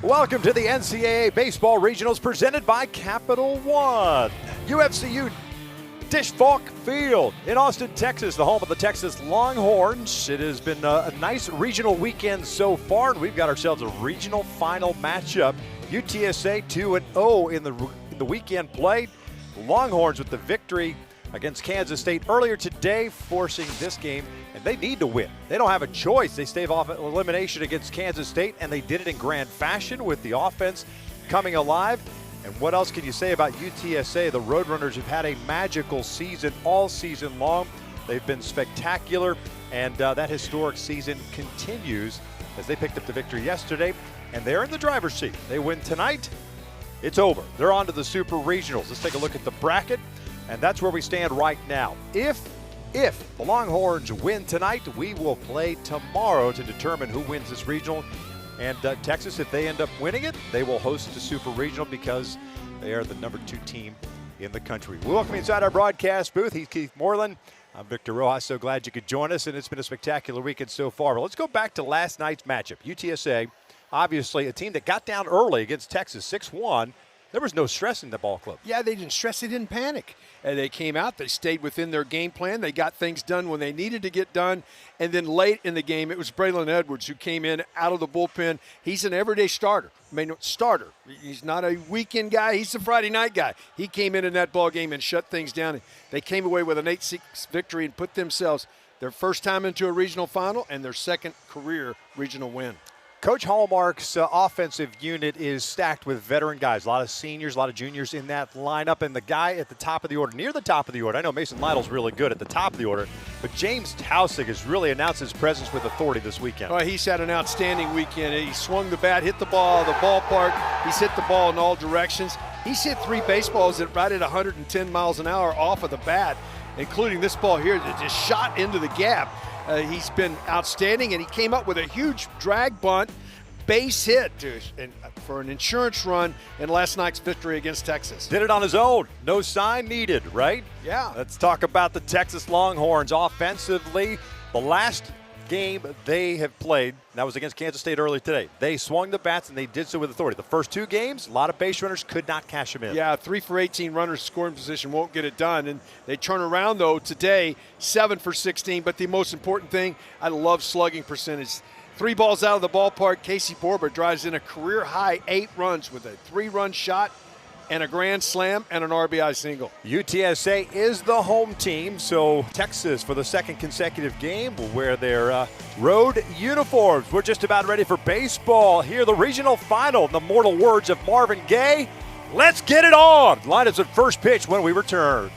Welcome to the NCAA Baseball Regionals presented by Capital One. UFCU Dish Falk Field in Austin, Texas, the home of the Texas Longhorns. It has been a nice regional weekend so far, and we've got ourselves a regional final matchup. UTSA 2-0 in the weekend play. Longhorns with the victory against Kansas State earlier today, forcing this game, and they need to win. They don't have a choice. They stave off elimination against Kansas State, and they did it in grand fashion with the offense coming alive. And what else can you say about UTSA? The Roadrunners have had a magical season all season long. They've been spectacular, and that historic season continues as they picked up the victory yesterday, and they're in the driver's seat. They win tonight, it's over. They're on to the Super Regionals. Let's take a look at the bracket. And that's where we stand right now. If the Longhorns win tonight, we will play tomorrow to determine who wins this regional. And Texas, if they end up winning it, they will host the Super Regional because they are the number 2 team in the country. We welcome you inside our broadcast booth. He's Keith Moreland. I'm Victor Rojas. So glad you could join us, and it's been a spectacular weekend so far. But let's go back to last night's matchup. UTSA, obviously a team that got down early against Texas, 6-1. There was no stress in the ball club. Yeah, they didn't stress. They didn't panic. They came out. They stayed within their game plan. They got things done when they needed to get done. And then late in the game, it was Braylon Edwards who came in out of the bullpen. He's an everyday starter. Starter. He's not a weekend guy. He's a Friday night guy. He came in that ball game and shut things down. They came away with an 8-6 victory and put themselves their first time into a regional final and their second career regional win. Coach Hallmark's offensive unit is stacked with veteran guys. A lot of seniors, a lot of juniors in that lineup. And the guy at the top of the order, near the top of the order, I know Mason Lytle's really good at the top of the order, but James Tausig has really announced his presence with authority this weekend. Oh, he's had an outstanding weekend. He swung the bat, hit the ball, the ballpark. He's hit the ball in all directions. He's hit 3 baseballs right at 110 miles an hour off of the bat, including this ball here that just shot into the gap. He's been outstanding, and he came up with a huge drag bunt, base hit for an insurance run in last night's victory against Texas. Did it on his own. No sign needed, right? Yeah. Let's talk about the Texas Longhorns offensively. The last game they have played, that was against Kansas State earlier today. They swung the bats, and they did so with authority. The first 2 games, a lot of base runners could not cash them in. Yeah, 3 for 18 runners scoring position won't get it done. And they turn around, though, today, 7 for 16. But the most important thing, I love slugging percentage. 3 balls out of the ballpark. Casey Borber drives in a career-high 8 runs with a 3-run shot and a grand slam and an RBI single. UTSA is the home team, so Texas, for the second consecutive game, will wear their road uniforms. We're just about ready for baseball. Here, the regional final, in the mortal words of Marvin Gaye. Let's get it on! Lineups at first pitch when we return.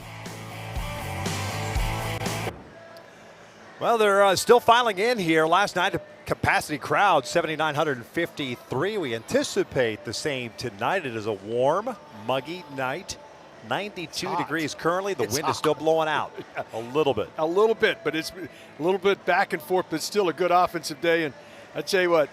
Well, they're still filing in here. Last night, a capacity crowd, 7,953. We anticipate the same tonight. It is a warm, muggy night. 92 degrees currently. The wind is still blowing out a little bit. A little bit, but it's a little bit back and forth, but still a good offensive day. And I tell you what,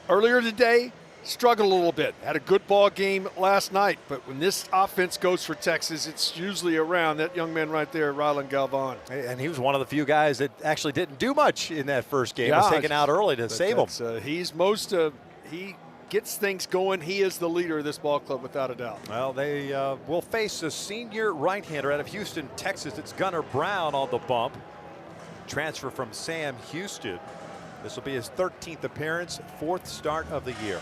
earlier today, struggled a little bit. Had a good ball game last night, but when this offense goes for Texas, it's usually around that young man right there, Rylan Galvan. And he was one of the few guys that actually didn't do much in that first game. Was taken out early to save him. He gets things going. He is the leader of this ball club without a doubt. Well, they will face a senior right-hander out of Houston, Texas. It's Gunnar Brown on the bump. Transfer from Sam Houston. This will be his 13th appearance, 4th start of the year.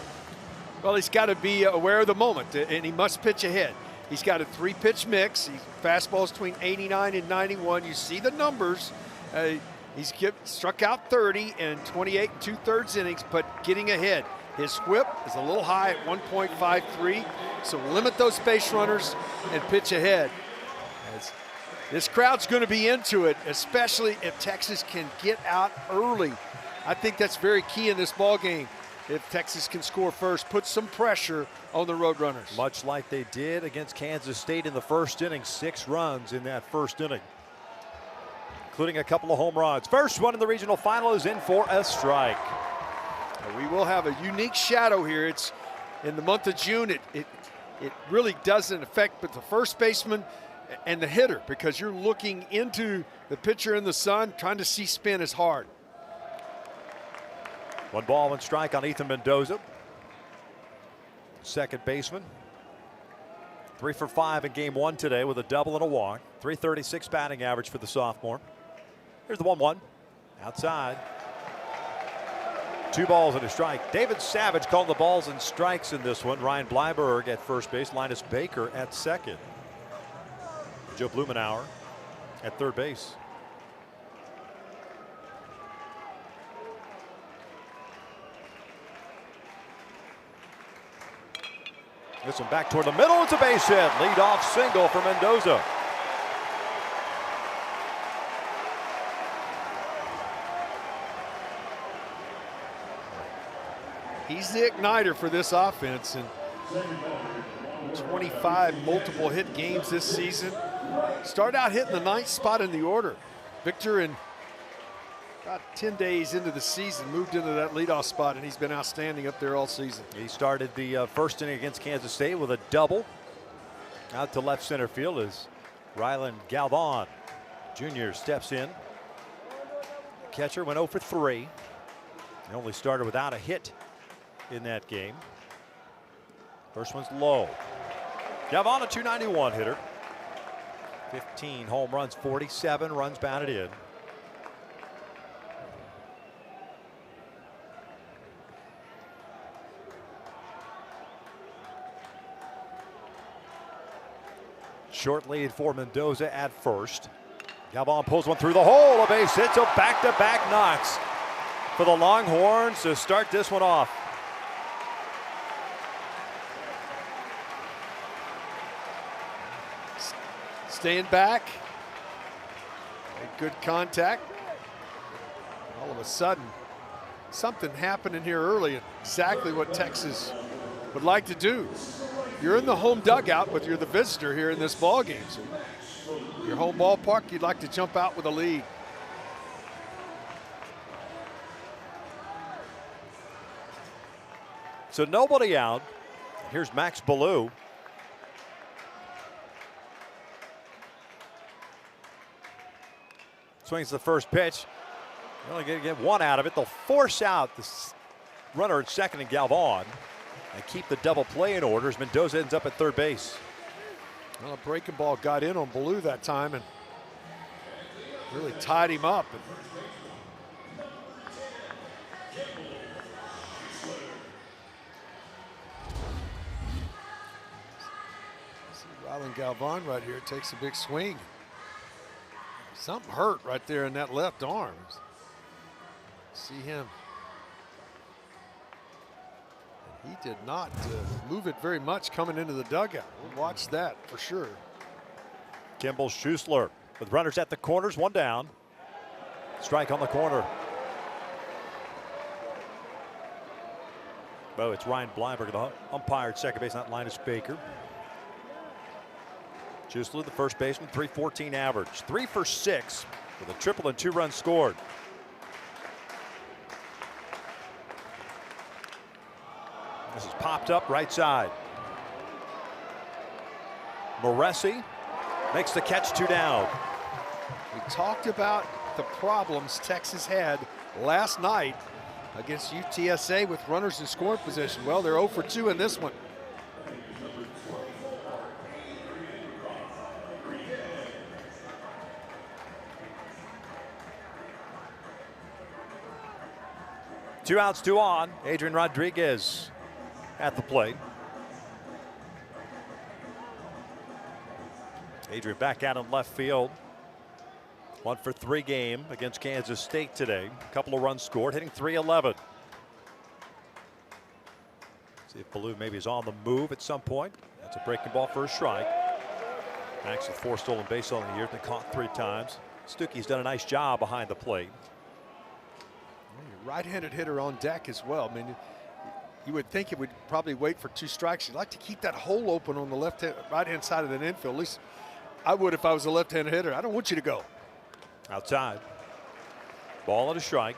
Well, he's got to be aware of the moment, and he must pitch ahead. He's got a 3-pitch mix. He's fastballs between 89 and 91. You see the numbers. He's struck out 30 in 28 and 2/3 innings, but getting ahead. His whip is a little high at 1.53, so limit those base runners and pitch ahead. This crowd's going to be into it, especially if Texas can get out early. I think that's very key in this ball game. If Texas can score first, put some pressure on the Roadrunners. Much like they did against Kansas State in the first inning, 6 runs in that first inning, including a couple of home runs. First one in the regional final is in for a strike. We will have a unique shadow here. It's in the month of June. It really doesn't affect but the first baseman and the hitter, because you're looking into the pitcher in the sun. Trying to see spin is hard. 1 ball, 1 strike on Ethan Mendoza. second baseman. 3 for 5 in game 1 today with a double and a walk. .336 batting average for the sophomore. Here's the 1-1 outside. 2 balls and a strike. David Savage called the balls and strikes in this one. Ryan Bleiberg at first base. Linus Baker at second. Joe Blumenauer at third base. This one back toward the middle. It's a base hit. Lead-off single for Mendoza. He's the igniter for this offense, and 25 multiple hit games this season. Started out hitting the 9th spot in the order. Victor, in about 10 days into the season, moved into that leadoff spot, and he's been outstanding up there all season. He started the first inning against Kansas State with a double. Out to left center field as Rylan Galvan Jr. steps in. The catcher went 0 for 3. He only started without a hit in that game. First one's low. Galvan, a .291 hitter. 15 home runs, 47 runs batted in. Short lead for Mendoza at first. Galvan pulls one through the hole, a base hit, so back-to-back knocks for the Longhorns to start this one off. Staying back. Good contact. All of a sudden, something happened in here early. Exactly what Texas would like to do. You're in the home dugout, but you're the visitor here in this ball game. So your home ballpark, you'd like to jump out with a lead. So nobody out. Here's Max Ballou. Swings the first pitch. They're only going to get one out of it. They'll force out the runner at second and Galvan and keep the double play in order as Mendoza ends up at third base. Well, a breaking ball got in on Ballou that time and really tied him up. See Rylan Galvan right here takes a big swing. Something hurt right there in that left arm. See him. He did not move it very much coming into the dugout. We'll watch that for sure. Kimball Schuessler with runners at the corners, one down. Strike on the corner. Oh, it's Ryan Bleiberg, the umpire at second base, not Linus Baker. Schuessler, the first baseman, .314 average. 3 for 6 with a triple and 2 runs scored. This is popped up right side. Moresi makes the catch, 2 down. We talked about the problems Texas had last night against UTSA with runners in scoring position. Well, they're 0 for 2 in this one. Two outs, 2 on. Adrian Rodriguez at the plate. Adrian back out in left field. 1 for 3 game against Kansas State today. A couple of runs scored, hitting .311. See if Ballou maybe is on the move at some point. That's a breaking ball for a strike. Max with 4 stolen bases on the year. Been caught 3 times. Stuckey's done a nice job behind the plate. Right-handed hitter on deck as well. I mean, you would think it would probably wait for 2 strikes. You'd like to keep that hole open on the right-hand side of the infield. At least I would if I was a left-handed hitter. I don't want you to go. Outside. Ball and a strike.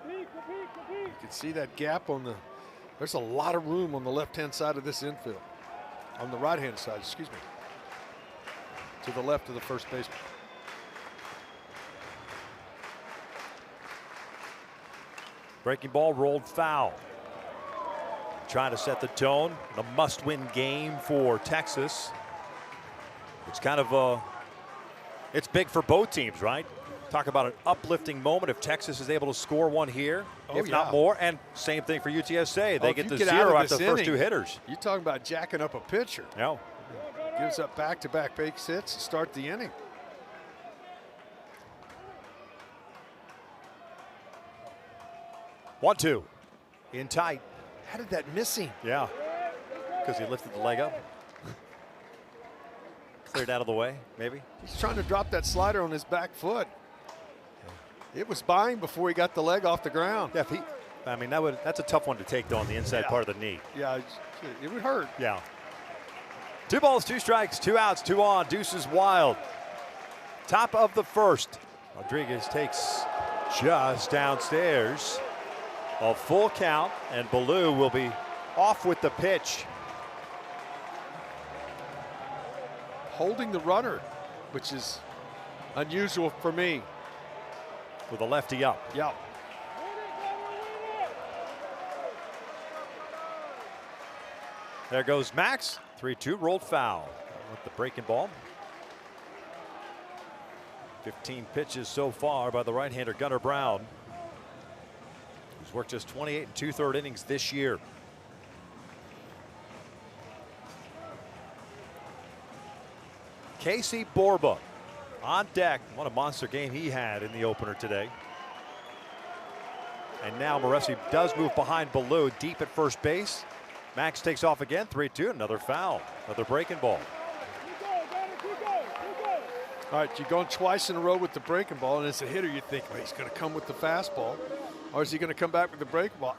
You can see that gap on the, there's a lot of room on the left-hand side of this infield. On the right-hand side, excuse me. To the left of the first baseman. Breaking ball rolled foul. Trying to set the tone. A must-win game for Texas. It's kind of it's big for both teams, right? Talk about an uplifting moment if Texas is able to score one here, if not more. And same thing for UTSA. They get the zero after the first two hitters. You're talking about jacking up a pitcher. Yeah. Gives up back-to-back base hits to start the inning. One, two. In tight. How did that miss him? Yeah. Because he lifted the leg up. Cleared out of the way, maybe. He's trying to drop that slider on his back foot. It was by him before he got the leg off the ground. Yeah, I mean, that's a tough one to take, though, on the inside part of the knee. Yeah, it would hurt. Yeah. 2 balls, 2 strikes, 2 outs, 2 on. Deuces wild. Top of the first. Rodriguez takes just downstairs. A full count, and Ballou will be off with the pitch. Holding the runner, which is unusual for me. With a lefty up. Yep. There goes Max. 3-2, rolled foul with the breaking ball. 15 pitches so far by the right-hander Gunnar Brown, who's worked just 28 2/3 innings this year. Casey Borba on deck. What a monster game he had in the opener today. And now Moresi does move behind Ballou deep at first base. Max takes off again, 3-2, another foul, another breaking ball. All right, you're going twice in a row with the breaking ball, and as a hitter, you think, well, he's going to come with the fastball, or is he going to come back with the breaking ball?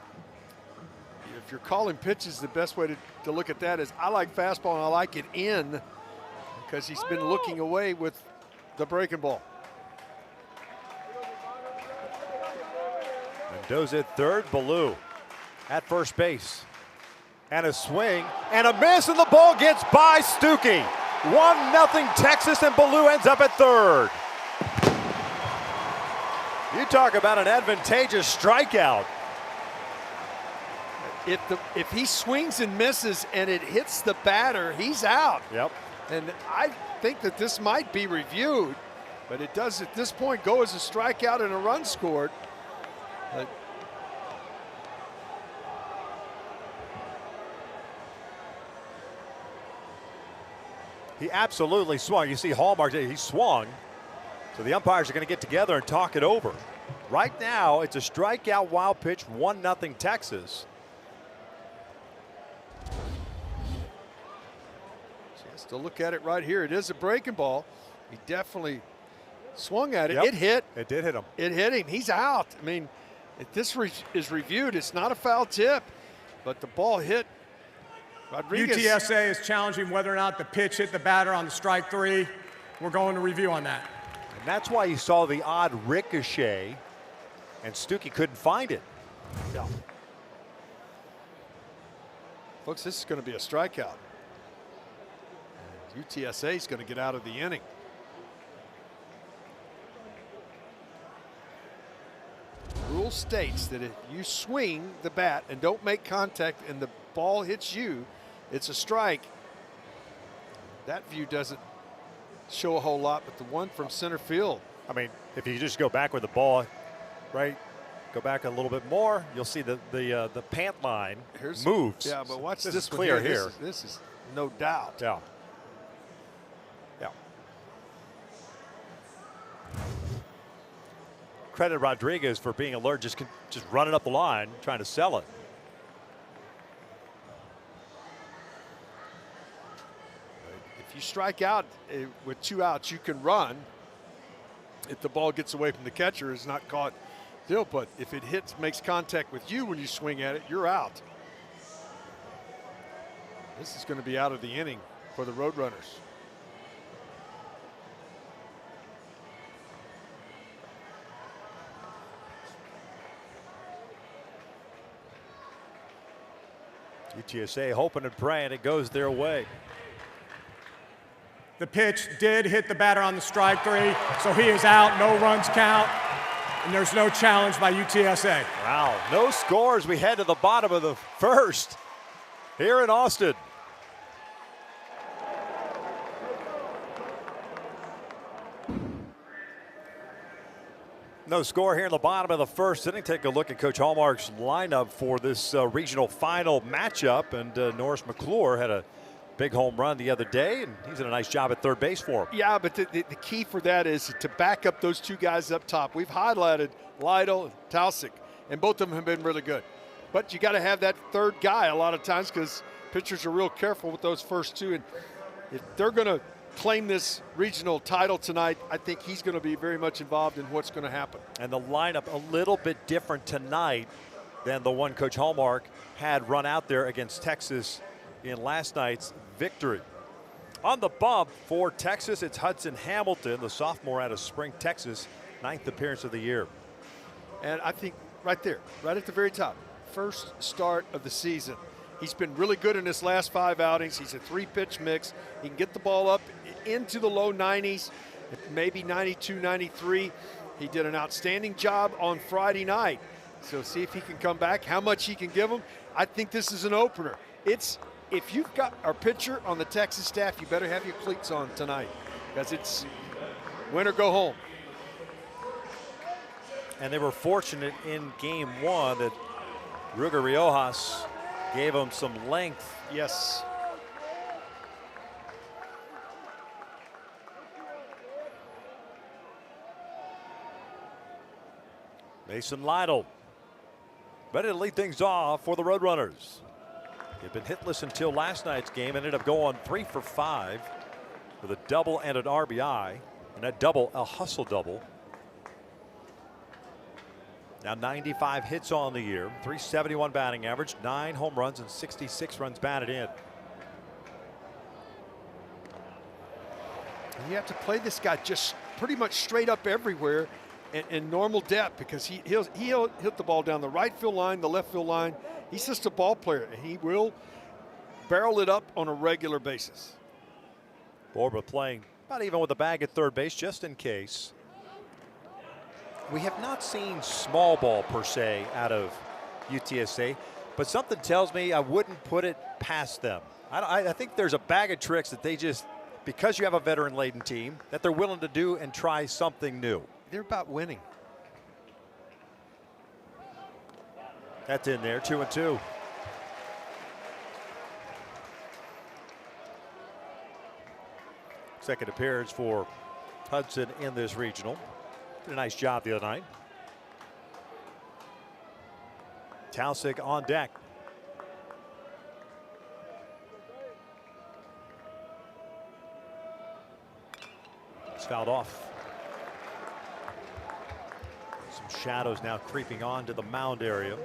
If you're calling pitches, the best way to look at that is I like fastball and I like it in, because he's been looking away with the breaking ball. Mendoza at third, Ballou at first base. And a swing and a miss, and the ball gets by Stuckey. 1-0 Texas, and Ballou ends up at third. You talk about an advantageous strikeout. If he swings and misses and it hits the batter, he's out. Yep. And I think that this might be reviewed, but it does at this point go as a strikeout and a run scored. But he absolutely swung. You see Hallmark, he swung. So the umpires are going to get together and talk it over. Right now, it's a strikeout wild pitch, 1-0 Texas. Chance to look at it right here. It is a breaking ball. He definitely swung at it. Yep. It hit. It did hit him. It hit him. He's out. I mean, if this is reviewed, it's not a foul tip, but the ball hit Rodriguez. UTSA is challenging whether or not the pitch hit the batter on the strike 3. We're going to review on that. And that's why you saw the odd ricochet, and Stuckey couldn't find it. Yeah. Folks, this is going to be a strikeout. UTSA is going to get out of the inning. The rule states that if you swing the bat and don't make contact and the ball hits you, it's a strike. That view doesn't show a whole lot, but the one from center field. I mean, if you just go back with the ball, right, go back a little bit more, you'll see the pant line moves. Yeah, but watch this is one clear here. This is no doubt. Yeah. Yeah. Credit Rodriguez for being alert, just running up the line, trying to sell it. If you strike out with 2 outs, you can run. If the ball gets away from the catcher, it's not caught still. But if it makes contact with you when you swing at it, you're out. This is going to be out of the inning for the Roadrunners. UTSA hoping and praying it goes their way. The pitch did hit the batter on the strike 3, so he is out. No runs count. and there's no challenge by UTSA. Wow, no scores. We head to the bottom of the first here in Austin. No score here in the bottom of the first inning. Take a look at Coach Hallmark's lineup for this regional final matchup. And Norris McClure had a big home run the other day, and he's done a nice job at third base for him. Yeah, but the key for that is to back up those two guys up top. We've highlighted Lytle and Tausig, and both of them have been really good. But you got to have that third guy a lot of times because pitchers are real careful with those first two. And if they're going to claim this regional title tonight, I think he's going to be very much involved in what's going to happen. And the lineup a little bit different tonight than the one Coach Hallmark had run out there against Texas in last night's victory. On the bump for Texas, it's Hudson Hamilton, the sophomore out of Spring, Texas, 9th appearance of the year. And I think right there, right at the very top, first start of the season. He's been really good in his last 5 outings. He's a 3-pitch mix. He can get the ball up into the low 90s, maybe 92, 93. He did an outstanding job on Friday night. So see if he can come back, how much he can give them. I think this is an opener. If you've got our pitcher on the Texas staff, you better have your cleats on tonight because it's win or go home. And they were fortunate in game 1 that Ruger Riojas gave him some length. Yes. Mason Lytle ready to lead things off for the Roadrunners. He'd been hitless until last night's game, ended up going 3 for 5 with a double and an RBI, and that double a hustle double. Now 95 hits on the year, 371 batting average, 9 home runs and 66 runs batted in. You have to play this guy just pretty much straight up everywhere in normal depth because he'll hit the ball down the right field line, the left field line. He's just a ball player, and he will barrel it up on a regular basis. Borba playing about even with the bag at third base just in case. We have not seen small ball per se out of UTSA, but something tells me I wouldn't put it past them. I think there's a bag of tricks that they just, because you have a veteran-laden team, that they're willing to do and try something new. They're about winning. That's in there, 2-2. Second appearance for Hudson in this regional. Did a nice job the other night. Tausig on deck. It's fouled off. Some shadows now creeping onto the mound area.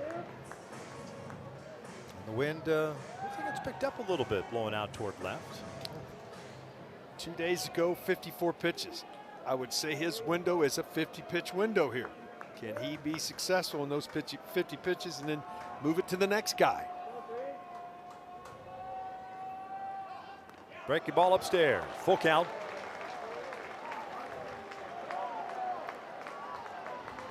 The wind, I think it's picked up a little bit, blowing out toward left. 2 days ago, 54 pitches. I would say his window is a 50-pitch window here. Can he be successful in those 50 pitches and then move it to the next guy? Breaking ball upstairs, full count.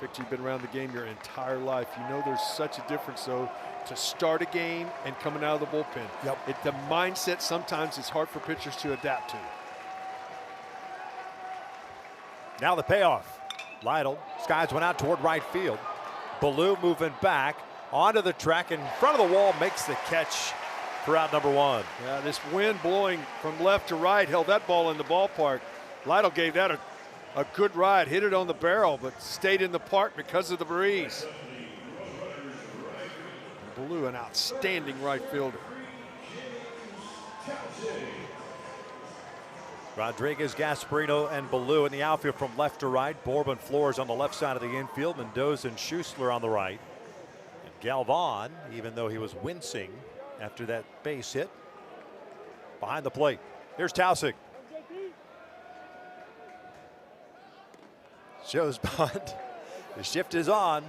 Victor, you've been around the game your entire life. You know there's such a difference, though, to start a game and coming out of the bullpen. Yep. The mindset sometimes is hard for pitchers to adapt to. Now the payoff. Lytle skies one out toward right field. Ballou moving back onto the track in front of the wall, makes the catch for out number 1. Yeah, this wind blowing from left to right held that ball in the ballpark. Lytle gave that a good ride, hit it on the barrel, but stayed in the park because of the breeze. Ballou, an outstanding right fielder. Rodriguez, Gasparino, and Ballou in the outfield from left to right. Bourbon Flores on the left side of the infield. Mendoza and Schussler on the right. And Galvan, even though he was wincing after that base hit, behind the plate. Here's Tausig. Shows bunt. The shift is on.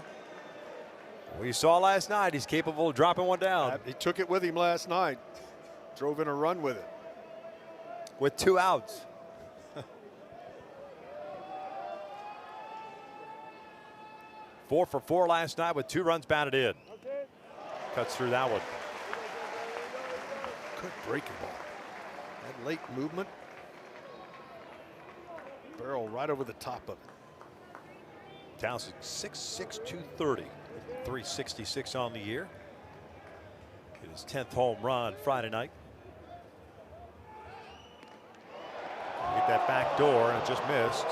We saw last night he's capable of dropping one down. He took it with him last night. Drove in a run with it. With 2 outs. 4 for 4 last night with 2 runs batted in. Cuts through that one. Good breaking ball. That late movement. Barrel right over the top of it. Townsend 6'6", 230, 366 on the year. Hit his 10th home run Friday night. Hit that back door and it just missed.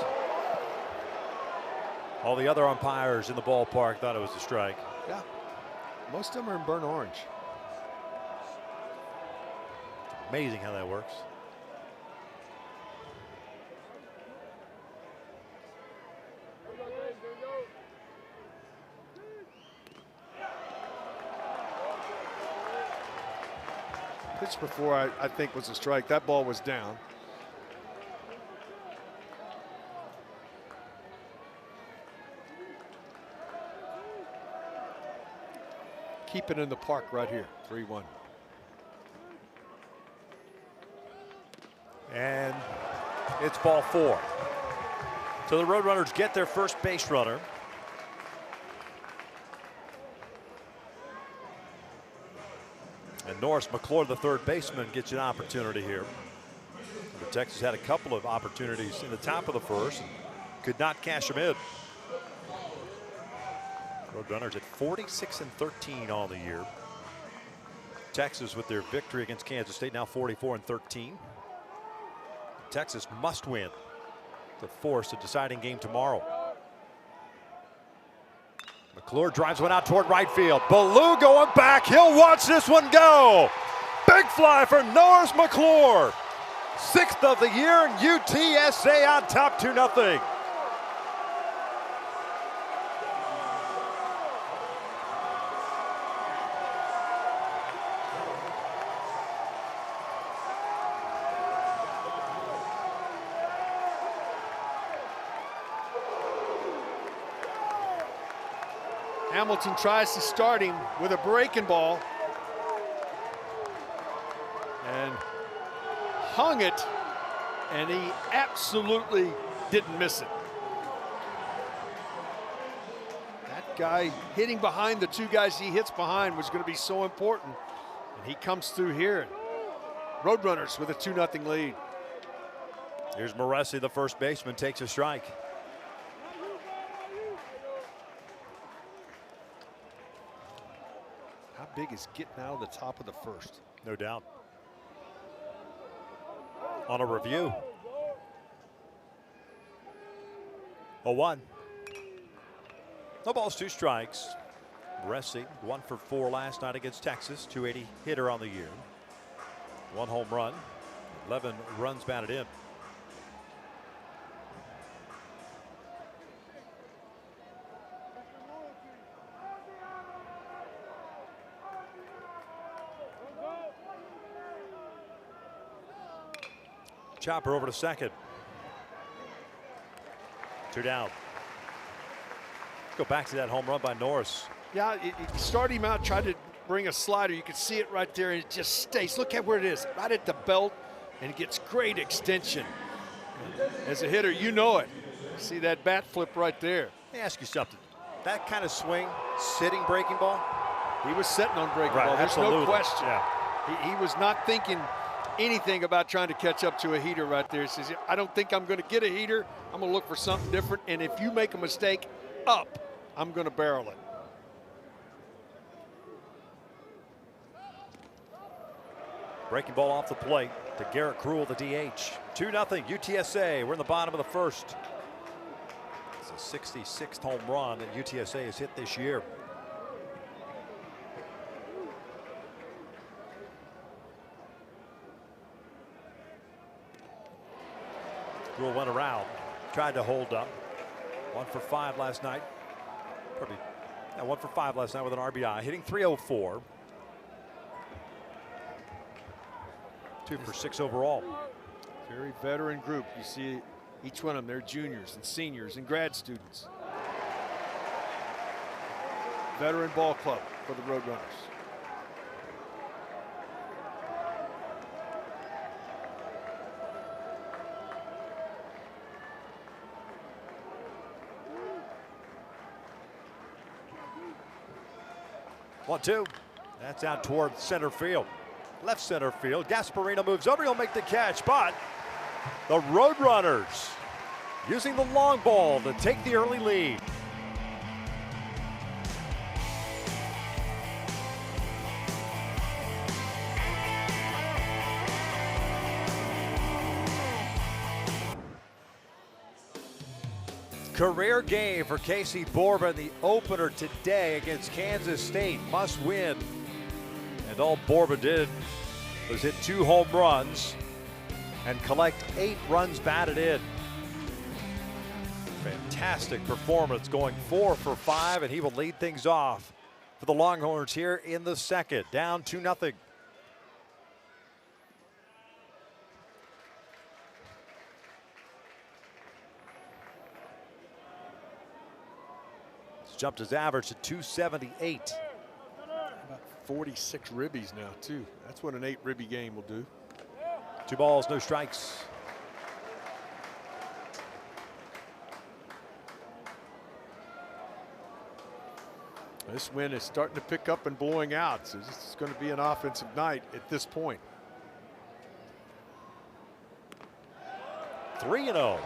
All the other umpires in the ballpark thought it was a strike. Yeah, most of them are in burnt orange. Amazing how that works. Pitch before I think was a strike. That ball was down. Keep it in the park right here. 3-1. And it's ball 4. So the Roadrunners get their first base runner. And Norris McClure, the third baseman, gets an opportunity here. The Texas had a couple of opportunities in the top of the first and could not cash them in. Roadrunners at 46-13 on the year. Texas with their victory against Kansas State now 44-13. Texas must win to force a deciding game tomorrow. McClure drives one out toward right field. Ballou going back. He'll watch this one go. Big fly for Norris McClure. 6th of the year, and UTSA on top 2-0. Hamilton tries to start him with a breaking ball and hung it, and he absolutely didn't miss it. That guy hitting behind the 2 guys he hits behind was going to be so important, and he comes through here. Roadrunners with a 2-0 lead. Here's Moresi, the first baseman, takes a strike. How big is getting out of the top of the first? No doubt. On a review. 0-1. No balls, 2 strikes. Moresi 1 for 4 last night against Texas. 280 hitter on the year. 1 home run. 11 runs batted in. Chopper over to second. 2 down. Let's go back to that home run by Norris. Yeah, it started him out, tried to bring a slider. You can see it right there, and it just stays. Look at where it is, right at the belt, and it gets great extension. As a hitter, you know it. See that bat flip right there. Let me ask you something. That kind of swing, sitting breaking ball? He was sitting on breaking Right, ball. There's absolutely. no question. Yeah. He was not thinking anything about trying to catch up to a heater right there. He says, I don't think I'm going to get a heater. I'm going to look for something different. And if you make a mistake up, I'm going to barrel it. Breaking ball off the plate to Garrett Cruel, the DH. 2-0 UTSA. We're in the bottom of the first. It's a 66th home run that UTSA has hit this year. Cruel went around, tried to hold up. 1 for 5 last night. Probably 1 for 5 last night with an RBI, hitting .304. 2 for 6 overall. Very veteran group. You see each one of them, they're juniors and seniors and grad students. Veteran ball club for the Roadrunners. 1-2. That's out toward center field. Left center field. Gasparino moves over. He'll make the catch, but the Roadrunners using the long ball to take the early lead. Career game for Casey Borba in the opener today against Kansas State. Must win. And all Borba did was hit 2 home runs and collect 8 runs batted in. Fantastic performance, going 4 for 5, and he will lead things off for the Longhorns here in the second. Down 2-0. Jumped his average to 278. About 46 ribbies now, too. That's what an 8 ribby game will do. 2 balls, no strikes. This wind is starting to pick up and blowing out, so this is going to be an offensive night at this point. 3-0.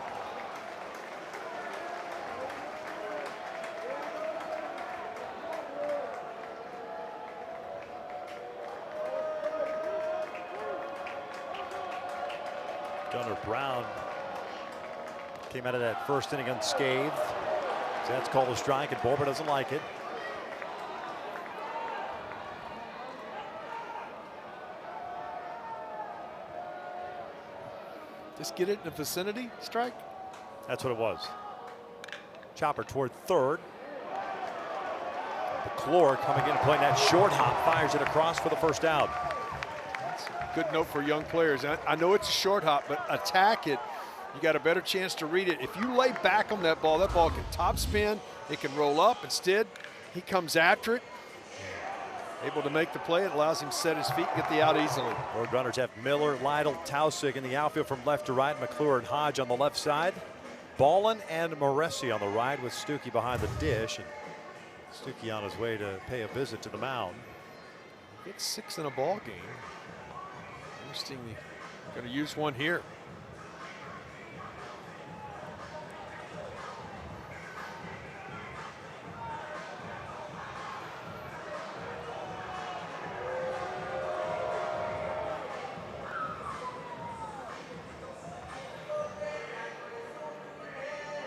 Gunnar Brown came out of that first inning unscathed. So that's called a strike, and Borba doesn't like it. Just get it in the vicinity, strike. That's what it was. Chopper toward third. McClure coming in and playing that short hop, fires it across for the first out. Good note for young players. I know it's a short hop, but attack it. You got a better chance to read it. If you lay back on that ball can top spin, it can roll up. Instead, he comes after it, able to make the play. It allows him to set his feet and get the out easily. Roadrunners have Miller, Lytle, Tausig in the outfield from left to right. McClure and Hodge on the left side. Ballin and Moresi on the right with Stuckey behind the dish. And Stuckey on his way to pay a visit to the mound. It's 6 in a ball game. Interesting. Going to use one here.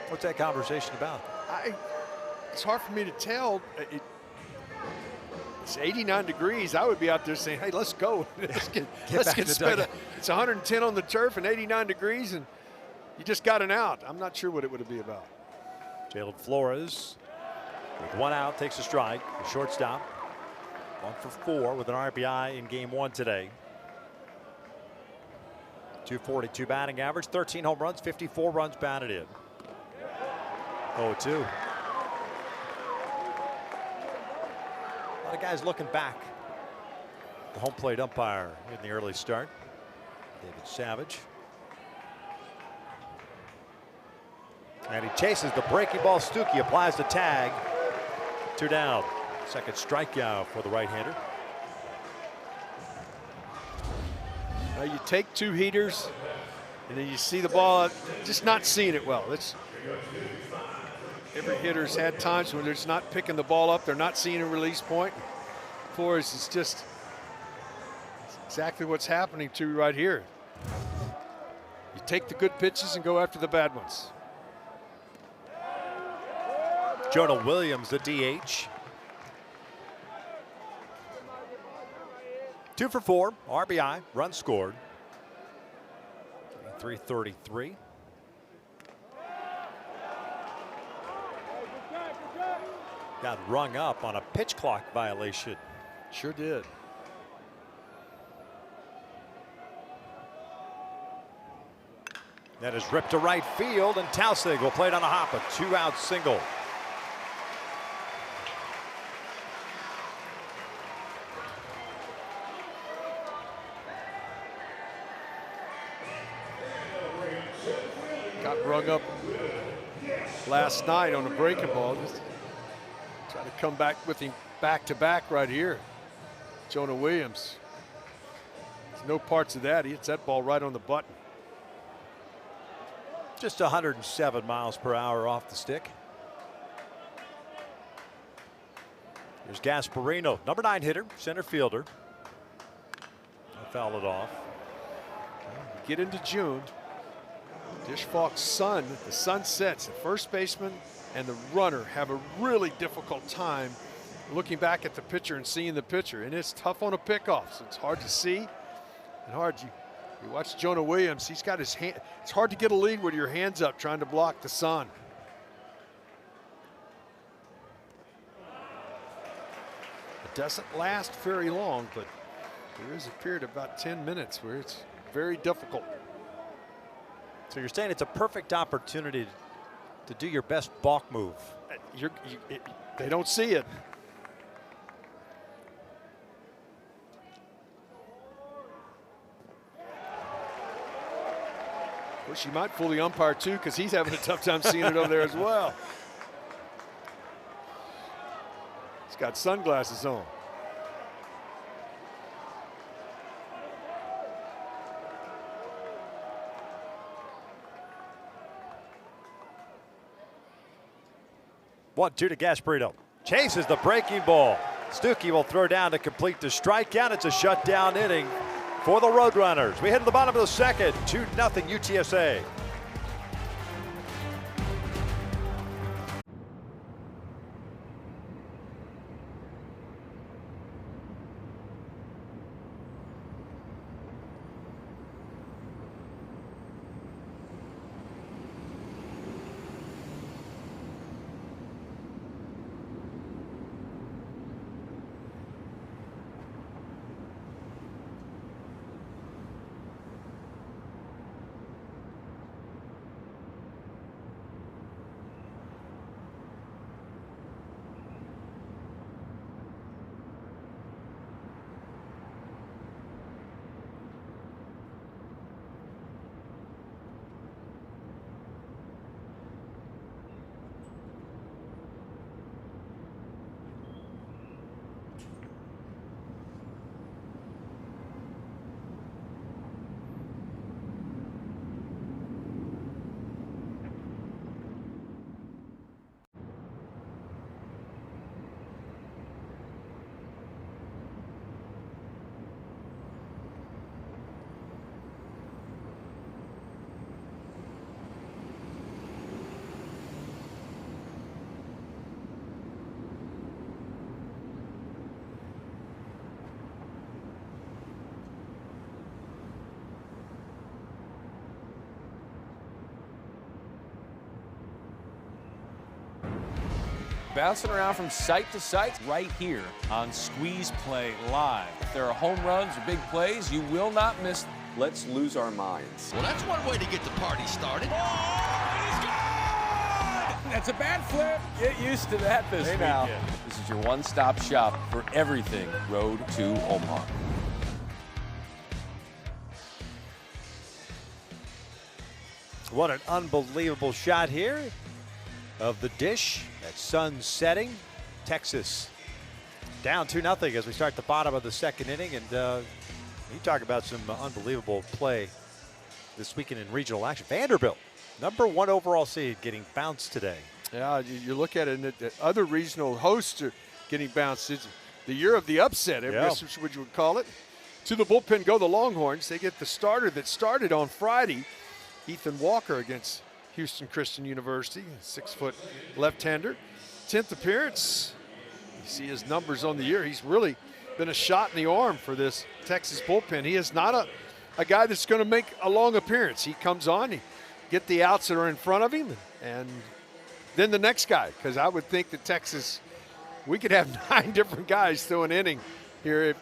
What's that conversation about? It's hard for me to tell. It's 89 degrees. I would be out there saying, hey, let's go. let's get sped up. It's 110 on the turf and 89 degrees, and you just got an out. I'm not sure what it would be about. Jalen Flores with 1 out takes a strike. The shortstop 1 for 4 with an RBI in game 1 today. 242 batting average, 13 home runs, 54 runs batted in. 0-2. A lot of guys looking back. The home plate umpire in the early start, David Savage. And he chases the breaking ball. Stuckey applies the tag. 2 down. Second strikeout for the right-hander. Now you take 2 heaters, and then you see the ball just not seeing it well. Every hitter's had times when they're just not picking the ball up. They're not seeing a release point. Flores is just exactly what's happening to you right here. You take the good pitches and go after the bad ones. Jonah Williams, the DH. 2 for 4, RBI, run scored. 333. Got rung up on a pitch clock violation. Sure did. That is ripped to right field, and Tausig will play it on a hop, a 2-out single. Got rung up last night on a breaking ball. Just try to come back with him back-to-back right here. Jonah Williams. There's no parts of that. He hits that ball right on the button. Just 107 miles per hour off the stick. Here's Gasparino, number 9 hitter, center fielder. I foul it off. Get into June. Dish Falk's son, the sun sets. The first baseman and the runner have a really difficult time looking back at the pitcher and seeing the pitcher. And it's tough on a pickoff, so it's hard to see and hard. You watch Jonah Williams, he's got his hand. It's hard to get a lead with your hands up trying to block the sun. It doesn't last very long, but there is a period of about 10 minutes where it's very difficult. So you're saying it's a perfect opportunity to do your best balk move. They don't see it. Of course, you might fool the umpire too, because he's having a tough time seeing it over there as well. He's got sunglasses on. One, two to Gasparino. Chases the breaking ball. Stuckey will throw down to complete the strikeout. It's a shutdown inning for the Roadrunners. We head to the bottom of the second. 2-0 UTSA. Bouncing around from site to site right here on Squeeze Play Live. If there are home runs or big plays, you will not miss. Let's lose our minds. Well, that's one way to get the party started. Oh, he's gone! That's a bad flip. Get used to that this weekend. This is your one-stop shop for everything Road to Omaha. What an unbelievable shot here of the dish at sun setting. Texas down 2-0 as we start the bottom of the second inning. And you talk about some unbelievable play this weekend in regional action. Vanderbilt, number 1 overall seed, getting bounced today. Yeah, you look at it, and the other regional hosts are getting bounced. It's the year of the upset, I guess what you would call it. To the bullpen go the Longhorns. They get the starter that started on Friday, Ethan Walker, against Houston Christian University, 6-foot left-hander. 10th appearance. You see his numbers on the year. He's really been a shot in the arm for this Texas bullpen. He is not a guy that's going to make a long appearance. He comes on, he get the outs that are in front of him, and then the next guy, because I would think that Texas, we could have 9 different guys throw an inning here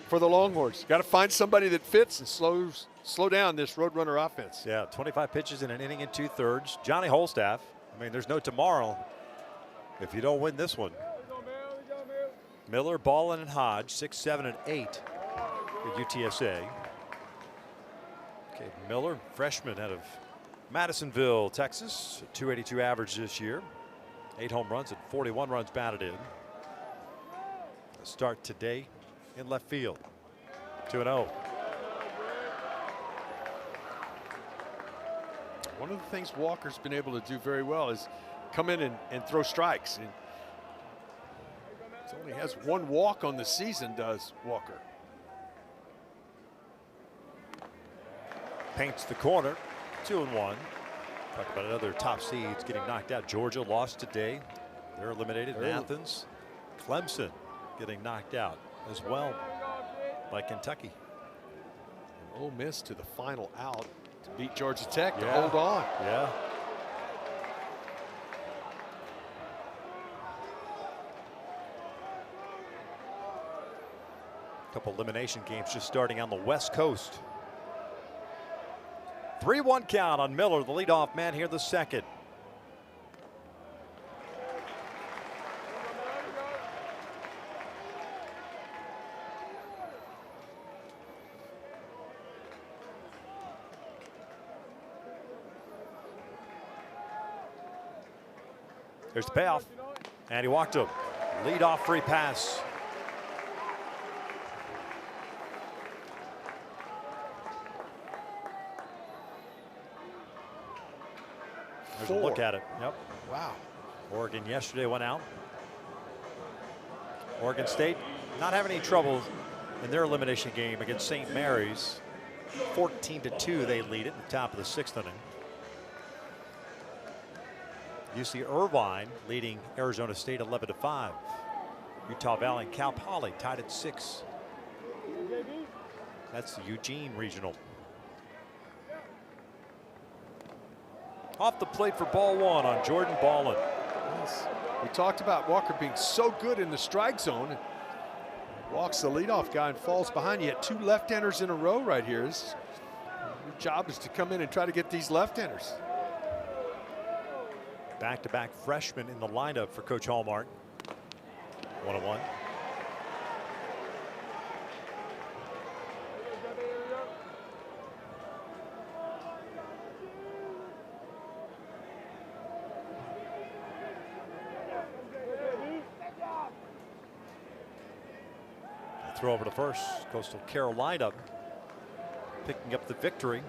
for the Longhorns. Got to find somebody that fits and slow down this Roadrunner offense. Yeah, 25 pitches in an inning and 2/3. Johnny Holstaff, I mean, there's no tomorrow if you don't win this one. Miller, Ballin, and Hodge, 6, 7, and 8 at UTSA. Okay, Miller, freshman out of Madisonville, Texas, 282 average this year. 8 home runs and 41 runs batted in. start today in left field. 2-0. One of the things Walker's been able to do very well is come in and throw strikes. And he only has one walk on the season, does Walker. Paints the corner. 2-1. Talk about other top seeds getting knocked out. Georgia lost today. They're eliminated in Athens. Clemson getting knocked out as well by Kentucky. And Ole Miss to the final out to beat Georgia Tech to hold on. Yeah. Couple elimination games just starting on the West Coast. 3-1 count on Miller, the leadoff man here, the second. There's the payoff, and he walked him. Leadoff free pass. There's a look at it. Yep. Wow. Oregon yesterday went out. Oregon State not having any trouble in their elimination game against St. Mary's. 14-2 they lead it in the top of the 6th inning. UC Irvine leading Arizona State 11-5. Utah Valley and Cal Poly tied at 6. That's the Eugene Regional. Off the plate for ball one on Jordan Ballin. Yes. We talked about Walker being so good in the strike zone. Walks the leadoff guy and falls behind. You had 2 left-handers in a row right here. Your job is to come in and try to get these left-handers. Back-to-back freshmen in the lineup for Coach Hallmark. 1-1. Throw over to first. Coastal Carolina picking up the victory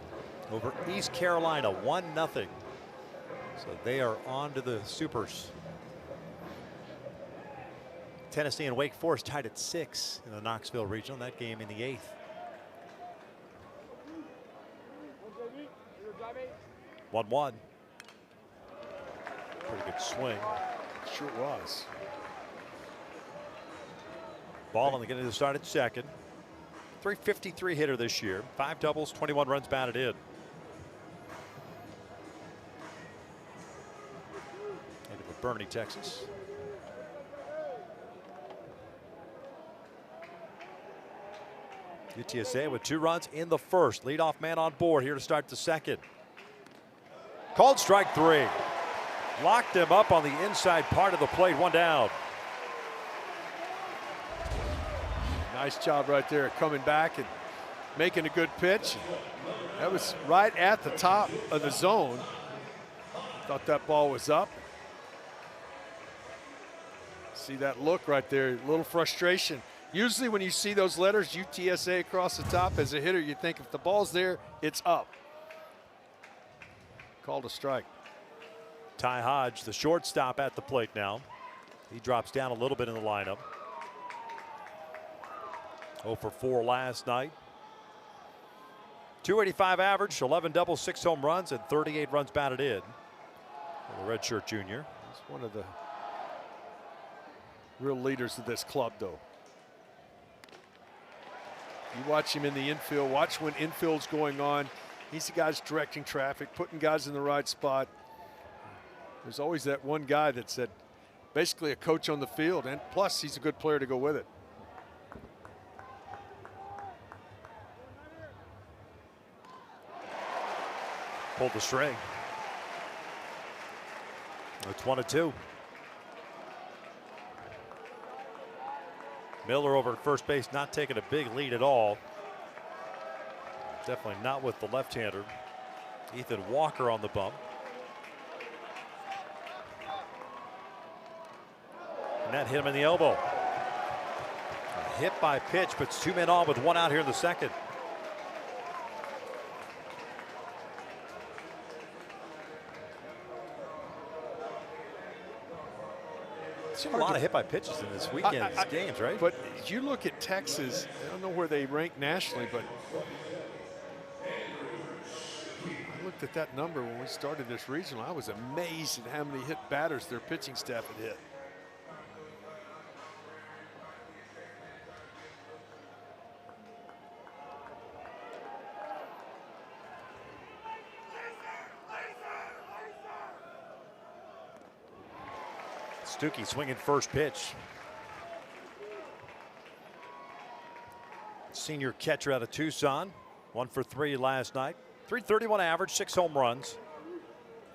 over East Carolina, 1-0. So they are on to the Supers. Tennessee and Wake Forest tied at 6 in the Knoxville Regional. That game in the 8th. 1-1. Pretty good swing. Sure was. Ballin getting the start at second. 353 hitter this year. 5 doubles, 21 runs batted in. Native of Bernie, Texas. UTSA with 2 runs in the first. Leadoff man on board here to start the second. Called strike 3. Locked him up on the inside part of the plate. 1 down. Nice job right there coming back and making a good pitch. That was right at the top of the zone. Thought that ball was up. See that look right there, a little frustration. Usually when you see those letters UTSA across the top as a hitter, you think if the ball's there, it's up. Called a strike. Ty Hodge, the shortstop, at the plate now. He drops down a little bit in the lineup. 0 for 4 last night. 285 average, 11 doubles, 6 home runs, and 38 runs batted in. The redshirt junior. He's one of the real leaders of this club, though. You watch him in the infield, watch when infield's going on. He's the guy that's directing traffic, putting guys in the right spot. There's always that one guy that's basically a coach on the field, and plus he's a good player to go with it. Pulled the string. It's 1-2. Miller over at first base, not taking a big lead at all. Definitely not with the left-hander. Ethan Walker on the bump. And that hit him in the elbow. Hit by pitch, puts 2 men on with 1 out here in the second. Seen a lot of hit by pitches in this weekend's games, right? But you look at Texas, I don't know where they rank nationally, but I looked at that number when we started this regional. I was amazed at how many hit batters their pitching staff had hit. Stuckey swinging first pitch. Senior catcher out of Tucson. 1 for 3 last night. .331 average, 6 home runs,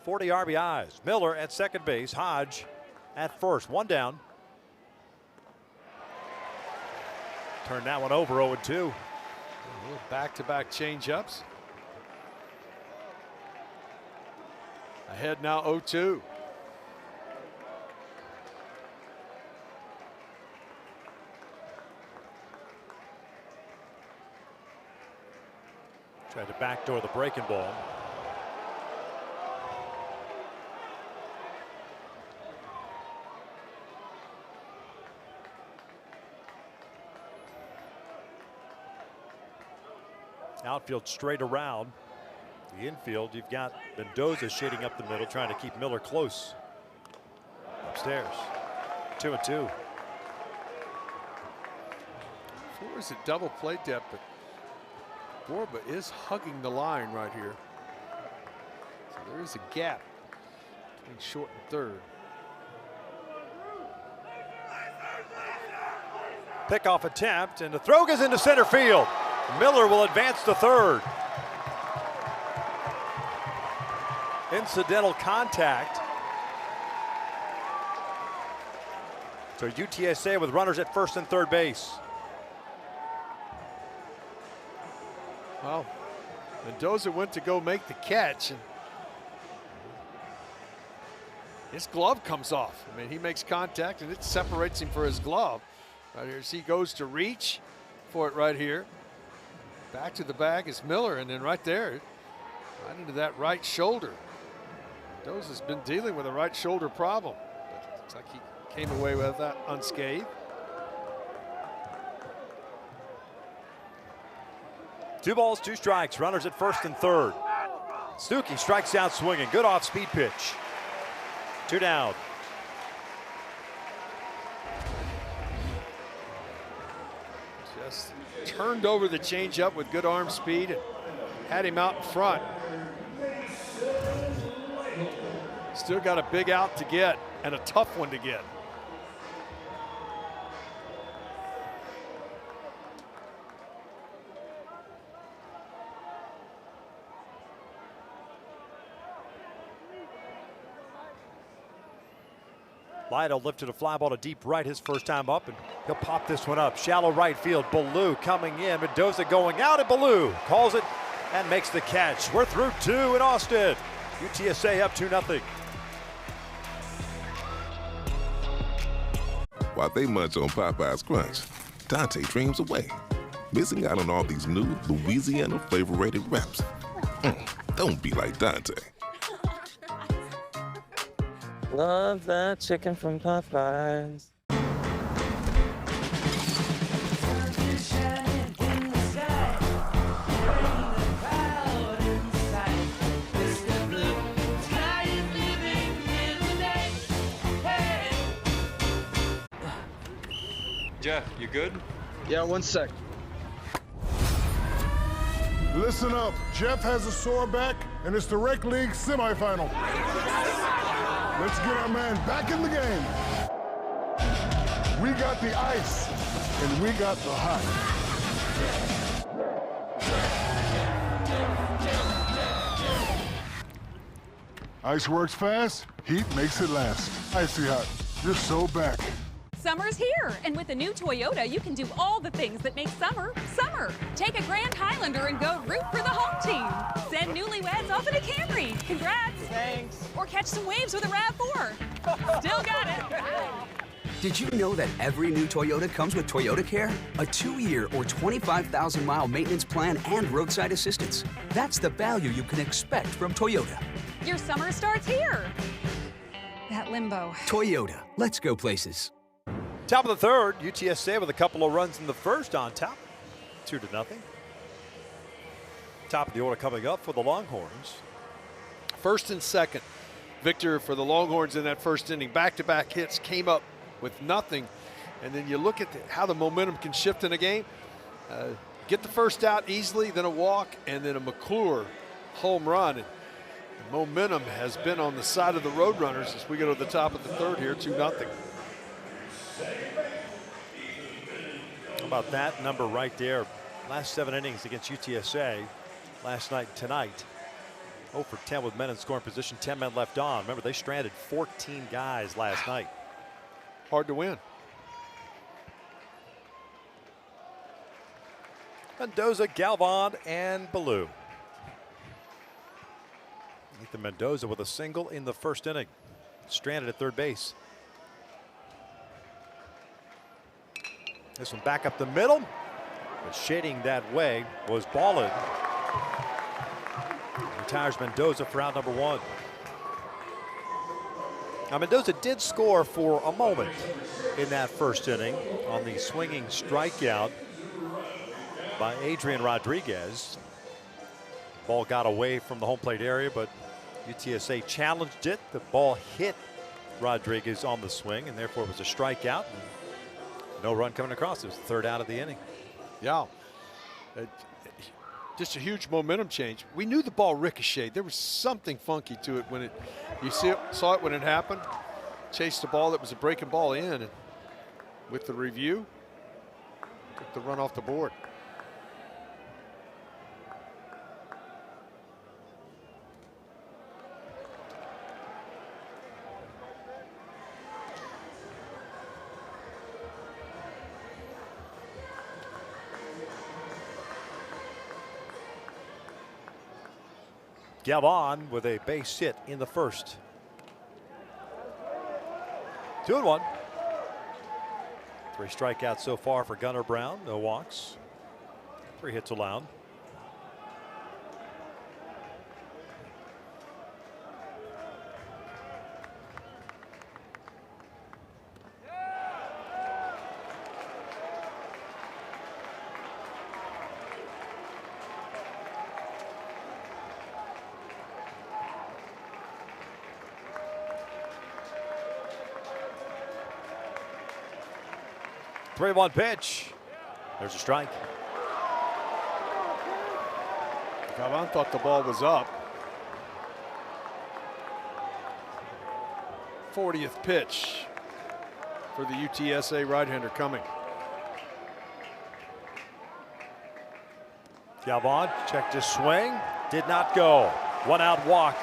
40 RBIs. Miller at second base. Hodge at first. 1 down. Turn that one over, 0-2. Back-to-back change-ups. Ahead now 0-2. Tried to backdoor the breaking ball. Outfield straight around. The infield, you've got Mendoza shading up the middle, trying to keep Miller close. Upstairs. 2-2. Four is a double play depth, but Borba is hugging the line right here. So there is a gap between short and third. Pickoff attempt, and the throw goes into center field. Miller will advance to third. Incidental contact. So UTSA with runners at first and third base. Well, Mendoza went to go make the catch, and his glove comes off. I mean, he makes contact, and it separates him for his glove. Right here, as he goes to reach for it right here. Back to the bag is Miller, and then right there, right into that right shoulder. Mendoza's been dealing with a right shoulder problem, but it looks like he came away with that unscathed. 2 balls, 2 strikes. Runners at first and third. Stuckey strikes out swinging. Good off-speed pitch. 2 down. Just turned over the changeup with good arm speed and had him out in front. Still got a big out to get and a tough one to get. Lido lifted a fly ball to deep right his first time up, and he'll pop this one up. Shallow right field. Ballou coming in. Mendoza going out, and Ballou calls it and makes the catch. We're through 2 in Austin. UTSA up 2-0. While they munch on Popeye's Crunch, Dante dreams away, missing out on all these new Louisiana flavor-rated wraps. Don't be like Dante. Love that chicken from Popeyes. Jeff, you good? Yeah, 1 sec. Listen up. Jeff has a sore back, and it's the Rec League semifinal. Let's get our man back in the game. We got the ice, and we got the hot. Ice works fast, heat makes it last. Icy Hot, you're so back. Summer's here, and with the new Toyota, you can do all the things that make summer, summer. Take a Grand Highlander and go root for the home team. Send newlyweds off in a Camry. Congrats. Thanks. Or catch some waves with a RAV4. Still got it. Did you know that every new Toyota comes with Toyota Care? A 2-year or 25,000-mile maintenance plan and roadside assistance. That's the value you can expect from Toyota. Your summer starts here. That limbo. Toyota, let's go places. Top of the third, UTSA with a couple of runs in the first on top, 2-0. Top of the order coming up for the Longhorns. First and second. Victor for the Longhorns in that first inning. Back-to-back hits, came up with nothing. And then you look at how the momentum can shift in a game. Get the first out easily, then a walk, and then a McClure home run. And the momentum has been on the side of the Roadrunners as we go to the top of the third here, 2-0. How about that number right there? Last 7 innings against UTSA. Last night and tonight. 0 for 10 with men in scoring position, 10 men left on. Remember, they stranded 14 guys last night. Hard to win. Mendoza, Galvan, and Ballou. Ethan Mendoza with a single in the first inning. Stranded at third base. This one back up the middle. But shading that way was Ballin. Retires Mendoza for out number 1. Now Mendoza did score for a moment in that first inning on the swinging strikeout by Adrian Rodriguez. Ball got away from the home plate area, but UTSA challenged it. The ball hit Rodriguez on the swing, and therefore it was a strikeout. No run coming across. It was the third out of the inning. Yeah. Just a huge momentum change. We knew the ball ricocheted. There was something funky to it when it, saw it when it happened. Chased the ball that was a breaking ball in, and with the review, took the run off the board. Galvan with a base hit in the first. 2-1. 3 strikeouts so far for Gunnar Brown. No walks. 3 hits allowed. Three-one pitch. There's a strike. Galvan thought the ball was up. 40th pitch for the UTSA right-hander coming. Galvan checked his swing. Did not go. 1 out walk.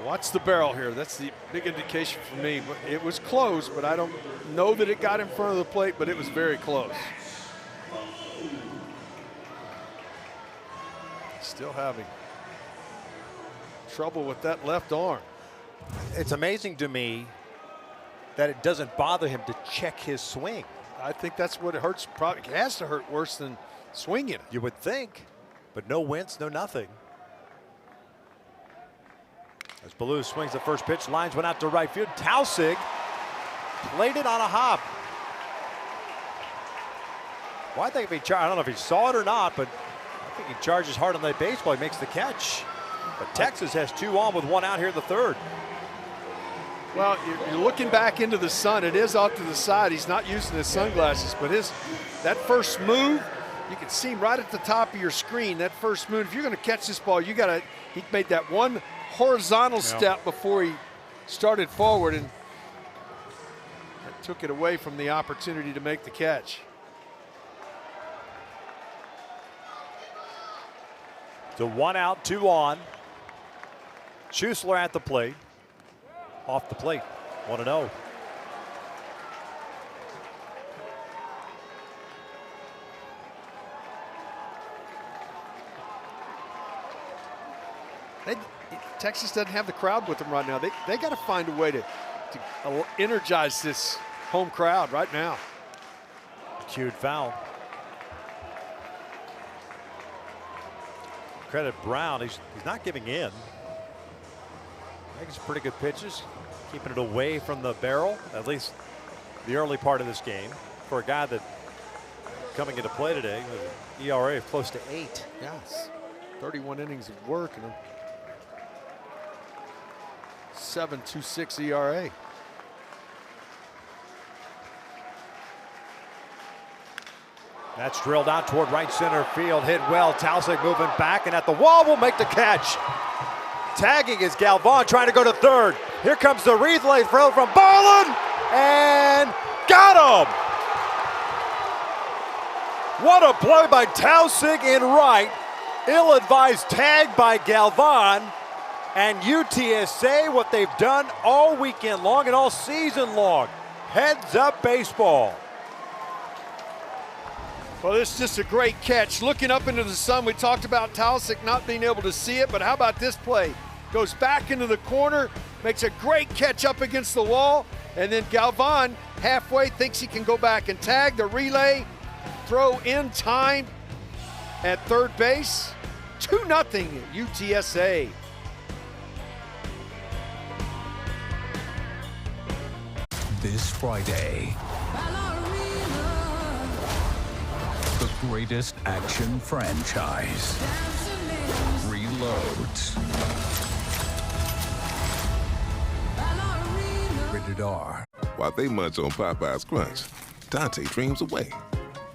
Watch the barrel here. That's the big indication for me. But it was close, but I don't know that it got in front of the plate, but it was very close. Still having trouble with that left arm. It's amazing to me that it doesn't bother him to check his swing. I think that's what it hurts. Probably it has to hurt worse than swinging it. You would think, but no wince, no nothing. As Ballou swings the first pitch, lines went out to right field. Tausig played it on a hop. Well, I think if he I don't know if he saw it or not, but I think he charges hard on that baseball. He makes the catch. But Texas has 2 on with 1 out here in the third. Well, you're looking back into the sun. It is off to the side. He's not using his sunglasses, but that first move, you can see him right at the top of your screen. That first move, if you're going to catch this ball, he made that one horizontal step before he started forward, and that took it away from the opportunity to make the catch. So 1 out, 2 on. Schussler at the plate. Off the plate, 1-0. Texas doesn't have the crowd with them right now. They got to find a way to energize this home crowd right now. Cued foul. Credit Brown, he's not giving in. Makes pretty good pitches, keeping it away from the barrel, at least the early part of this game, for a guy that coming into play today with an ERA of close to 8. Yes, 31 innings of work and a 7.26 ERA. That's drilled out toward right center field, hit well. Tausig moving back and at the wall will make the catch. Tagging is Galvan, trying to go to third. Here comes the relay throw from Barlin, and got him! What a play by Tausig in right. Ill-advised tag by Galvan, and UTSA, what they've done all weekend long and all season long. Heads up baseball. Well, this is just a great catch. Looking up into the sun, we talked about Tausig not being able to see it, but how about this play? Goes back into the corner, makes a great catch up against the wall, and then Galvan halfway thinks he can go back and tag the relay, throw in time at third base. 2-0 UTSA. This Friday, the greatest action franchise reloads. Rated R. While they munch on Popeye's Crunch, Dante dreams away,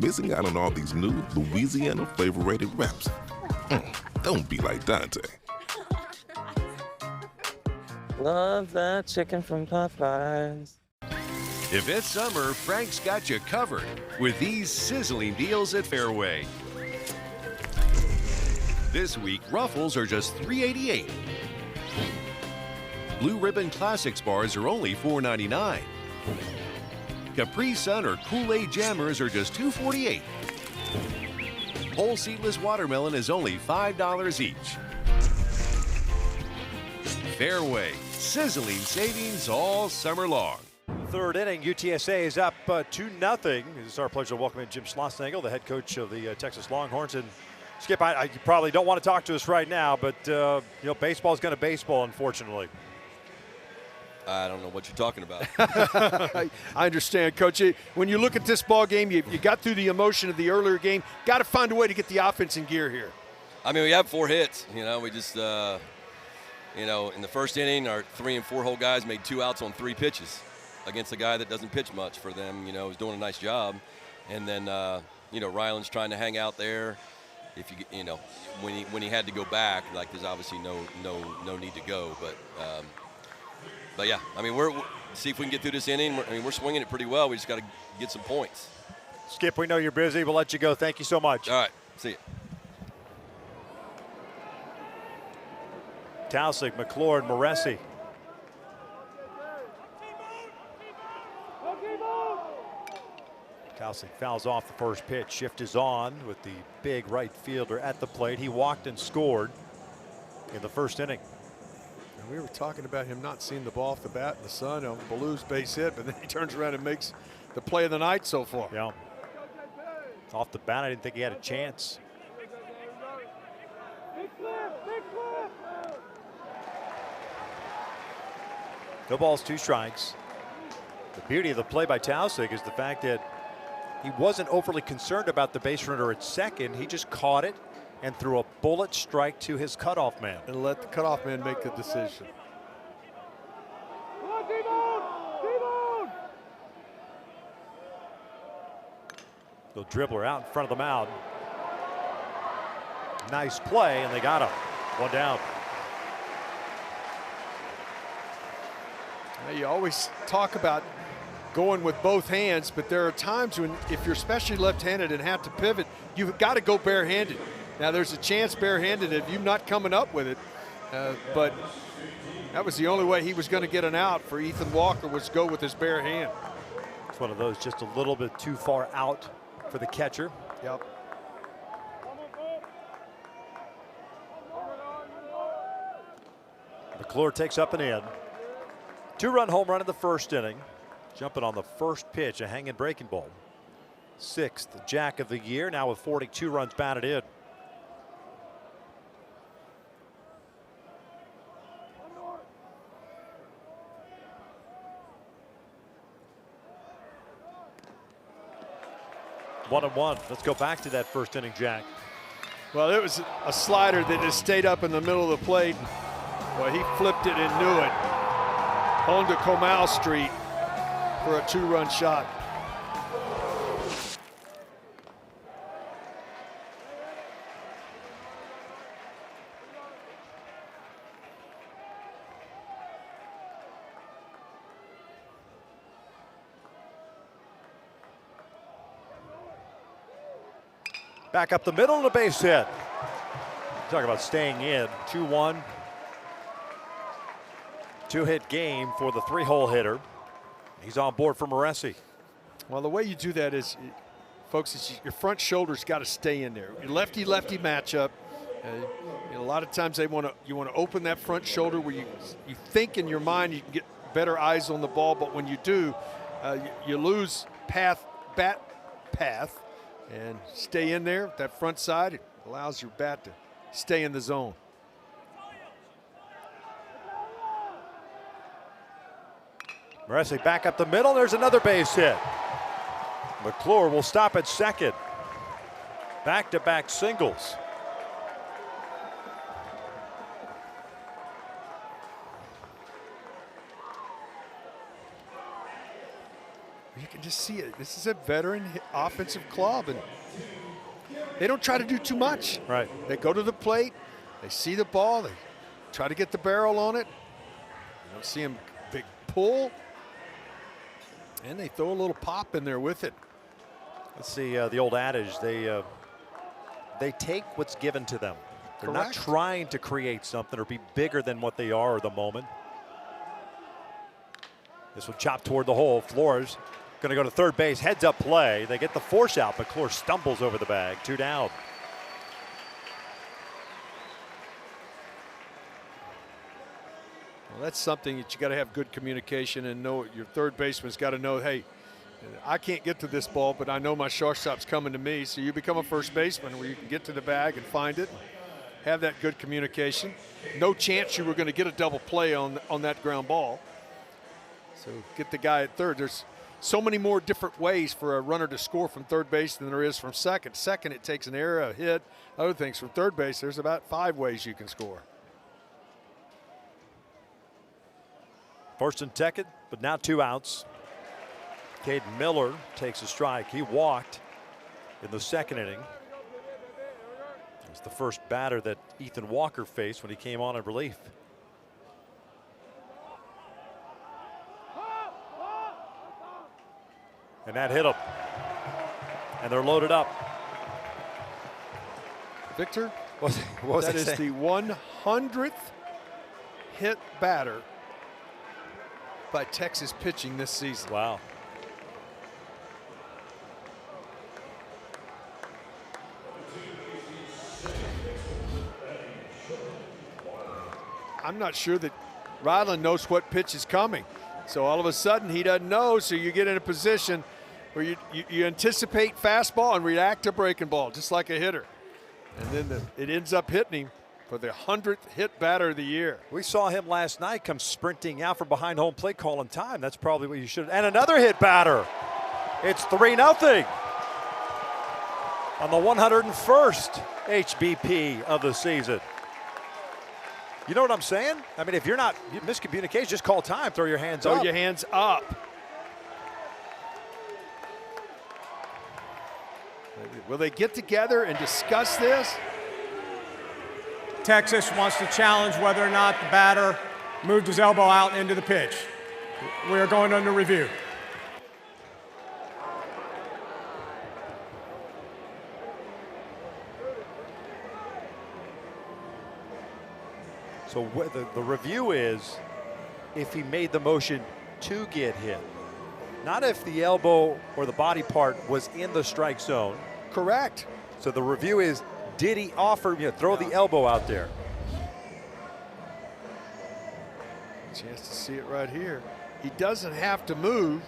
missing out on all these new Louisiana flavor-rated wraps. Don't be like Dante. Love that chicken from Popeyes. If it's summer, Frank's got you covered with these sizzling deals at Fairway. This week, Ruffles are just $3.88. Blue Ribbon Classics bars are only $4.99. Capri Sun or Kool-Aid Jammers are just $2.48. Whole seedless watermelon is only $5 each. Fairway, sizzling savings all summer long. Third inning, UTSA is up 2-0. It's our pleasure to welcome in Jim Schlossnagle, the head coach of the Texas Longhorns. And Skip, I probably don't want to talk to us right now, but baseball's going to baseball, unfortunately. I don't know what you're talking about. I understand, Coach. When you look at this ball game, you got through the emotion of the earlier game. Got to find a way to get the offense in gear here. I mean, we have 4 hits. We just, in the first inning, our 3 and 4 hole guys made 2 outs on 3 pitches against a guy that doesn't pitch much for them. Was doing a nice job. And then, Ryland's trying to hang out there. If when he had to go back, like there's obviously no need to go, but yeah, I mean, we're see if we can get through this inning. We're swinging it pretty well. We just got to get some points. Skip, we know you're busy. We'll let you go. Thank you so much. All right, see you. Tausig, McClure, and Moresi. Tausig fouls off the first pitch. Shift is on with the big right fielder at the plate. He walked and scored in the first inning. We were talking about him not seeing the ball off the bat in the sun on Ballou's base hit, but then he turns around and makes the play of the night so far. Yeah. Off the bat, I didn't think he had a chance. No balls, 2 strikes. The beauty of the play by Tausig is the fact that he wasn't overly concerned about the base runner at second. He just caught it and threw a bullet strike to his cutoff man. And let the cutoff man make the decision. The dribbler out in front of the mound. Nice play, and they got him. 1 down. Now, you always talk about going with both hands, but there are times when if you're especially left-handed and have to pivot, you've got to go barehanded. Now there's a chance barehanded of you not coming up with it, but that was the only way he was going to get an out for Ethan Walker, was go with his bare hand. It's one of those just a little bit too far out for the catcher. Yep. McClure takes up and in. 2-run home run in the first inning. Jumping on the first pitch, a hanging breaking ball. 6th jack of the year, now with 42 runs batted in. One and one. Let's go back to that first inning, Jack. Well, it was a slider that just stayed up in the middle of the plate. Well, he flipped it and knew it. Home to Comal Street for a 2-run shot. Back up the middle and a base hit. Talk about staying in. 2-1. 2-hit game for the 3-hole hitter. He's on board for Moresi. Well, the way you do that is, folks, is your front shoulder's got to stay in there. Your lefty-lefty matchup. A lot of times you want to open that front shoulder where you think in your mind you can get better eyes on the ball, but when you do, you lose bat path. And stay in there, that front side, it allows your bat to stay in the zone. Moresi back up the middle, there's another base hit. McClure will stop at second. Back-to-back singles. You can just see it. This is a veteran offensive club, and they don't try to do too much. Right. They go to the plate, they see the ball, they try to get the barrel on it. You don't see them big pull, and they throw a little pop in there with it. Let's see the old adage, they take what's given to them. They're not trying to create something or be bigger than what they are at the moment. This one chopped toward the hole. Flores going to go to third base, heads up play. They get the force out, but McClure stumbles over the bag. 2 down. Well, that's something that you got to have good communication and know. Your third baseman's got to know, hey, I can't get to this ball, but I know my shortstop's coming to me. So you become a first baseman where you can get to the bag and find it. Have that good communication. No chance you were going to get a double play on that ground ball. So get the guy at third. There's so many more different ways for a runner to score from third base than there is from second. Second, it takes an error, a hit, other things. From third base, there's about 5 ways you can score. First and second, but now 2 outs. Caden Miller takes a strike. He walked in the second inning. It was the first batter that Ethan Walker faced when he came on in relief. And that hit him. And they're loaded up. Victor, what was that is saying? the 100th hit batter by Texas pitching this season. Wow. I'm not sure that Ryland knows what pitch is coming. So all of a sudden he doesn't know, so you get in a position where you anticipate fastball and react to breaking ball, just like a hitter. And then it ends up hitting him for the 100th hit batter of the year. We saw him last night come sprinting out from behind home plate calling time. That's probably what you should have. And another hit batter. It's 3-0 on the 101st HBP of the season. You know what I'm saying? I mean, if you're not miscommunication, just call time, throw your hands up. Throw your hands up. Will they get together and discuss this? Texas wants to challenge whether or not the batter moved his elbow out into the pitch. We are going under review. So the review is if he made the motion to get hit, not if the elbow or the body part was in the strike zone. Correct. So the review is, did he offer, throw the elbow out there? Chance to see it right here. He doesn't have to move.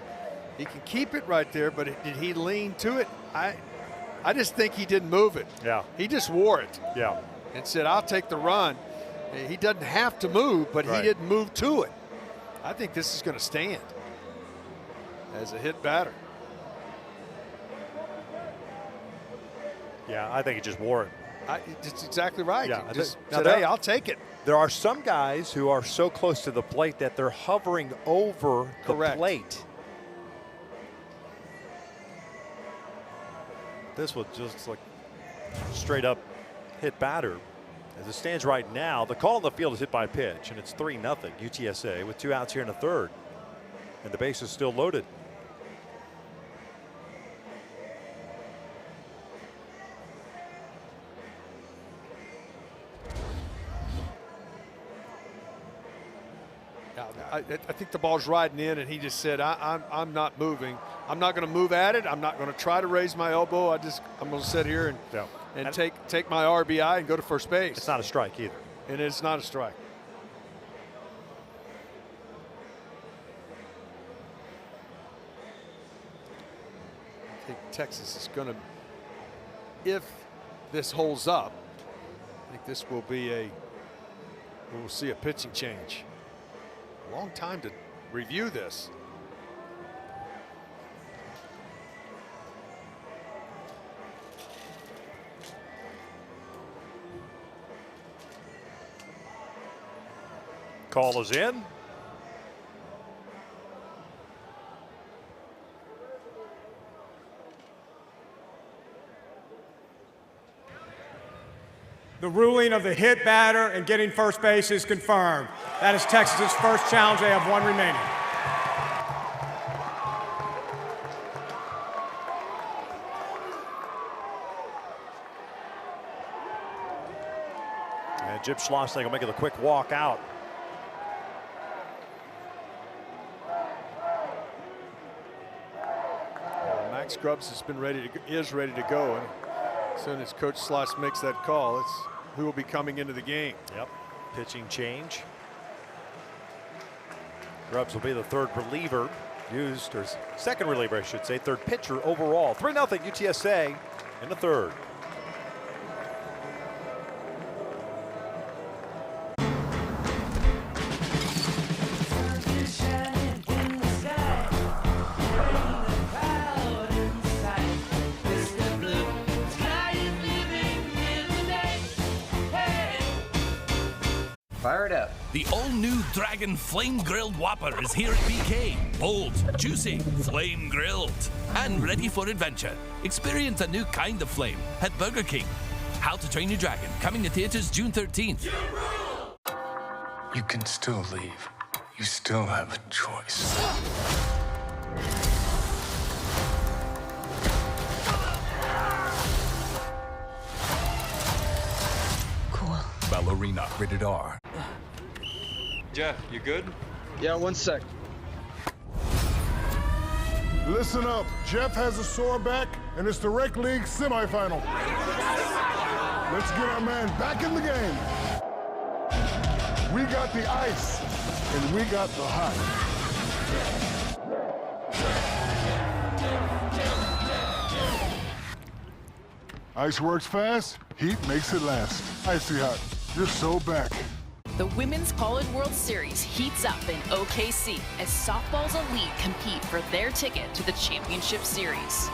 He can keep it right there, but did he lean to it? I just think he didn't move it. Yeah. He just wore it. Yeah. And said, I'll take the run. He doesn't have to move, but he didn't move to it. I think this is going to stand as a hit batter. Yeah, I think he just wore it. It's exactly right. Yeah, He just said, hey, I'll take it. There are some guys who are so close to the plate that they're hovering over the plate. This was just like straight up hit batter. As it stands right now, the call on the field is hit by pitch, and it's 3-0 UTSA with 2 outs here in the third. And the base is still loaded. I think the ball's riding in, and he just said, I'm not moving. I'm not going to move at it. I'm not going to try to raise my elbow. I'm going to sit here and take my RBI and go to first base. It's not a strike either. And it's not a strike. I think Texas is going to, if this holds up, I think this will be we'll see a pitching change. Long time to review this. Call is in. The ruling of the hit batter and getting first base is confirmed. That is Texas's first challenge. They have 1 remaining. And Jim Schlossling will make it a quick walk out. Max Grubbs is ready to go, and as soon as Coach Sloss makes that call, it's who will be coming into the game. Yep, pitching change. Grubbs will be the third reliever used, or second reliever, I should say, third pitcher overall. 3-0 UTSA in the third. Fire it up. The all-new Dragon Flame Grilled Whopper is here at BK. Bold, juicy, flame grilled, and ready for adventure. Experience a new kind of flame at Burger King. How to Train Your Dragon, coming to theaters June 13th. You can still leave. You still have a choice. Cool. Ballerina, rated R. Jeff, you good? Yeah, 1 sec. Listen up. Jeff has a sore back, and it's the Rec League semifinal. Let's get our man back in the game. We got the ice, and we got the hot. Ice works fast, heat makes it last. Icy Hot, you're so back. The Women's College World Series heats up in OKC as softball's elite compete for their ticket to the championship series.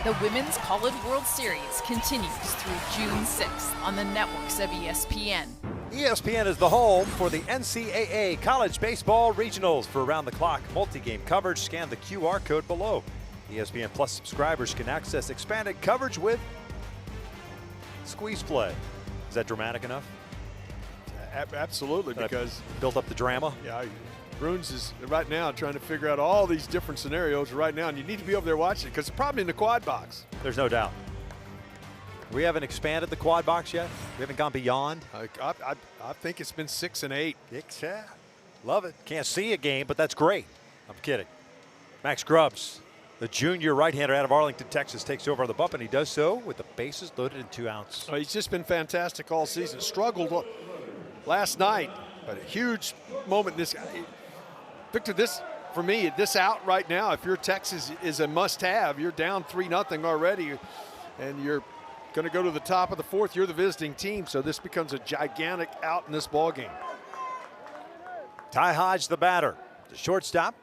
The Women's College World Series continues through June 6th on the networks of ESPN. ESPN is the home for the NCAA College Baseball Regionals. For around-the-clock multi-game coverage, scan the QR code below. ESPN Plus subscribers can access expanded coverage with squeeze play. Is that dramatic enough? Absolutely, because built up the drama. Yeah, Bruins is right now trying to figure out all these different scenarios right now, and you need to be over there watching it because it's probably in the quad box. There's no doubt. We haven't expanded the quad box yet. We haven't gone beyond. I think it's been 6 and 8. Yeah, love it. Can't see a game, but that's great. I'm kidding. Max Grubbs, the junior right-hander out of Arlington, Texas, takes over on the bump, and he does so with the bases loaded and 2 outs. He's just been fantastic all season. Struggled last night, But a huge moment. Victor, this, for me, this out right now, if you're Texas, is a must-have. You're down 3-0 already, and you're going to go to the top of the fourth. You're the visiting team, so this becomes a gigantic out in this ball game. Ty Hodge, the batter. The shortstop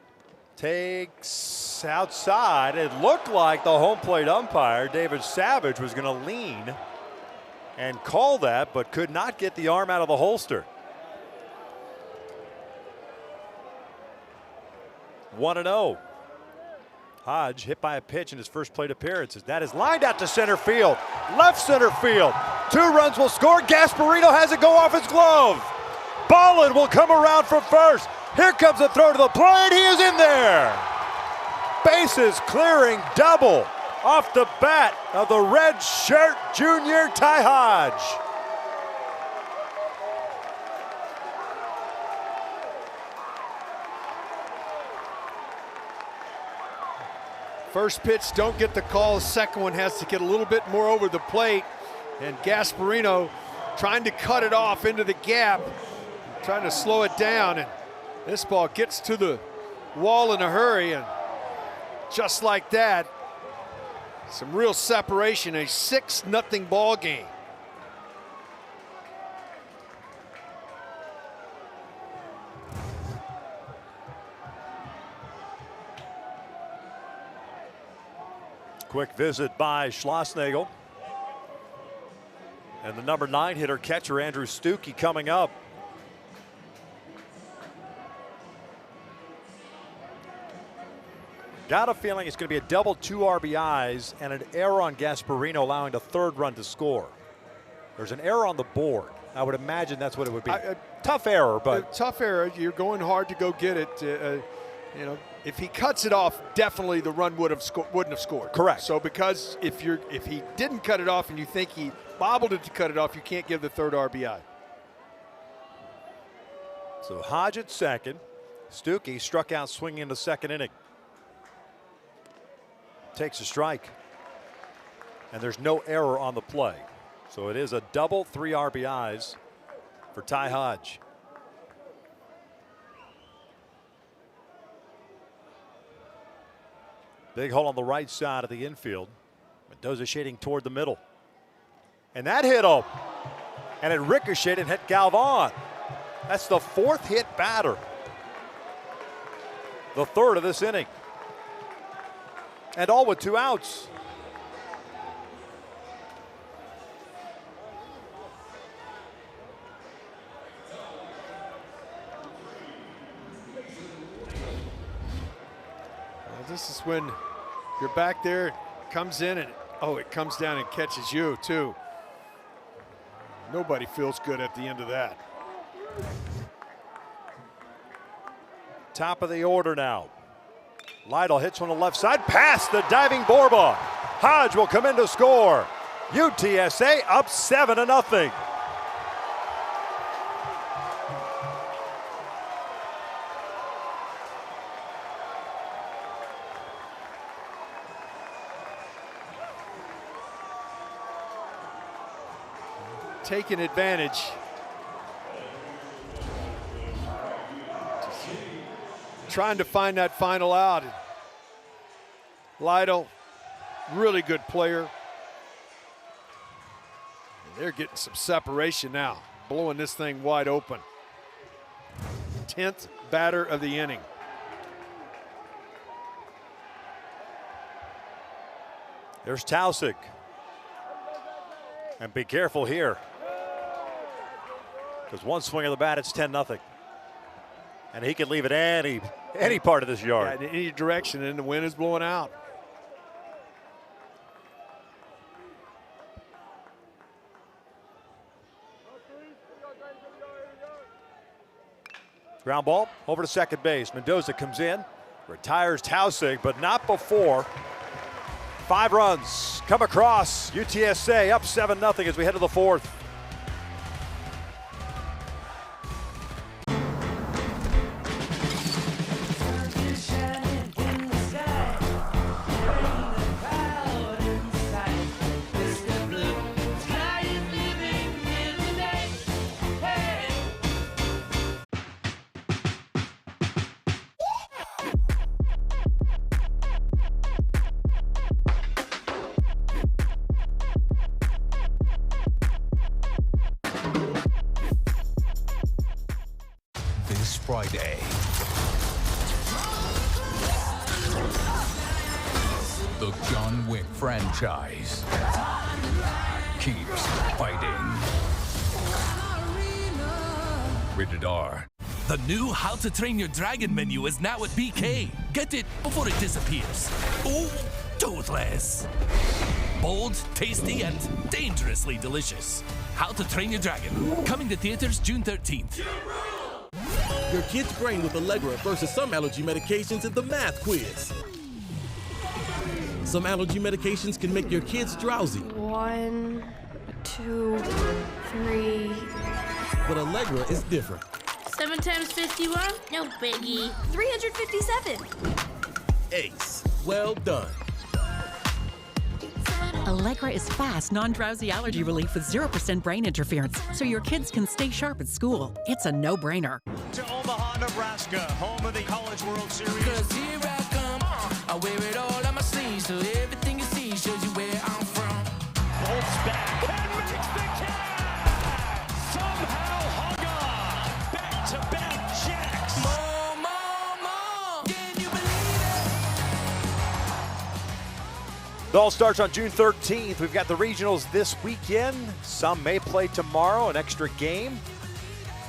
takes outside. It looked like the home plate umpire, David Savage, was going to lean and call that, but could not get the arm out of the holster. 1-0. Hodge hit by a pitch in his first plate appearance. That is lined out to center field. Left center field. 2 runs will score. Gasparino has it go off his glove. Ballin will come around from first. Here comes the throw to the plate. He is in there. Bases clearing double off the bat of the red shirt junior Ty Hodge. First pitch, don't get the call. Second one has to get a little bit more over the plate. And Gasparino trying to cut it off into the gap, trying to slow it down. And this ball gets to the wall in a hurry. And just like that, some real separation, a 6-0 ball game. Quick visit by Schlossnagel. And the number 9 hitter catcher Andrew Stuckey coming up. Got a feeling it's going to be a double 2 RBIs and an error on Gasparino, allowing the 3rd run to score. There's an error on the board. I would imagine that's what it would be. Tough error, but tough error. You're going hard to go get it. You know, if he cuts it off, definitely the run wouldn't have scored. Correct. So because if he didn't cut it off and you think he bobbled it to cut it off, you can't give the 3rd RBI. So Hodge at second. Stuckey struck out swinging in the 2nd inning. Takes a strike. And there's no error on the play. So it is a double 3 RBIs for Ty Hodge. Big hole on the right side of the infield. Mendoza shading toward the middle. And that hit him. And it ricocheted and hit Galvan. That's the 4th hit batter. The 3rd of this inning. And all with 2 outs. This is when you're back there, comes in, and it comes down and catches you too. Nobody feels good at the end of that. Top of the order now. Lytle hits on the left side, past the diving Borba. Hodge will come in to score. UTSA up 7-0. Taking advantage. Trying to find that final out. Lytle, really good player. And they're getting some separation now, blowing this thing wide open. 10th batter of the inning. There's Tausig. And be careful here. Because one swing of the bat, it's 10-0. And he can leave it any part of this yard. Yeah, in any direction, and the wind is blowing out. Ground ball over to second base. Mendoza comes in, retires Tausig, but not before. 5 runs come across. UTSA up 7-0 as we head to the 4th. Friday. The John Wick franchise keeps fighting. Rated R. The new How to Train Your Dragon menu is now at BK. Get it before it disappears. Oh, toothless. Bold, tasty, and dangerously delicious. How to Train Your Dragon. Coming to theaters June 13th. Your kid's brain with Allegra versus some allergy medications in the math quiz. Some allergy medications can make your kids drowsy. 1, 2, 3. But Allegra is different. 7 times 51? No biggie. 357. Ace. Well done. Allegra is fast, non-drowsy allergy relief with 0% brain interference, so your kids can stay sharp at school. It's a no-brainer. To Omaha, Nebraska, home of the College World Series. 'Cause here I come, I wear it all on my sleeve, so everything you see shows you where I'm from. Bolts back and makes the catch! Somehow hung on! Back-to-back jacks! More, can you believe it? It all starts on June 13th. We've got the regionals this weekend. Some may play tomorrow, an extra game.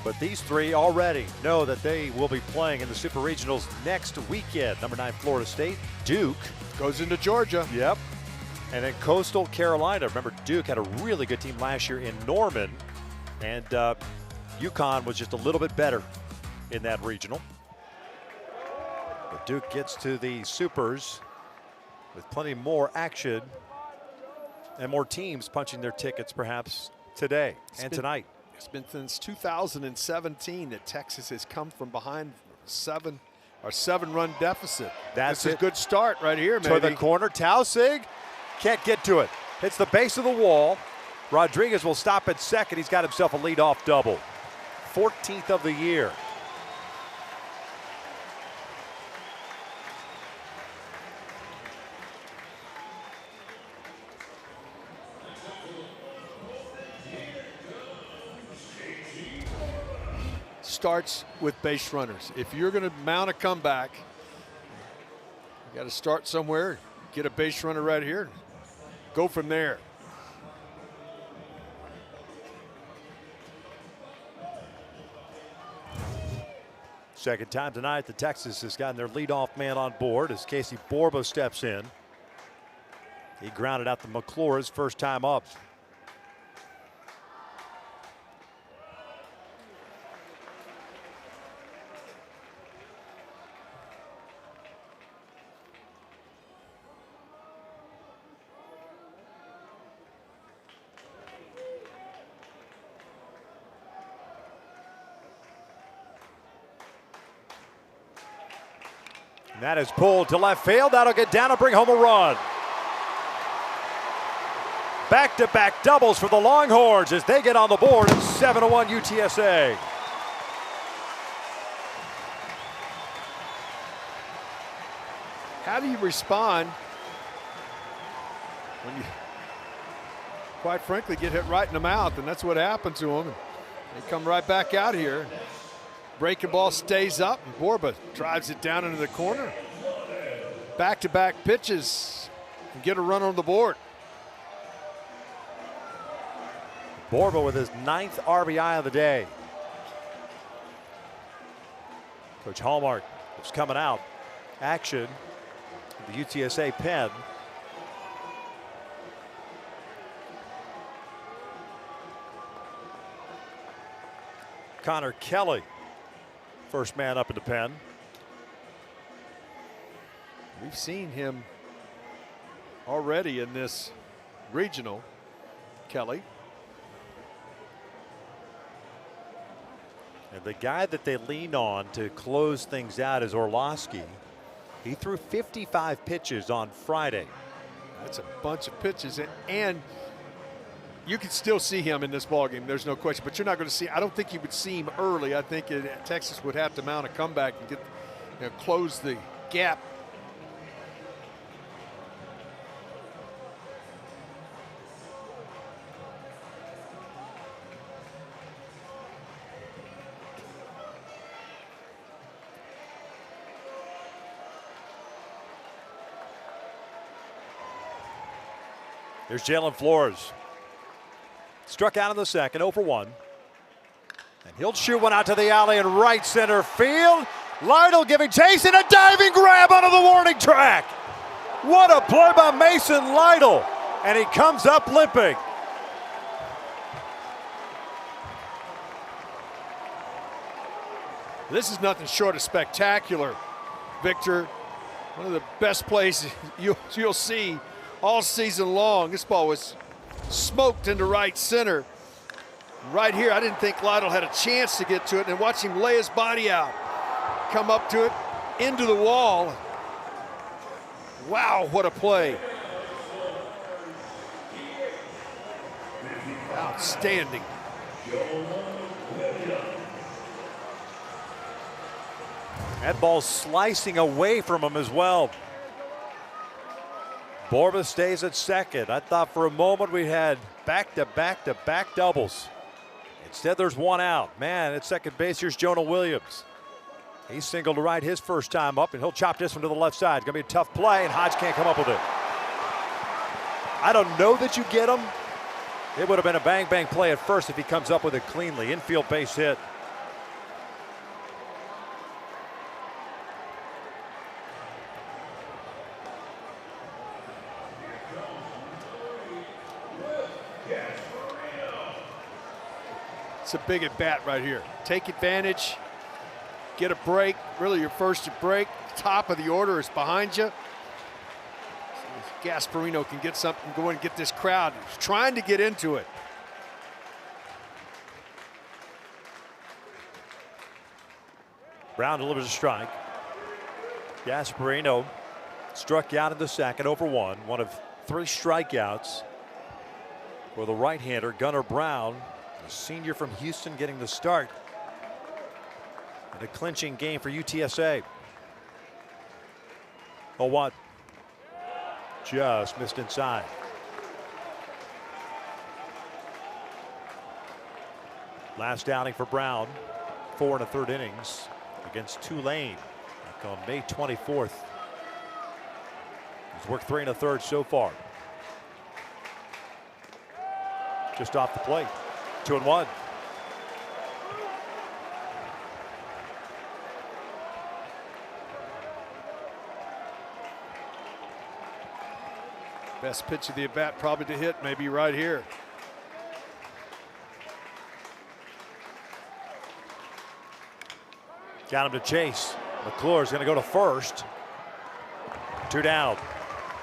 But these three already know that they will be playing in the Super Regionals next weekend. Number 9, Florida State. Duke goes into Georgia. Yep. And then Coastal Carolina. Remember, Duke had a really good team last year in Norman. And UConn was just a little bit better in that regional. But Duke gets to the Supers with plenty more action and more teams punching their tickets perhaps today and tonight. It's been since 2017 that Texas has come from behind seven-run deficit. That's a good start right here, maybe. To the corner, Tausig can't get to it. Hits the base of the wall. Rodriguez will stop at second. He's got himself a leadoff double. 14th of the year. Starts with base runners. If you're going to mount a comeback, you got to start somewhere, get a base runner right here, go from there. Second time tonight that Texas has gotten their leadoff man on board as Casey Borba steps in. He grounded out the McClure's first time up. And that is pulled to left field. That'll get down and bring home a run. Back-to-back doubles for the Longhorns as they get on the board. It's 7-1 UTSA. How do you respond when you, quite frankly, get hit right in the mouth? And that's what happened to them. They come right back out here. Breaking ball stays up, and Borba drives it down into the corner. Back-to-back pitches and get a run on the board. Borba with his 9th RBI of the day. Coach Hallmark is coming out. Action, the UTSA pen. Connor Kelly, first man up in the pen. We've seen him already in this regional, Kelly. And the guy that they lean on to close things out is Orlowski. He threw 55 pitches on Friday. That's a bunch of pitches, and you can still see him in this ballgame. There's no question, but you're not going to see. I don't think you would see him early. I think Texas would have to mount a comeback and get, close the gap. Here's Jalen Flores. Struck out in the second, 0 for 1. And he'll shoot one out to the alley in right center field. Lytle giving chase and a diving grab onto the warning track. What a play by Mason Lytle. And he comes up limping. This is nothing short of spectacular, Victor. One of the best plays you'll see all season long. This ball was smoked into right center. Right here, I didn't think Lytle had a chance to get to it, and watch him lay his body out, come up to it, into the wall. Wow, what a play. Outstanding. That ball slicing away from him as well. Borba stays at second. I thought for a moment we had back-to-back-to-back doubles. Instead, there's one out. Man, at second base, here's Jonah Williams. He singled to right his first time up, and he'll chop this one to the left side. It's going to be a tough play, and Hodge can't come up with it. I don't know that you get him. It would have been a bang-bang play at first if he comes up with it cleanly. Infield base hit. It's a big at bat right here. Take advantage, get a break, really your first break. Top of the order is behind you. So Gasparino can get something going, get this crowd trying to get into it. Brown delivers a strike. Gasparino struck out in the second, 0 for 1. One of 3 strikeouts for the right-hander, Gunnar Brown. A senior from Houston getting the start in a clinching game for UTSA. 0-1. Just missed inside. Last outing for Brown, 4 1/3 innings against Tulane on May 24th. He's worked 3 1/3 so far. Just off the plate. 2-1. Best pitch of the at bat probably to hit, maybe right here. Got him to chase. McClure's going to go to first. 2 down.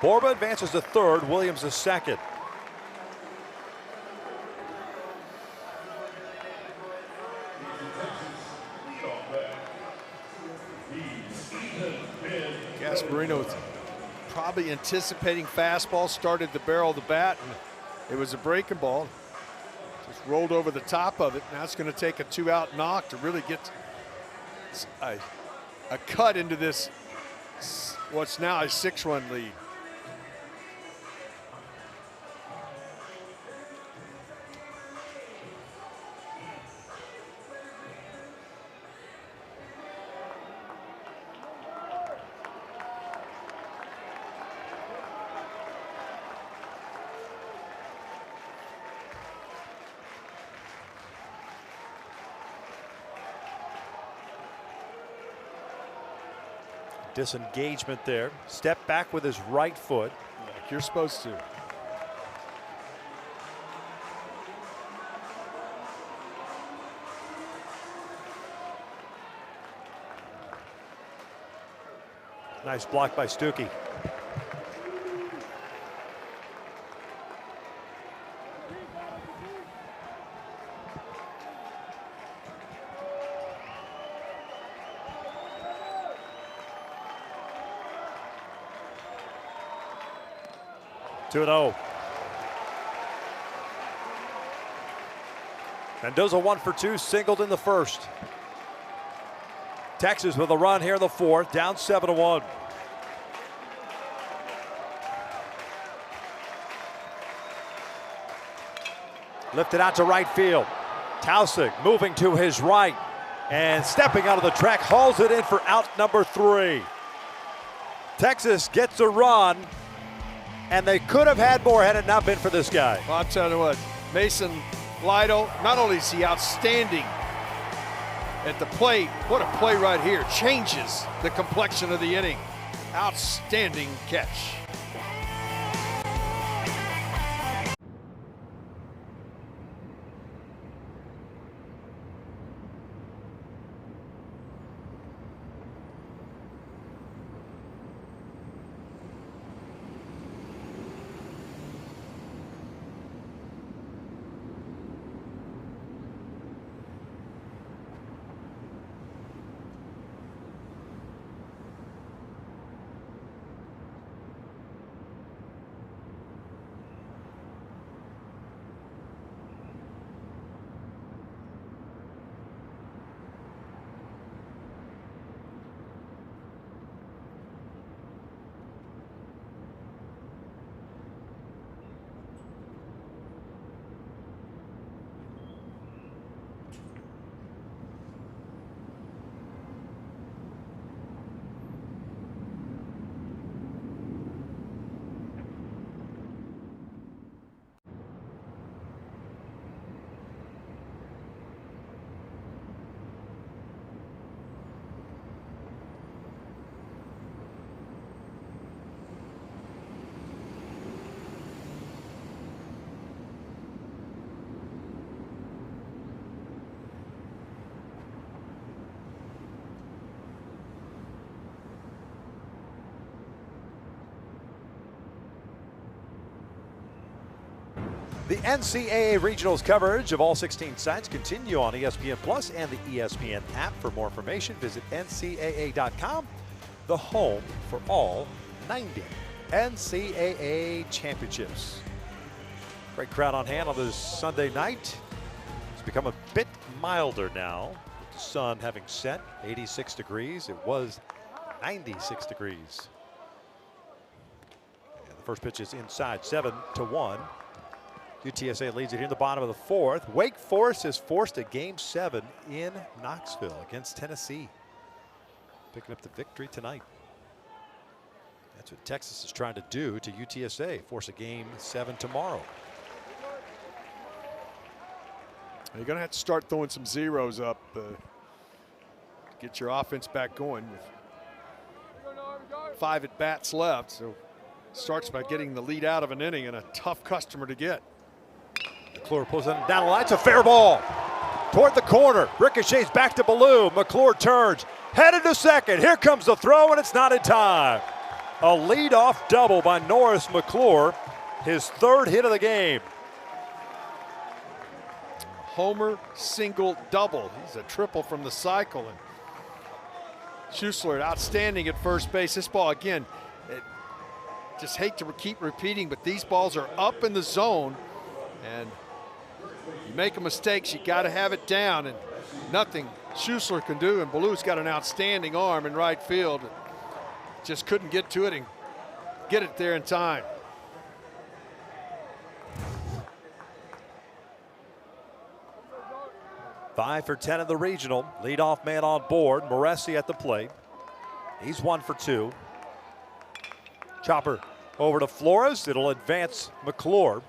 Borba advances to third. Williams to second. Gasparino was probably anticipating fastball, started the barrel of the bat, and it was a breaking ball. Just rolled over the top of it. Now it's going to take a 2-out knock to really get a cut into this, what's now a 6-run lead. Disengagement there. Step back with his right foot. Like you're supposed to. Nice block by Stuckey. Two-0. Mendoza 1 for 2, singled in the first. Texas with a run here in the fourth, down 7-1. Lifted out to right field. Tausig moving to his right and stepping out of the track, hauls it in for out number 3. Texas gets a run And they could have had more had it not been for this guy. Well, I'm telling you what, Mason Lido, not only is he outstanding at the plate, what a play right here. Changes the complexion of the inning. Outstanding catch. The NCAA Regionals coverage of all 16 sites continue on ESPN Plus and the ESPN app. For more information, visit ncaa.com, the home for all 90 NCAA championships. Great crowd on hand on this Sunday night. It's become a bit milder now, with the sun having set, 86 degrees. It was 96 degrees. And the first pitch is inside, 7-1. UTSA leads it here in the bottom of the fourth. Wake Forest is forced a Game 7 in Knoxville against Tennessee. Picking up the victory tonight. That's what Texas is trying to do to UTSA, force a Game 7 tomorrow. You're going to have to start throwing some zeros up to get your offense back going with 5 at-bats left. So starts by getting the lead out of an inning and a tough customer to get. McClure pulls it down the line. It's a fair ball toward the corner. Ricochets back to Ballou. McClure turns, headed to second. Here comes the throw, and it's not in time. A leadoff double by Norris McClure, his third hit of the game. Homer, single, double. He's a triple from the cycle. And Schuessler outstanding at first base. This ball, again, just hate to keep repeating, but these balls are up in the zone, and you make a mistake, you got to have it down, and nothing Schuessler can do. And Ballou's got an outstanding arm in right field. Just couldn't get to it and get it there in time. Five for 10 in the regional. Leadoff man on board. Moresi at the plate. He's 1 for 2. Chopper over to Flores. It'll advance McClure.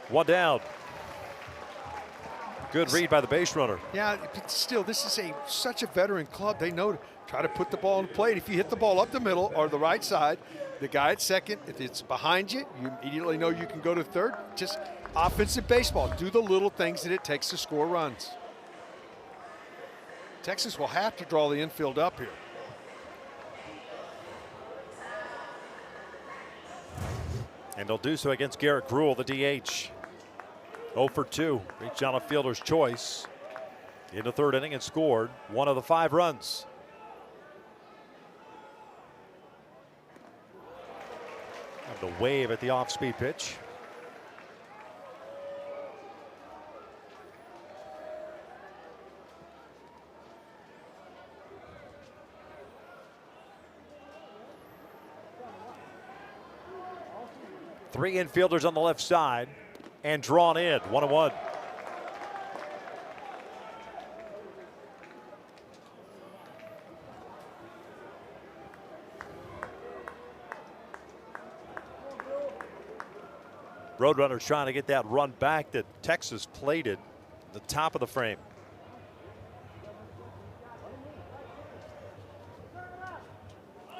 1 down. Good read by the base runner. Yeah, but still, this is such a veteran club. They know to try to put the ball on the plate. If you hit the ball up the middle or the right side, the guy at second, if it's behind you, you immediately know you can go to third. Just offensive baseball. Do the little things that it takes to score runs. Texas will have to draw the infield up here. And they'll do so against Garrett Gruel, the DH. 0 for 2. Reached on a fielder's choice in the third inning and scored 1 of the 5 runs. And the wave at the off-speed pitch. Three infielders on the left side and drawn in, 1-1. Roadrunners trying to get that run back that Texas plated the top of the frame.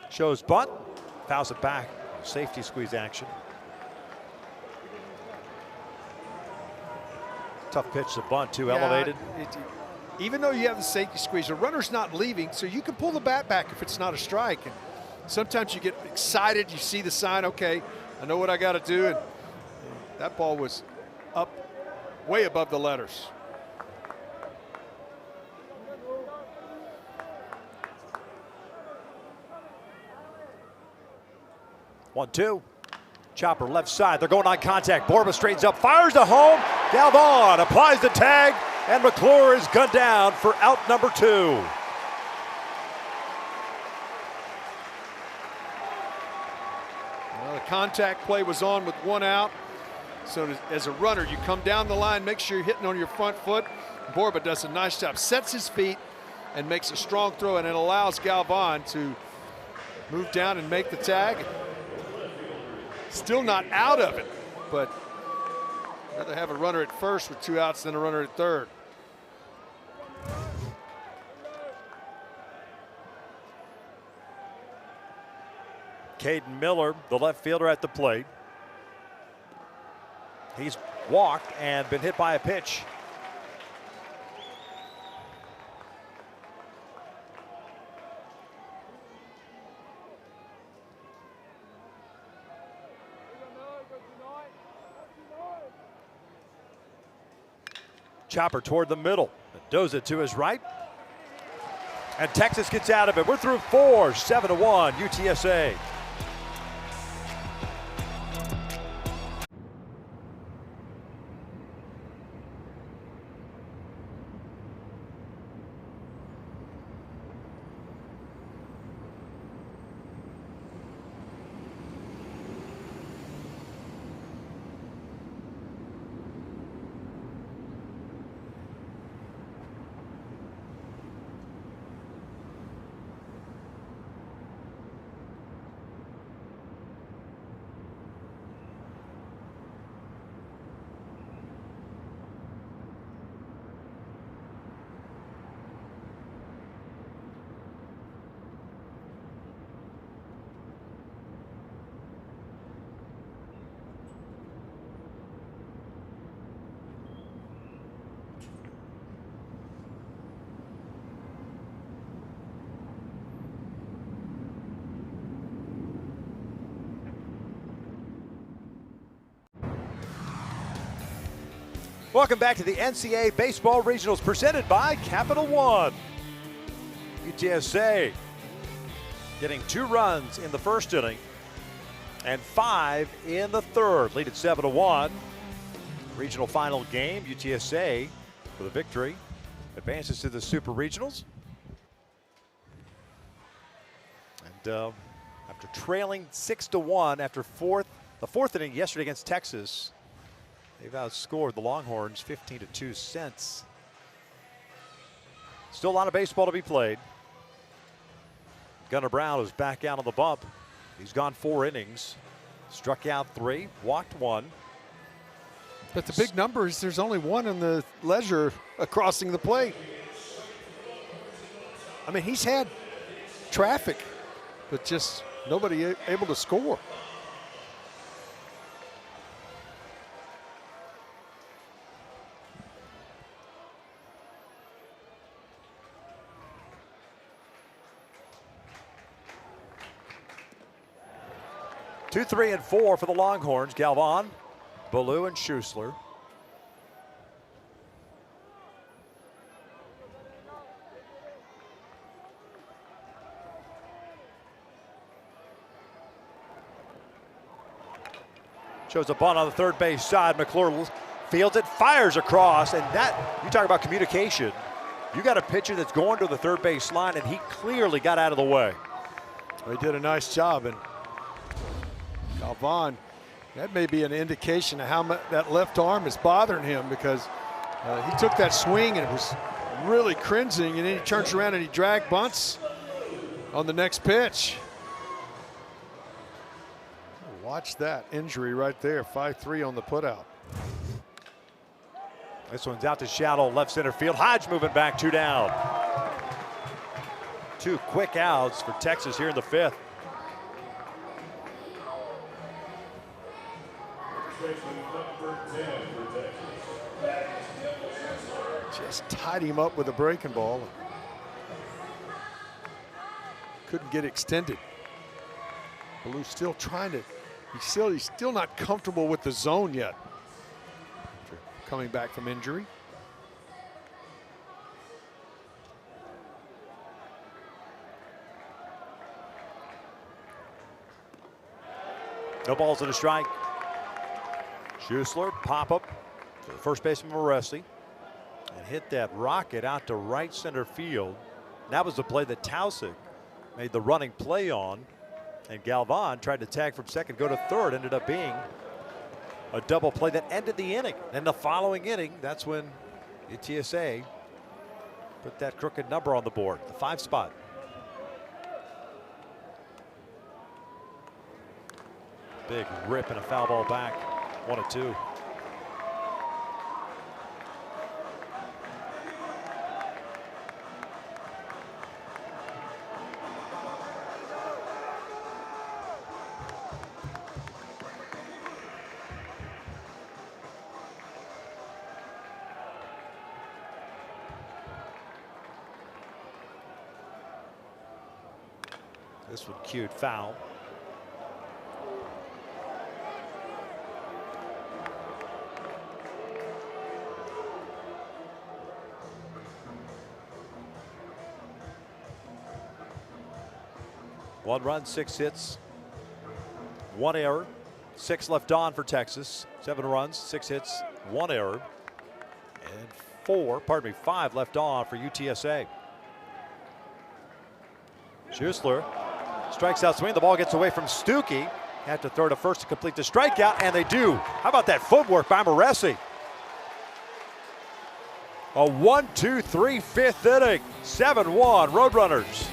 Shows bunt, fouls it back. Safety squeeze action. Tough pitch to bunt, too elevated. Even though you have the safety squeeze, the runner's not leaving, so you can pull the bat back if it's not a strike. And sometimes you get excited, you see the sign, okay, I know what I got to do. And that ball was up way above the letters. One, two. Chopper left side. They're going on contact. Borba straightens up, fires to home. Galvan applies the tag, and McClure is gunned down for out number 2. Well, the contact play was on with 1 out. So as a runner, you come down the line, make sure you're hitting on your front foot. Borba does a nice job, sets his feet and makes a strong throw, and it allows Galvan to move down and make the tag. Still not out of it, but I'd rather have a runner at first with 2 outs than a runner at third. Caden Miller, the left fielder at the plate. He's walked and been hit by a pitch. Chopper toward the middle. Does to his right. And Texas gets out of it. We're through 4, 7-1 UTSA. Welcome back to the NCAA Baseball Regionals presented by Capital One. UTSA getting 2 runs in the first inning and 5 in the third. Lead at 7-1. Regional final game. UTSA with a victory advances to the Super Regionals. And after trailing 6-1 after the fourth inning yesterday against Texas, they've outscored the Longhorns 15-2 since. Still a lot of baseball to be played. Gunnar Brown is back out on the bump. He's gone 4 innings, struck out 3, walked 1. But the big number is there's only 1 in the leisure crossing the plate. I mean, he's had traffic, but just nobody able to score. Two, 3, and 4 for the Longhorns. Galvan, Ballou, and Schussler. Shows a bunt on the third base side. McClure fields it, fires across, and that, you talk about communication. You got a pitcher that's going to the third base line, and he clearly got out of the way. They did a nice job, and Galvan, that may be an indication of how much that left arm is bothering him, because he took that swing and it was really cringing, and then he turns around and he drag bunts on the next pitch. Watch that injury right there. 5-3 on the putout. This one's out to shallow left center field. Hodge moving back, 2 down. 2 quick outs for Texas here in the 5th. Just tied him up with a breaking ball. Couldn't get extended. Ballou still trying to, he's still not comfortable with the zone yet. After coming back from injury. No balls and a strike. Schuessler, pop up to the first baseman Moresi, and hit that rocket out to right center field. That was the play that Tausig made the running play on, and Galvan tried to tag from second, go to third. Ended up being a double play that ended the inning. Then the following inning, that's when UTSA put that crooked number on the board, the 5 spot. Big rip and a foul ball back, 1-2. This one cued foul. One run, 6 hits, 1 error, 6 left on for Texas. 7 runs, 6 hits, 1 error, and 5 left on for UTSA. Schuessler strikes out swing. The ball gets away from Stuckey. Have to throw to first to complete the strikeout, and they do. How about that footwork by Moresi? A 1-2-3 5th inning, 7-1 Roadrunners.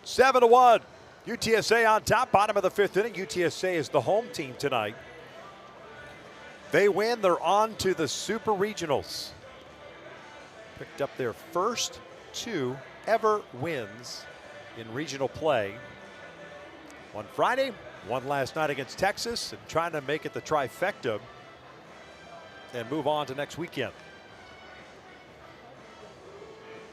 Seven to 1. UTSA on top, bottom of the 5th inning. UTSA is the home team tonight. They win, they're on to the Super Regionals. Picked up their first 2 ever wins in regional play. One Friday, one last night against Texas, and trying to make it the trifecta and move on to next weekend.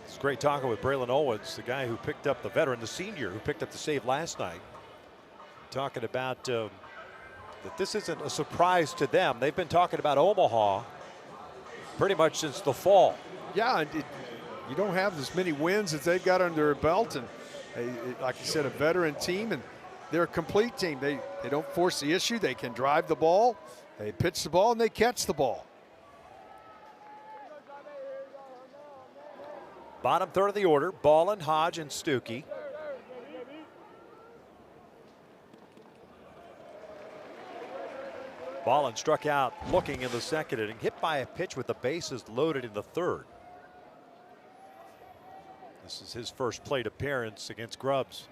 It's great talking with Braylon Owens, the guy who picked up the veteran, the senior who picked up the save last night. Talking about that this isn't a surprise to them. They've been talking about Omaha pretty much since the fall. Yeah, and you don't have as many wins as they've got under their belt, and like you said, a veteran team, and they're a complete team. They don't force the issue. They can drive the ball, they pitch the ball, and they catch the ball. Bottom third of the order, Ballin, Hodge, and Stuckey. Ballin struck out looking in the second inning, hit by a pitch with the bases loaded in the third. This is his first plate appearance against Grubbs.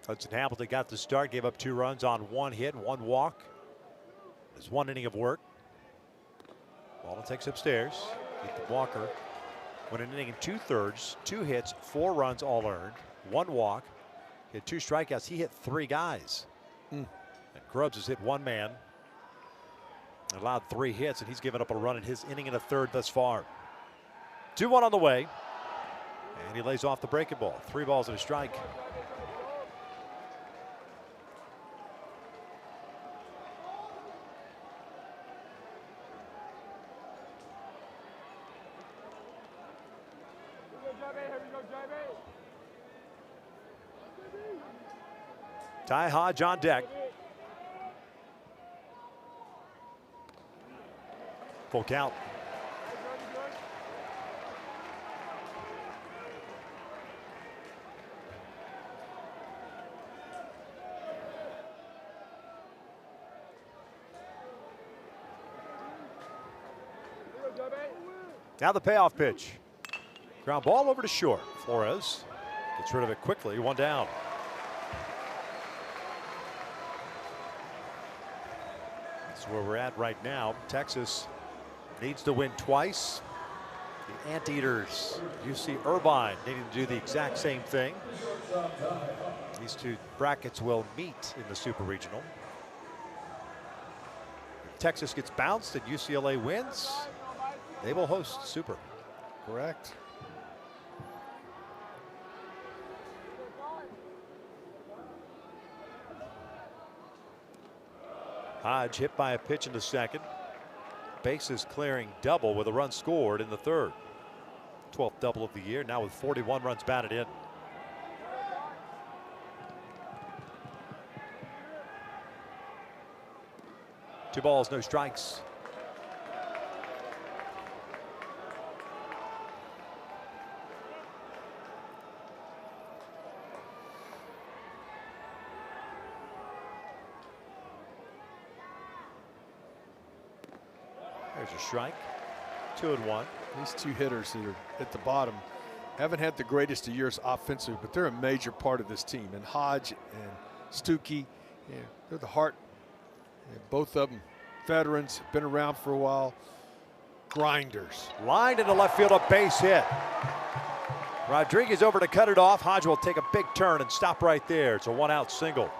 Hudson Hamilton got the start, gave up 2 runs on 1 hit and 1 walk. There's 1 inning of work. Ballin takes upstairs. Ethan Walker went an inning in 2/3, 2 hits, 4 runs all earned, 1 walk. He had 2 strikeouts. He hit 3 guys. And Grubbs has hit 1 man. Allowed 3 hits, and he's given up a run in his inning and a third thus far. 2-1 on the way. And he lays off the breaking ball. 3 balls and a strike. Ty Hodge on deck. Full count. Now the payoff pitch. Ground ball over to short. Flores gets rid of it quickly. 1 down. That's where we're at right now. Texas needs to win twice. The Anteaters, UC Irvine, needing to do the exact same thing. These 2 brackets will meet in the Super Regional. If Texas gets bounced and UCLA wins, they will host Super. Correct. Hodge hit by a pitch in the second. Bases clearing double with a run scored in the third. 12th double of the year, now with 41 runs batted in. Two balls, no strikes. There's a strike. 2-1. These 2 hitters that are at the bottom haven't had the greatest of years offensively, but they're a major part of this team. And Hodge and Stuckey, they're the heart. Both of them veterans, been around for a while. Grinders. Lined into left field, a base hit. Rodriguez over to cut it off. Hodge will take a big turn and stop right there. It's a 1-out single.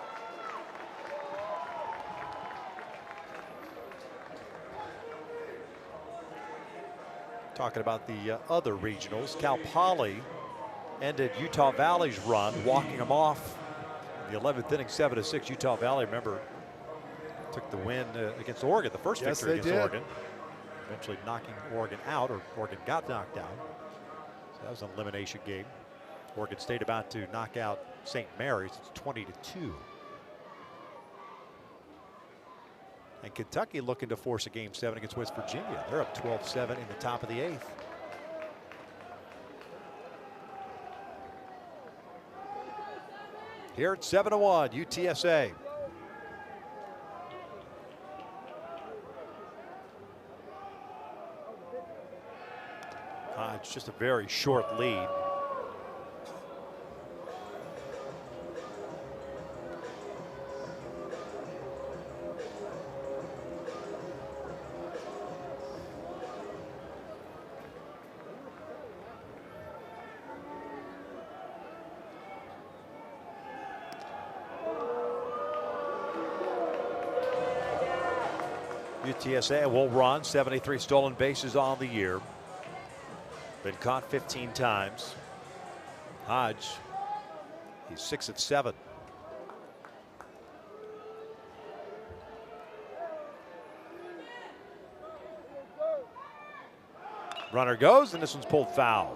Talking about the other regionals, Cal Poly ended Utah Valley's run, walking them off in the 11th inning, 7-6. Utah Valley, remember, took the win against Oregon, the first victory against Oregon. Eventually knocking Oregon out, or Oregon got knocked out. So that was an elimination game. Oregon State about to knock out St. Mary's. It's 20-2. And Kentucky looking to force a Game 7 against West Virginia. They're up 12-7 in the top of the 8th. Here at 7-1, UTSA. It's just a very short lead. UTSA will run 73 stolen bases on the year. Been caught 15 times. Hodge, he's 6 of 7. Runner goes, and this one's pulled foul.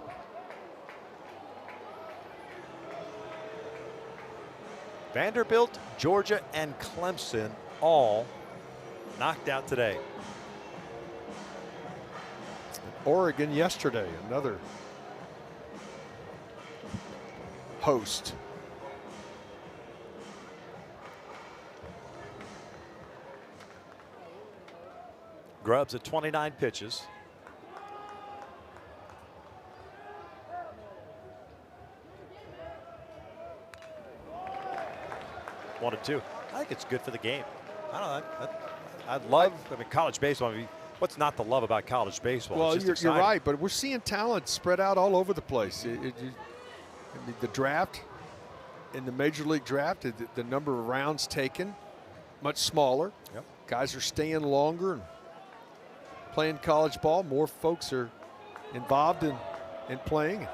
Vanderbilt, Georgia, and Clemson all knocked out today. Oregon yesterday, another host. Grubbs at 29 pitches. One and two. I think it's good for the game. I don't know. I love. I mean, college baseball. I mean, what's not to love about college baseball? Well, It's just you're exciting. right, but we're seeing talent spread out all over the place. The draft, in the major league draft, the number of rounds taken, much smaller. Yep. Guys are staying longer and playing college ball. More folks are involved in playing.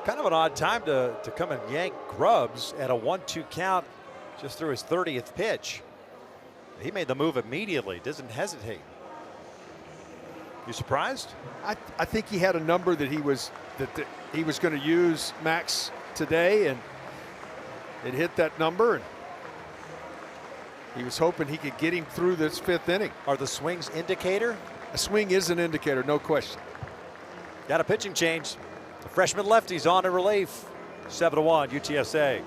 Kind of an odd time to come and yank Grubbs at a 1-2 count just through his 30th pitch. He made the move immediately, doesn't hesitate. You surprised? I think he had a number that he was going to use, Max, today, and it hit that number, and he was hoping he could get him through this 5th inning. Are the swings indicator? A swing is an indicator, no question. Got a pitching change. The freshman lefty's on in relief. 7-1 UTSA.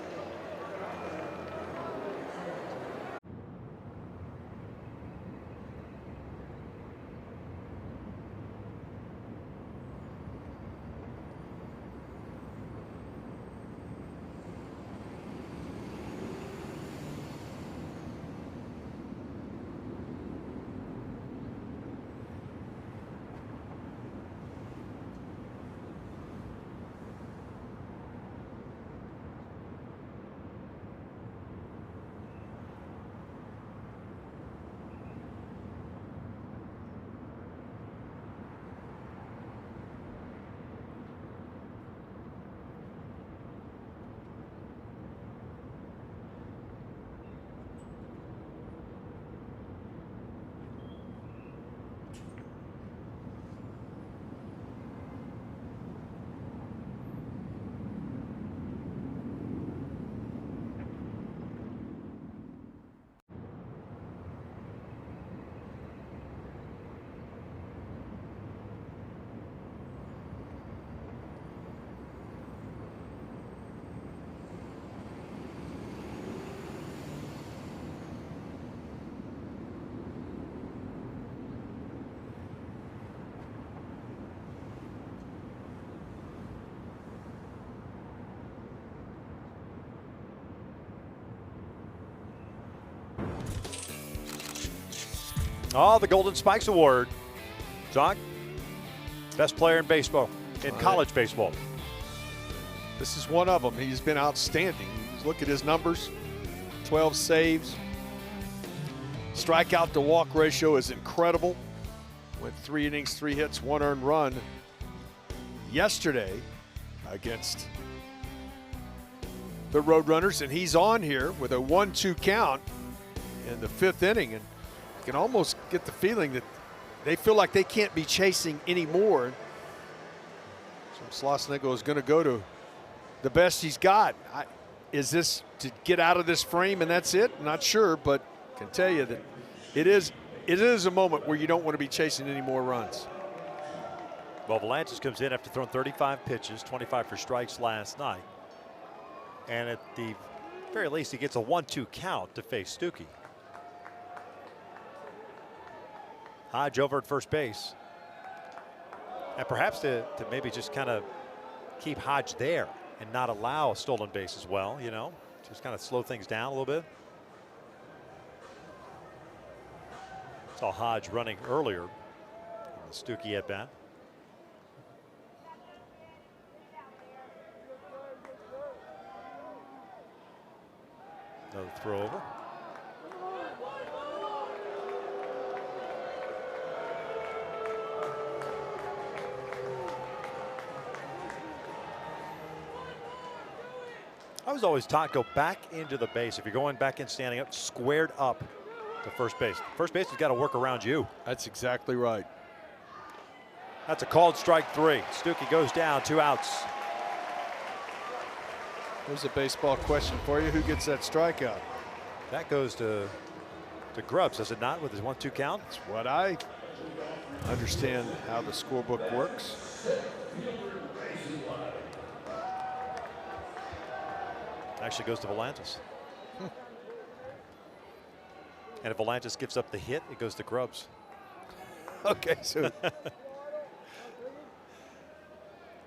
Oh, the Golden Spikes Award. John, best player in baseball, in college baseball. This is one of them. He's been outstanding. Look at his numbers, 12 saves. Strikeout to walk ratio is incredible. Went 3 innings, 3 hits, 1 earned run yesterday against the Roadrunners, and he's on here with a 1-2 count in the 5th inning, and you can almost get the feeling that they feel like they can't be chasing anymore. So Slosnego is going to go to the best he's got. Is this to get out of this frame and that's it? Not sure, but I can tell you that it is a moment where you don't want to be chasing any more runs. Well, Valanches comes in after throwing 35 pitches, 25 for strikes last night. And at the very least, he gets a 1-2 count to face Stuckey. Hodge over at first base. And perhaps to maybe just kind of keep Hodge there and not allow a stolen base as well, you know, just kind of slow things down a little bit. Saw Hodge running earlier in the Stuckey at bat. Another throw over. I was always taught go back into the base. If you're going back in standing up, squared up to first base. First base has got to work around you. That's exactly right. That's a called strike 3. Stuckey goes down, 2 outs. There's a baseball question for you. Who gets that strikeout? That goes to Grubbs, does it not, with his 1-2 count? That's what I understand how the scorebook works. Actually goes to Volantis. And if Volantis gives up the hit, it goes to Grubbs. Okay, so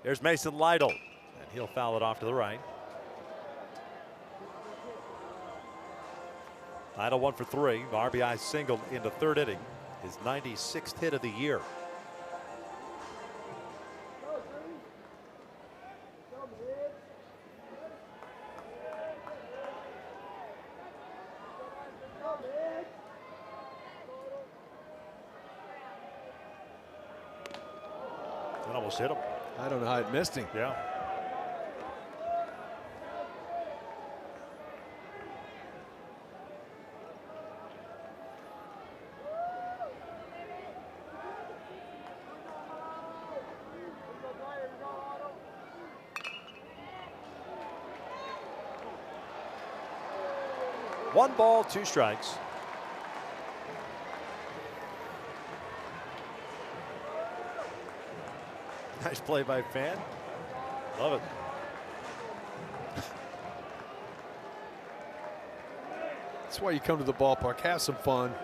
there's Mason Lytle, and he'll foul it off to the right. Lytle 1 for 3, RBI single in the third inning, his 96th hit of the year. That almost hit him. I don't know how it missed him. Yeah. One ball, 2 strikes. Nice play by Fan. Love it. That's why you come to the ballpark. Have some fun.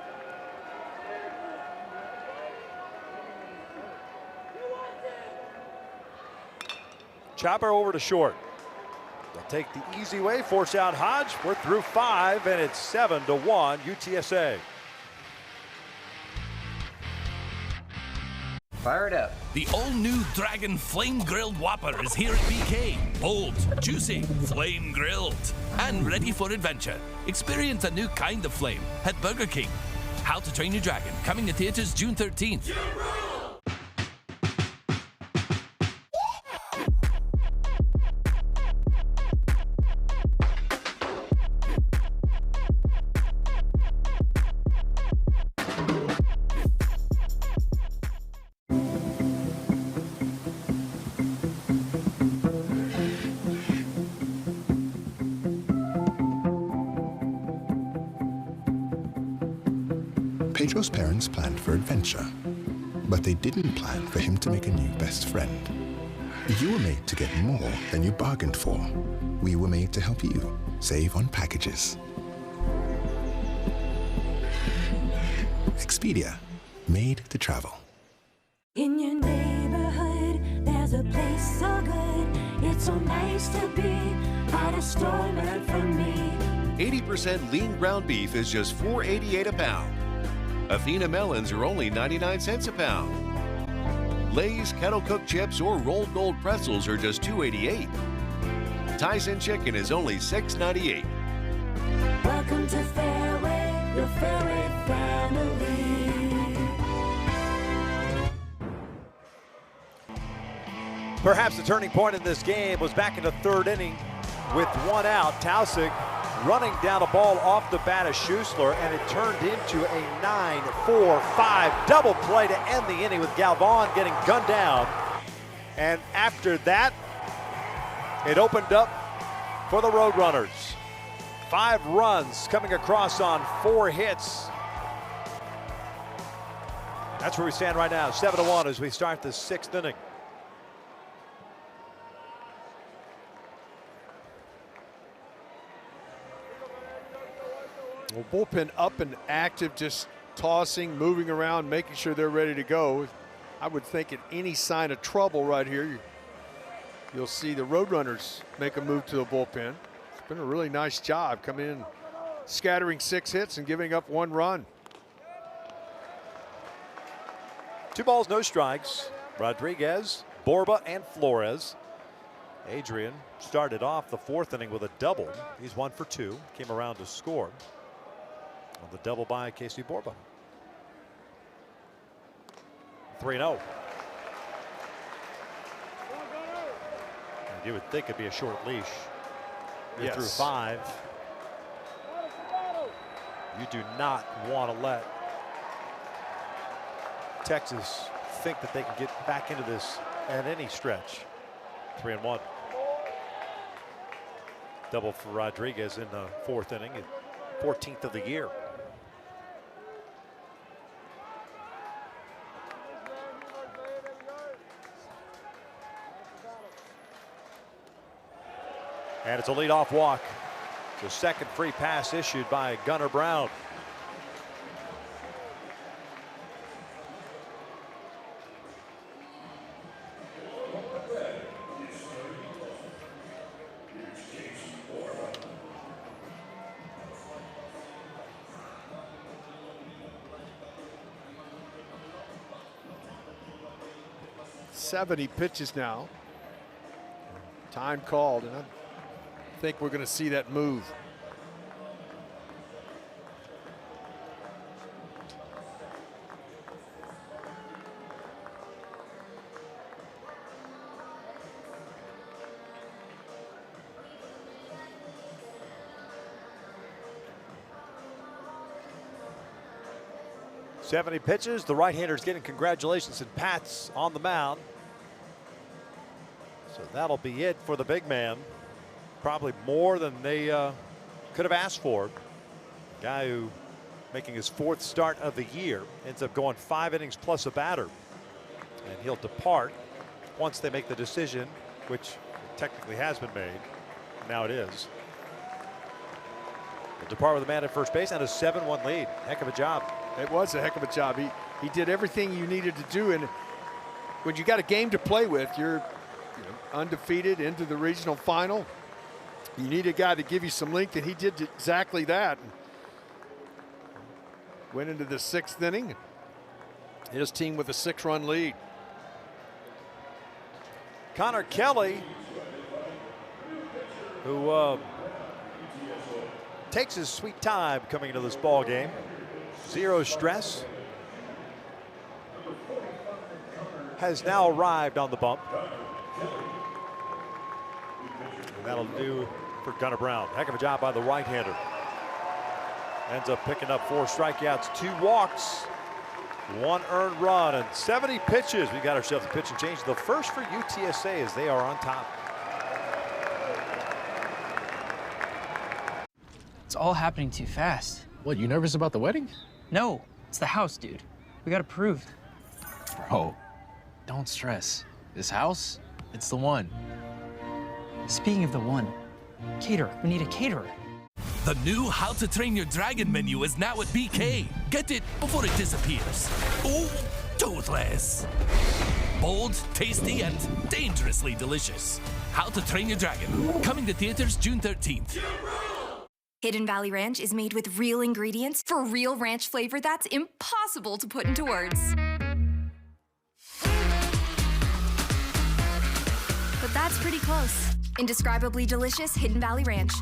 Chopper over to short. They'll take the easy way, force out Hodge. We're through 5, and it's 7-1 UTSA. Fire it up. The all-new Dragon Flame Grilled Whopper is here at BK. Bold, juicy, flame grilled, and ready for adventure. Experience a new kind of flame at Burger King. How to Train Your Dragon, coming to theaters June 13th. Pedro's parents planned for adventure, but they didn't plan for him to make a new best friend. You were made to get more than you bargained for. We were made to help you save on packages. Expedia, made to travel. In your neighborhood, there's a place so good. It's so nice to be at a store meant for me. 80% lean ground beef is just $4.88 a pound. Athena melons are only 99 cents a pound. Lay's kettle cooked chips or rolled gold pretzels are just $2.88. Tyson chicken is only $6.98. Welcome to Fairway, your Fairway family. Perhaps the turning point in this game was back in the third inning with 1 out. Tausig running down a ball off the bat of Schussler, and it turned into a 9-4-5 double play to end the inning with Galvan getting gunned down. And after that, it opened up for the Roadrunners. 5 runs coming across on 4 hits. That's where we stand right now, 7-1 as we start the 6th inning. Well, bullpen up and active, just tossing, moving around, making sure they're ready to go. I would think at any sign of trouble right here, you'll see the Roadrunners make a move to the bullpen. It's been a really nice job coming in, scattering 6 hits and giving up 1 run. 2 balls, no strikes. Rodriguez, Borba, and Flores. Adrian started off the 4th inning with a double. He's 1 for 2, came around to score on the double by Casey Borba. 3-0. You would think it'd be a short leash. You're Yes. through 5. You do not want to let Texas think that they can get back into this at any stretch. 3-1. Double for Rodriguez in the 4th inning, 14th of the year. And it's a leadoff walk. It's a second free pass issued by Gunnar Brown. He pitches now. Time called, and I think we're going to see that move. Seventy pitches. The right-hander's getting congratulations and pats on the mound. So that'll be it for the big man. Probably more than they could have asked for. Guy who making his 4th start of the year ends up going 5 innings plus a batter. And he'll depart once they make the decision, which technically has been made. Now it is. He'll depart with a man at first base and a 7-1 lead. Heck of a job. It was a heck of a job. He did everything you needed to do. And when you got a game to play with, you're undefeated into the regional final. You need a guy to give you some length, and he did exactly that. Went into the 6th inning. His team with a 6-run lead. Connor Kelly, who takes his sweet time coming into this ball game. Zero stress. Has now arrived on the bump. And that'll do for Gunnar Brown. Heck of a job by the right-hander. Ends up picking up 4 strikeouts, 2 walks, 1 earned run, and 70 pitches. We got ourselves a pitch and change. The first for UTSA as they are on top. It's all happening too fast. What, you nervous about the wedding? No, it's the house, dude. We got approved. Bro, don't stress. This house, it's the one. Speaking of the one, caterer. We need a caterer. The new How to Train Your Dragon menu is now at BK. Get it before it disappears. Oh, toothless. Bold, tasty, and dangerously delicious. How to Train Your Dragon. Coming to theaters June 13th. Hidden Valley Ranch is made with real ingredients for real ranch flavor that's impossible to put into words. But that's pretty close. Indescribably delicious Hidden Valley Ranch.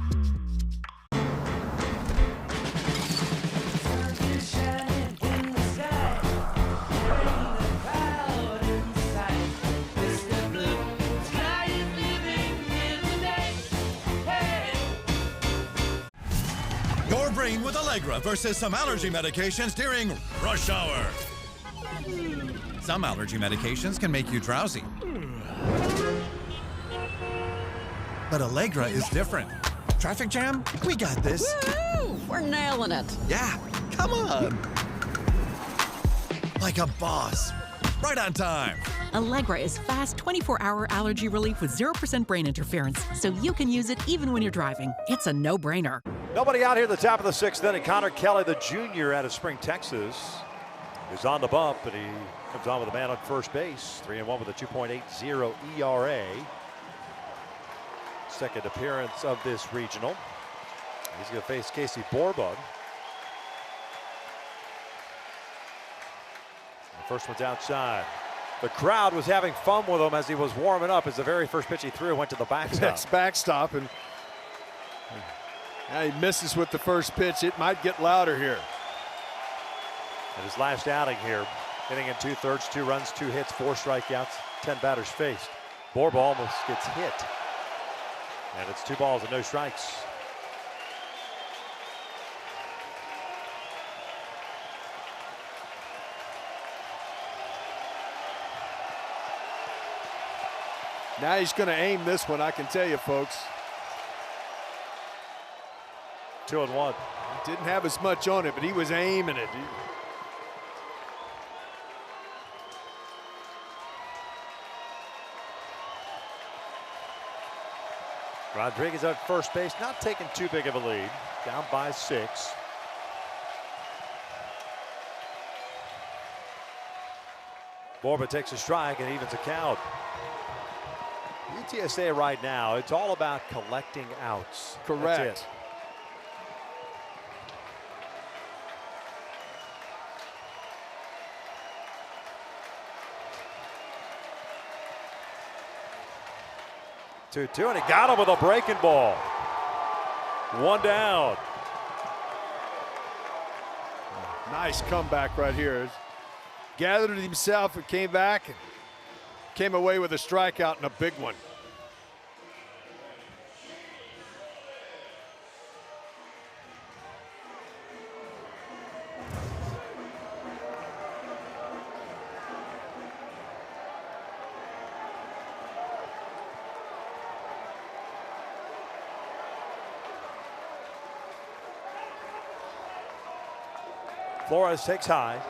Your brain with Allegra versus some allergy medications during rush hour. Some allergy medications can make you drowsy. But Allegra is different. Traffic jam? We got this. Woo! We're nailing it. Yeah, come on. Like a boss. Right on time. Allegra is fast 24-hour allergy relief with 0% brain interference, so you can use it even when you're driving. It's a no-brainer. Nobody out here at the top of the 6th inning. Connor Kelly, the junior out of Spring, Texas, is on the bump, and he comes on with a man on first base. 3-1 with a 2.80 ERA. Second appearance of this regional. He's going to face Casey Borbug. The first one's outside. The crowd was having fun with him as he was warming up as the very first pitch he threw went to the backstop. Next backstop, and now he misses with the first pitch. It might get louder here. In his last outing here, hitting in 2/3, 2 runs, 2 hits, 4 strikeouts, 10 batters faced. Borba almost gets hit. And it's 2 balls and no strikes. Now he's going to aim this one, I can tell you, folks. 2-1. He didn't have as much on it, but he was aiming it. Rodriguez at first base, not taking too big of a lead. Down by 6. Borba takes a strike and evens the count. UTSA right now, it's all about collecting outs. Correct. That's it. Two, and he got him with a breaking ball. 1 down. Nice comeback right here. Gathered himself and came back and came away with a strikeout and a big one. Flores takes high.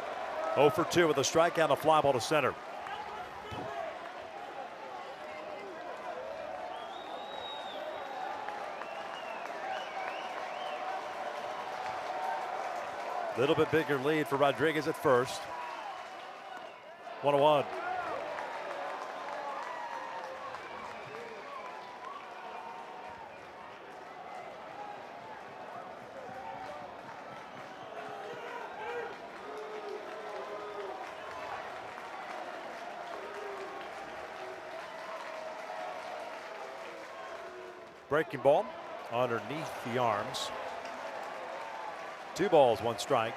0 for 2 with a strikeout, a fly ball to center. Little bit bigger lead for Rodriguez at first. 1-1. Breaking ball underneath the arms. 2 balls, 1 strike.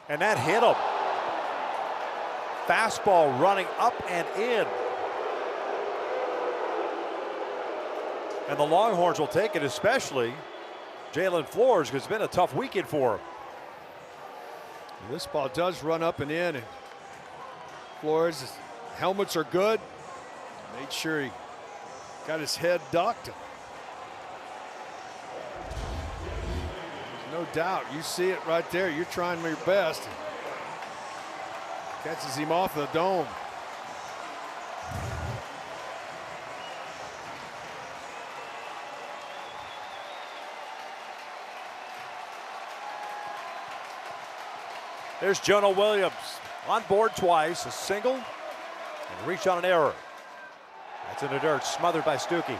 And that hit him. Fastball running up and in. And the Longhorns will take it, especially Jalen Flores, because it's been a tough weekend for him. This ball does run up and in, and Flores' helmets are good. Made sure he got his head ducked. No doubt, you see it right there. You're trying your best. Catches him off the dome. There's Jonah Williams on board twice, a single, and reach on an error. That's in the dirt, smothered by Stuckey.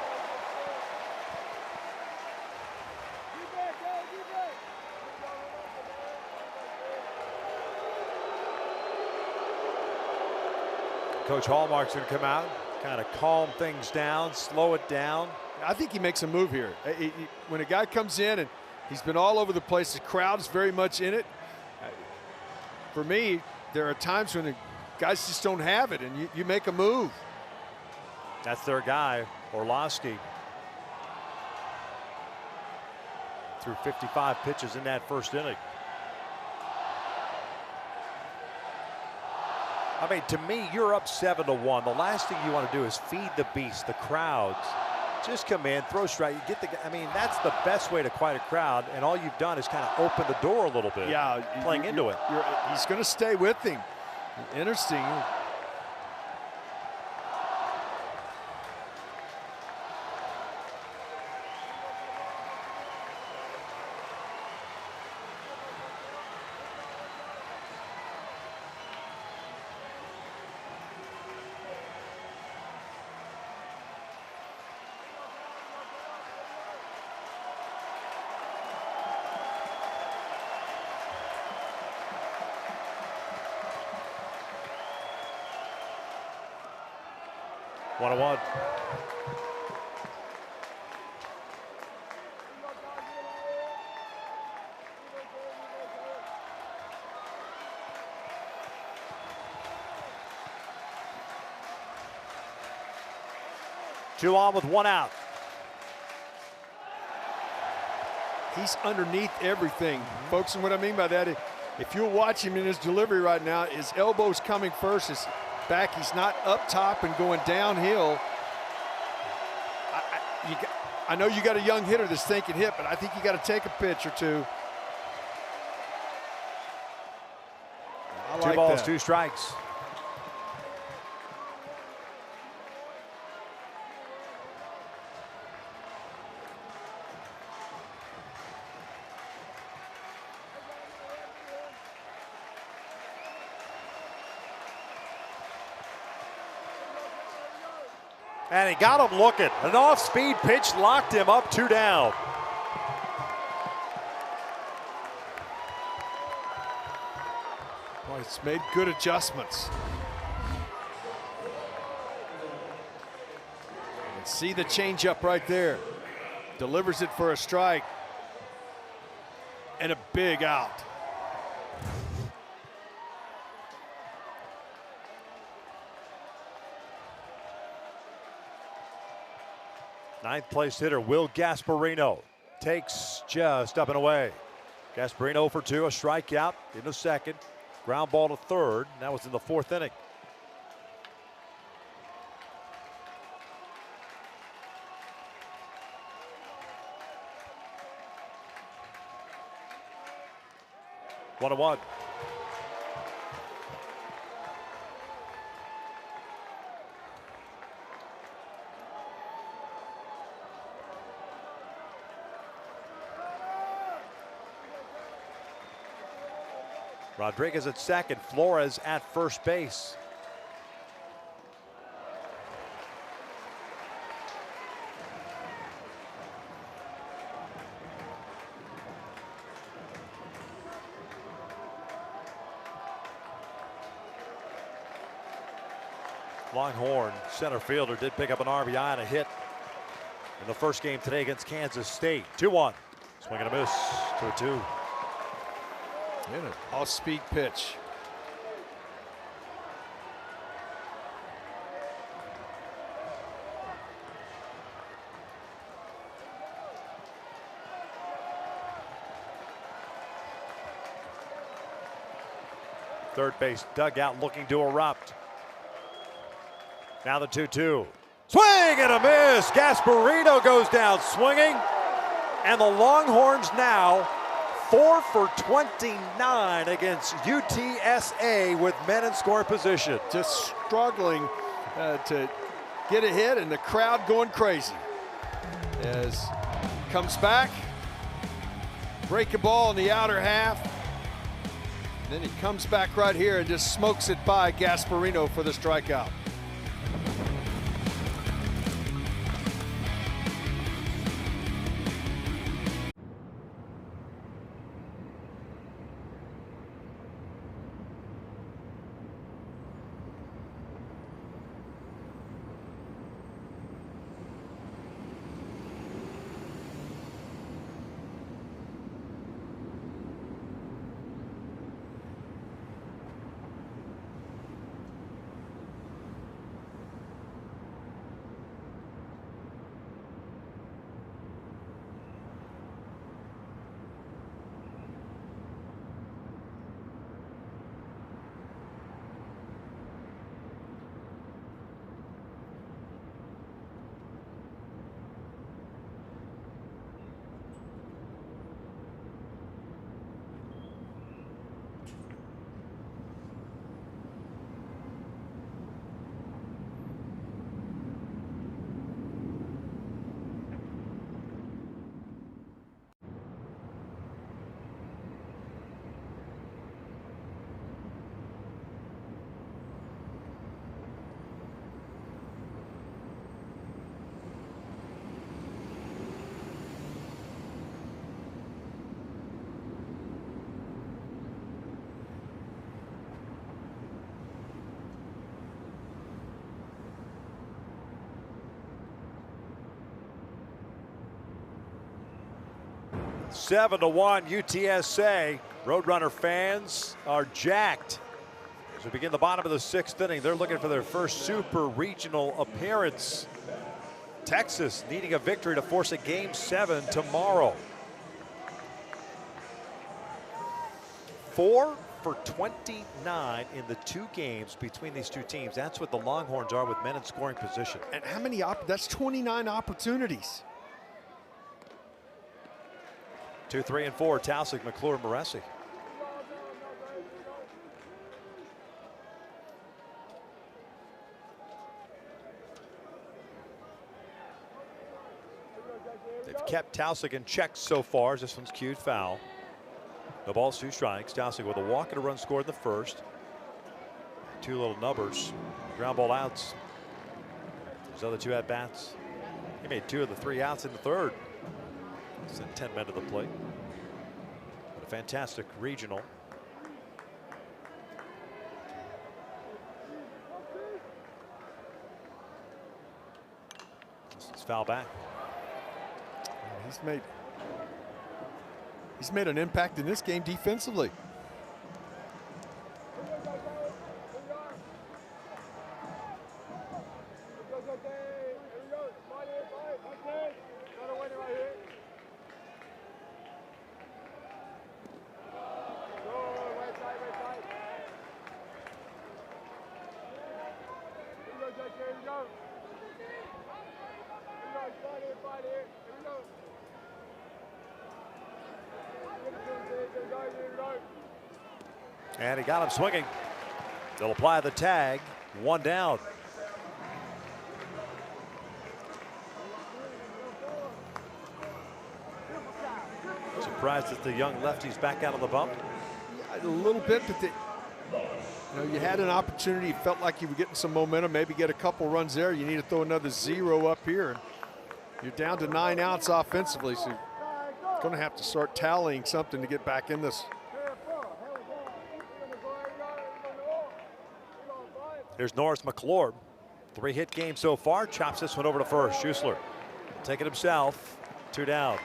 Coach Hallmark's going to come out, kind of calm things down, slow it down. I think he makes a move here. When a guy comes in and he's been all over the place, the crowd's very much in it. For me, there are times when the guys just don't have it, and you make a move. That's their guy, Orlovsky. Threw 55 pitches in that first inning. I mean, to me, you're up 7-1. The last thing you want to do is feed the beast, the crowds. Just come in, throw strike. You get the. I mean, that's the best way to quiet a crowd. And all you've done is kind of open the door a little bit. Yeah, playing into it. He's going to stay with him. Interesting. One on one. Two on with 1 out. He's underneath everything, folks. And what I mean by that, if you'll watch him in his delivery right now, his elbow's coming first, his back, he's not up top and going downhill. I know you got a young hitter that's thinking hit, but I think you got to take a pitch or two. I like 2 balls, that. 2 strikes. And he got him looking. An off-speed pitch locked him up, 2 down. Boy, it's made good adjustments. And see the changeup right there. Delivers it for a strike. And a big out. Ninth place hitter Will Gasparino takes just up and away. Gasparino for 2, a strikeout in the second. Ground ball to third. That was in the 4th inning. One and one. Rodriguez at second, Flores at first base. Longhorn center fielder did pick up an RBI and a hit in the first game today against Kansas State. 2-1. Swing and a miss. 2-2. And an off-speed pitch. Third base dugout looking to erupt. Now the 2-2. Swing and a miss. Gasparino goes down swinging. And the Longhorns now 4 for 29 against UTSA with men in scoring position. Just struggling to get ahead, and the crowd going crazy. As comes back, break a ball in the outer half. And then he comes back right here and just smokes it by Gasparino for the strikeout. Seven to 1 UTSA. Roadrunner fans are jacked. As we begin the bottom of the 6th inning, they're looking for their first super regional appearance. Texas needing a victory to force a Game 7 tomorrow. 4 for 29 in the 2 games between these two teams. That's what the Longhorns are with men in scoring position. And how many, that's 29 opportunities. 2, 3, and 4, Taussig, McClure, Moresi. They've kept Taussig in check so far. This one's cued foul. The ball's 2 strikes. Taussig with a walk and a run scored in the first. 2 little nubbers. Ground ball outs. Those other 2 at bats. He made 2 of the 3 outs in the third. Sent 10 men to the plate. But a fantastic regional. This is foul back. He's made an impact in this game defensively. And he got him swinging. They'll apply the tag. 1 down. Surprised that the young lefty's back out on the bump. Yeah, a little bit, but you had an opportunity. You felt like you were getting some momentum. Maybe get a couple runs there. You need to throw another 0 up here. And you're down to 9 outs offensively, so you're going to have to start tallying something to get back in this. Here's Norris McClure. 3-hit game so far. Chops this one over to first. Schuessler take it himself. 2 down.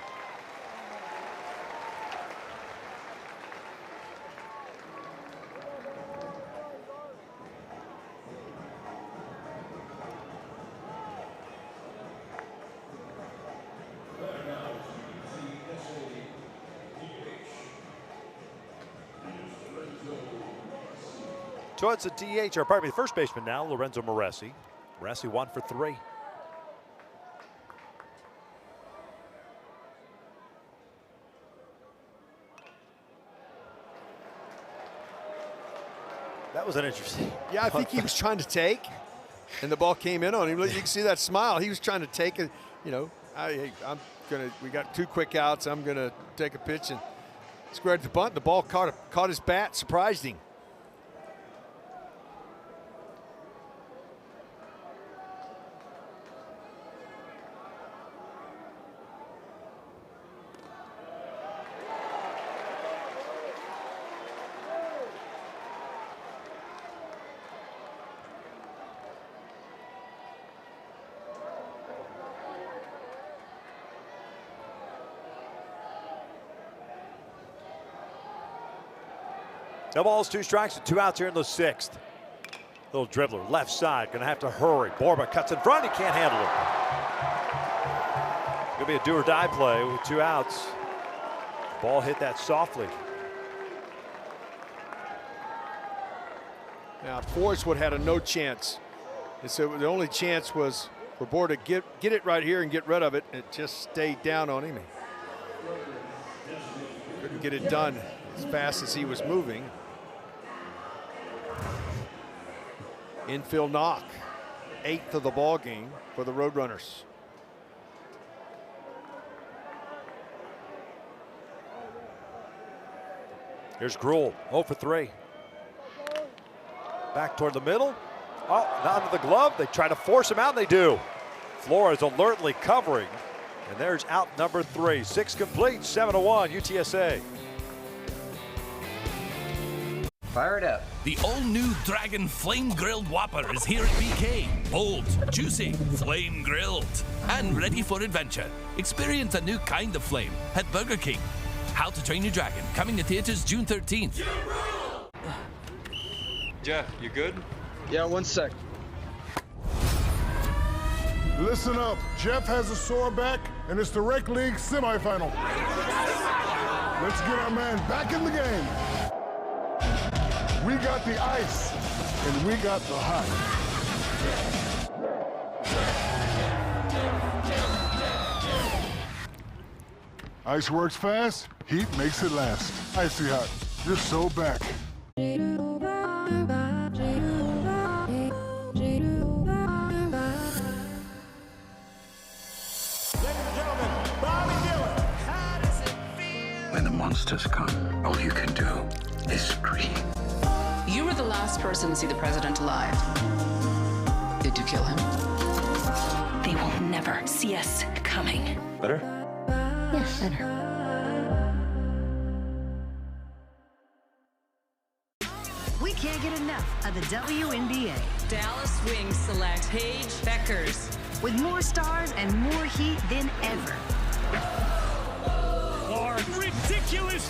So it's a DH, or pardon me, the first baseman now, Lorenzo Moresi. Moresi 1 for 3. That was an interesting. Yeah, I think he was trying to take, and the ball came in on him. You can see that smile. He was trying to take it. You know, we got 2 quick outs. I'm gonna take a pitch and squared the bunt. The ball caught his bat, surprised him. No balls, 2 strikes, and 2 outs here in the 6th. Little dribbler, left side, gonna have to hurry. Borba cuts in front, he can't handle it. Gonna be a do or die play with 2 outs. Ball hit that softly. Now Forrest would have had no chance. And so the only chance was for Borba to get it right here and get rid of it. It just stayed down on him. Couldn't get it done as fast as he was moving. Infield knock, 8th of the ball game for the Roadrunners. Here's Gruhl, 0 for 3. Back toward the middle. Oh, not into the glove. They try to force him out, and they do. Flores alertly covering, and there's out number 3. 6 complete, 7-1, UTSA. Fire it up. The all-new Dragon Flame Grilled Whopper is here at BK. Bold, juicy, flame grilled, and ready for adventure. Experience a new kind of flame at Burger King. How to Train Your Dragon, coming to theaters June 13th. Jeff, you good? Yeah, 1 sec. Listen up. Jeff has a sore back, and it's the Rec League semifinal. Let's get our man back in the game. We got the ice, and we got the hot. Ice works fast, heat makes it last. Icy Hot, you're so back. When the monsters come, all you can do is scream. You were the last person to see the president alive. Did you kill him? They will never see us coming. Better? Yes, better. We can't get enough of the WNBA. Dallas Wings select Paige Beckers. With more stars and more heat than ever. Ridiculous!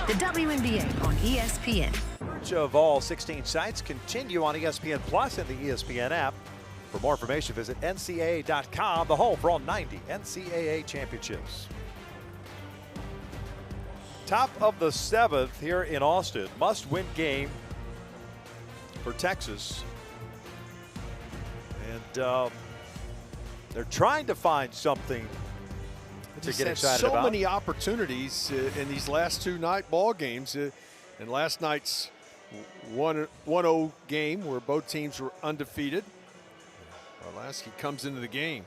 The WNBA on ESPN. Coverage of all 16 sites continue on ESPN Plus and the ESPN app. For more information, visit ncaa.com, the home for all 90 NCAA championships. Top of the 7th here in Austin. Must-win game for Texas. And they're trying to find something to get excited about. So many opportunities in these last two night ball games. And last night's 1-0 game where both teams were undefeated. Orlowski comes into the game.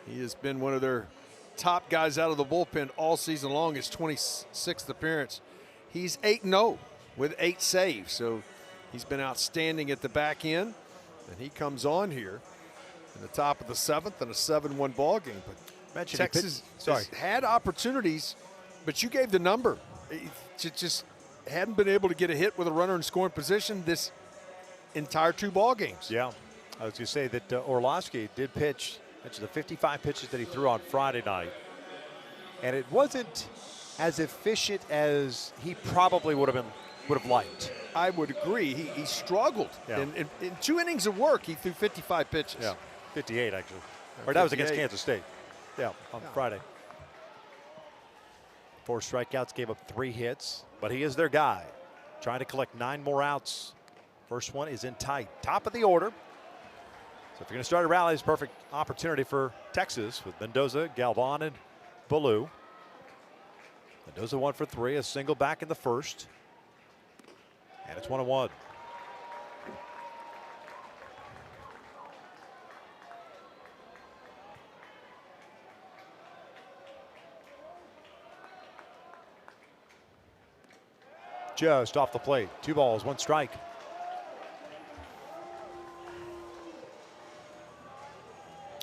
He has been one of their top guys out of the bullpen all season long. His 26th appearance. He's 8-0 with 8 saves. So he's been outstanding at the back end. And he comes on here in the top of the 7th in a 7-1 ball game. But Texas has had opportunities, but you gave the number. It just hadn't been able to get a hit with a runner in scoring position this entire 2 ball games. Yeah. I was going to say that Orlowski did pitch, mentioned the 55 pitches that he threw on Friday night. And it wasn't as efficient as he probably would have liked. I would agree. He struggled. Yeah. In 2 innings of work, he threw 55 pitches. Yeah, 58 actually. Or that was against Kansas State. Yeah, on Friday. 4 strikeouts, gave up 3 hits, but he is their guy. Trying to collect 9 more outs. First one is in tight. Top of the order. So if you're going to start a rally, it's a perfect opportunity for Texas with Mendoza, Galvan, and Ballou. Mendoza 1 for 3, a single back in the first. And it's 1-1. Just off the plate. 2 balls, 1 strike.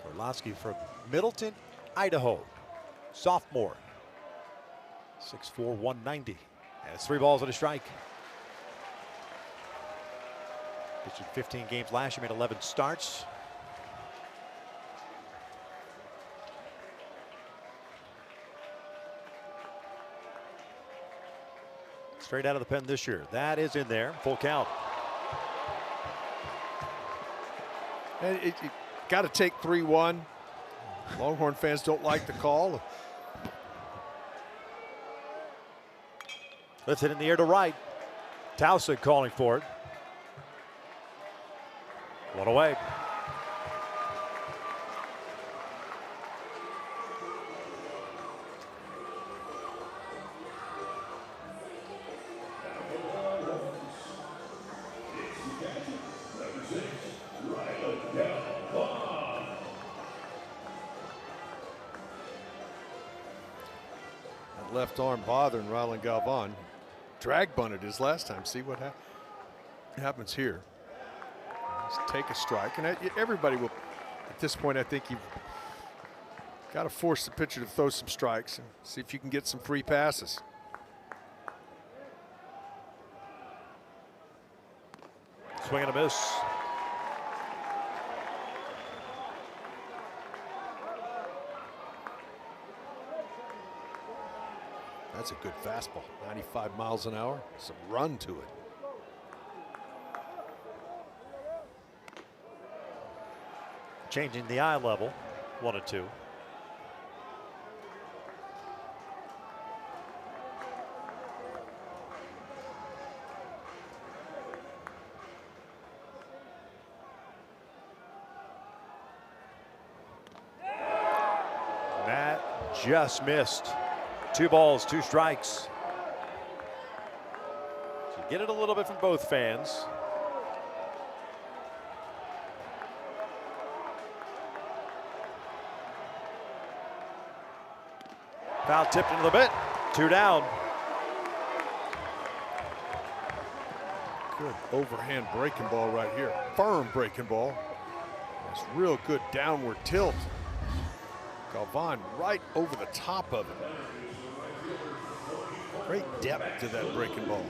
Orlowski from Middleton, Idaho. Sophomore. 6'4", 190. And it's 3 balls and a strike. Pitched in 15 games last year, made 11 starts. Straight out of the pen this year. That is in there. Full count. And it got to take 3-1. Longhorn fans don't like the call. Let's hit in the air to right. Towson calling for it. 1 away. That left arm bothering Rylan Galvan. Drag bunted his last time. See what happens here. Just take a strike, and everybody will. At this point, I think you've got to force the pitcher to throw some strikes and see if you can get some free passes. Swing and a miss. That's a good fastball. 95 miles an hour. Some run to it. Changing the eye level. 1-2. That just missed. 2 balls, 2 strikes. So you get it a little bit from both fans. Foul tipped into the bit. 2 down. Good overhand breaking ball right here. Firm breaking ball. That's real good downward tilt. Galvan right over the top of it. Great depth to that breaking ball.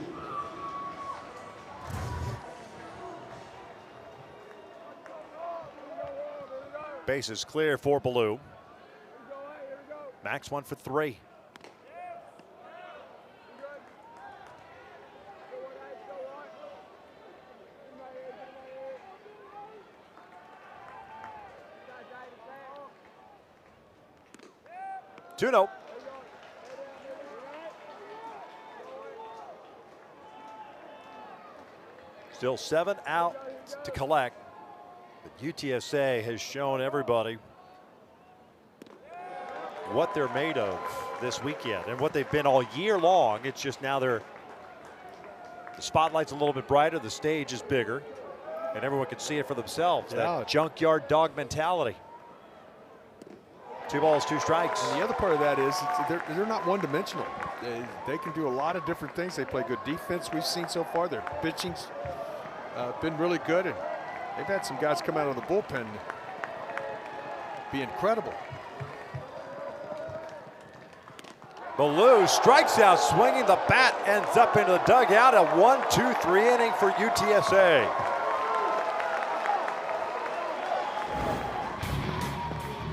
Base is clear for Ballou. Max 1 for 3. Two no. Still 7 out to collect. But UTSA has shown everybody what they're made of this weekend and what they've been all year long. It's just now the spotlight's a little bit brighter, the stage is bigger, and everyone can see it for themselves. Yeah. That junkyard dog mentality. 2 balls, 2 strikes. And the other part of that is they're not one-dimensional. They can do a lot of different things. They play good defense we've seen so far. Their pitching's been really good, and they've had some guys come out of the bullpen be incredible. Ballou strikes out, swinging the bat, ends up into the dugout. A 1-2-3 inning for UTSA.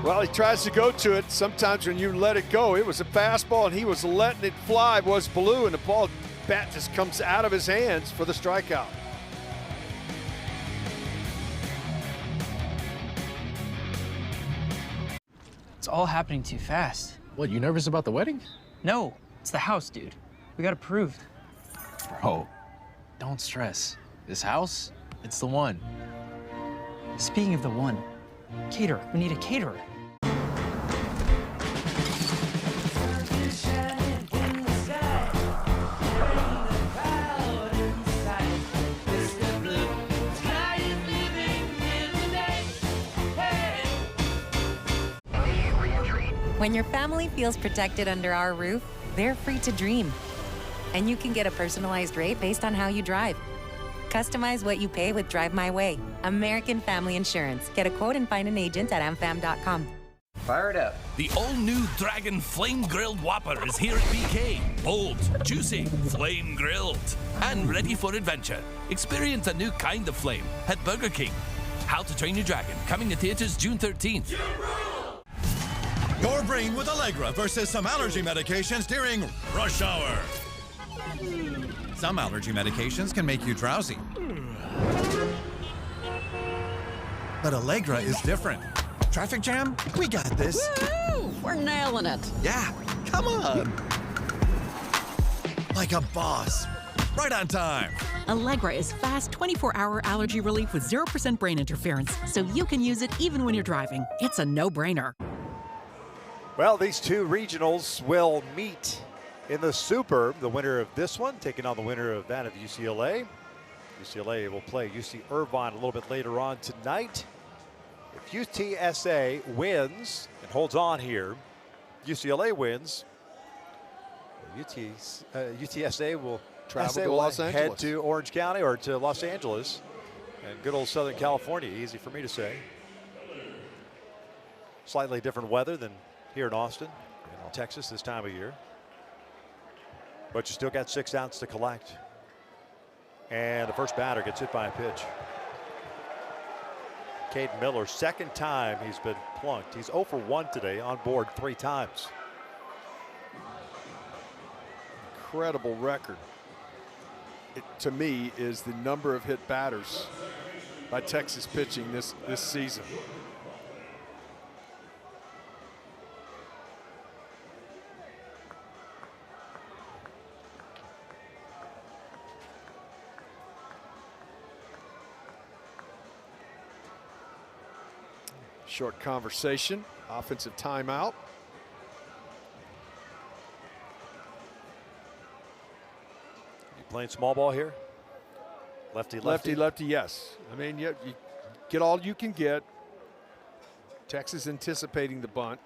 Well, he tries to go to it. Sometimes when you let it go, it was a fastball, and he was letting it fly, was Ballou, and the bat just comes out of his hands for the strikeout. It's all happening too fast. What, you nervous about the wedding? No, it's the house, dude. We got approved. Bro, don't stress. This house, it's the one. Speaking of the one, caterer. We need a caterer. When your family feels protected under our roof, they're free to dream. And you can get a personalized rate based on how you drive. Customize what you pay with Drive My Way. American Family Insurance. Get a quote and find an agent at amfam.com. Fire it up. The all-new Dragon Flame Grilled Whopper is here at BK. Bold, juicy, flame grilled, and ready for adventure. Experience a new kind of flame at Burger King. How to Train Your Dragon, coming to theaters June 13th. Your brain with Allegra versus some allergy medications during rush hour. Some allergy medications can make you drowsy. But Allegra is different. Traffic jam? We got this. Woo! We're nailing it. Yeah, come on. Like a boss. Right on time. Allegra is fast 24-hour allergy relief with 0% brain interference, so you can use it even when you're driving. It's a no-brainer. Well, these 2 regionals will meet in the Super. The winner of this one taking on the winner of that of UCLA. UCLA will play UC Irvine a little bit later on tonight. If UTSA wins and holds on here, UCLA wins, UTSA will travel to Los Angeles, head to Orange County or to Los Angeles, and good old Southern California. Easy for me to say. Slightly different weather than here in Austin, in Texas this time of year. But you still got 6 outs to collect. And the first batter gets hit by a pitch. Caden Miller, second time he's been plunked. He's 0 for 1 today, on board 3 times. Incredible record. It, to me, is the number of hit batters by Texas pitching this season. Short conversation, offensive timeout. Playing small ball here? Lefty. Lefty, yes. I mean, you get all you can get. Texas anticipating the bunt.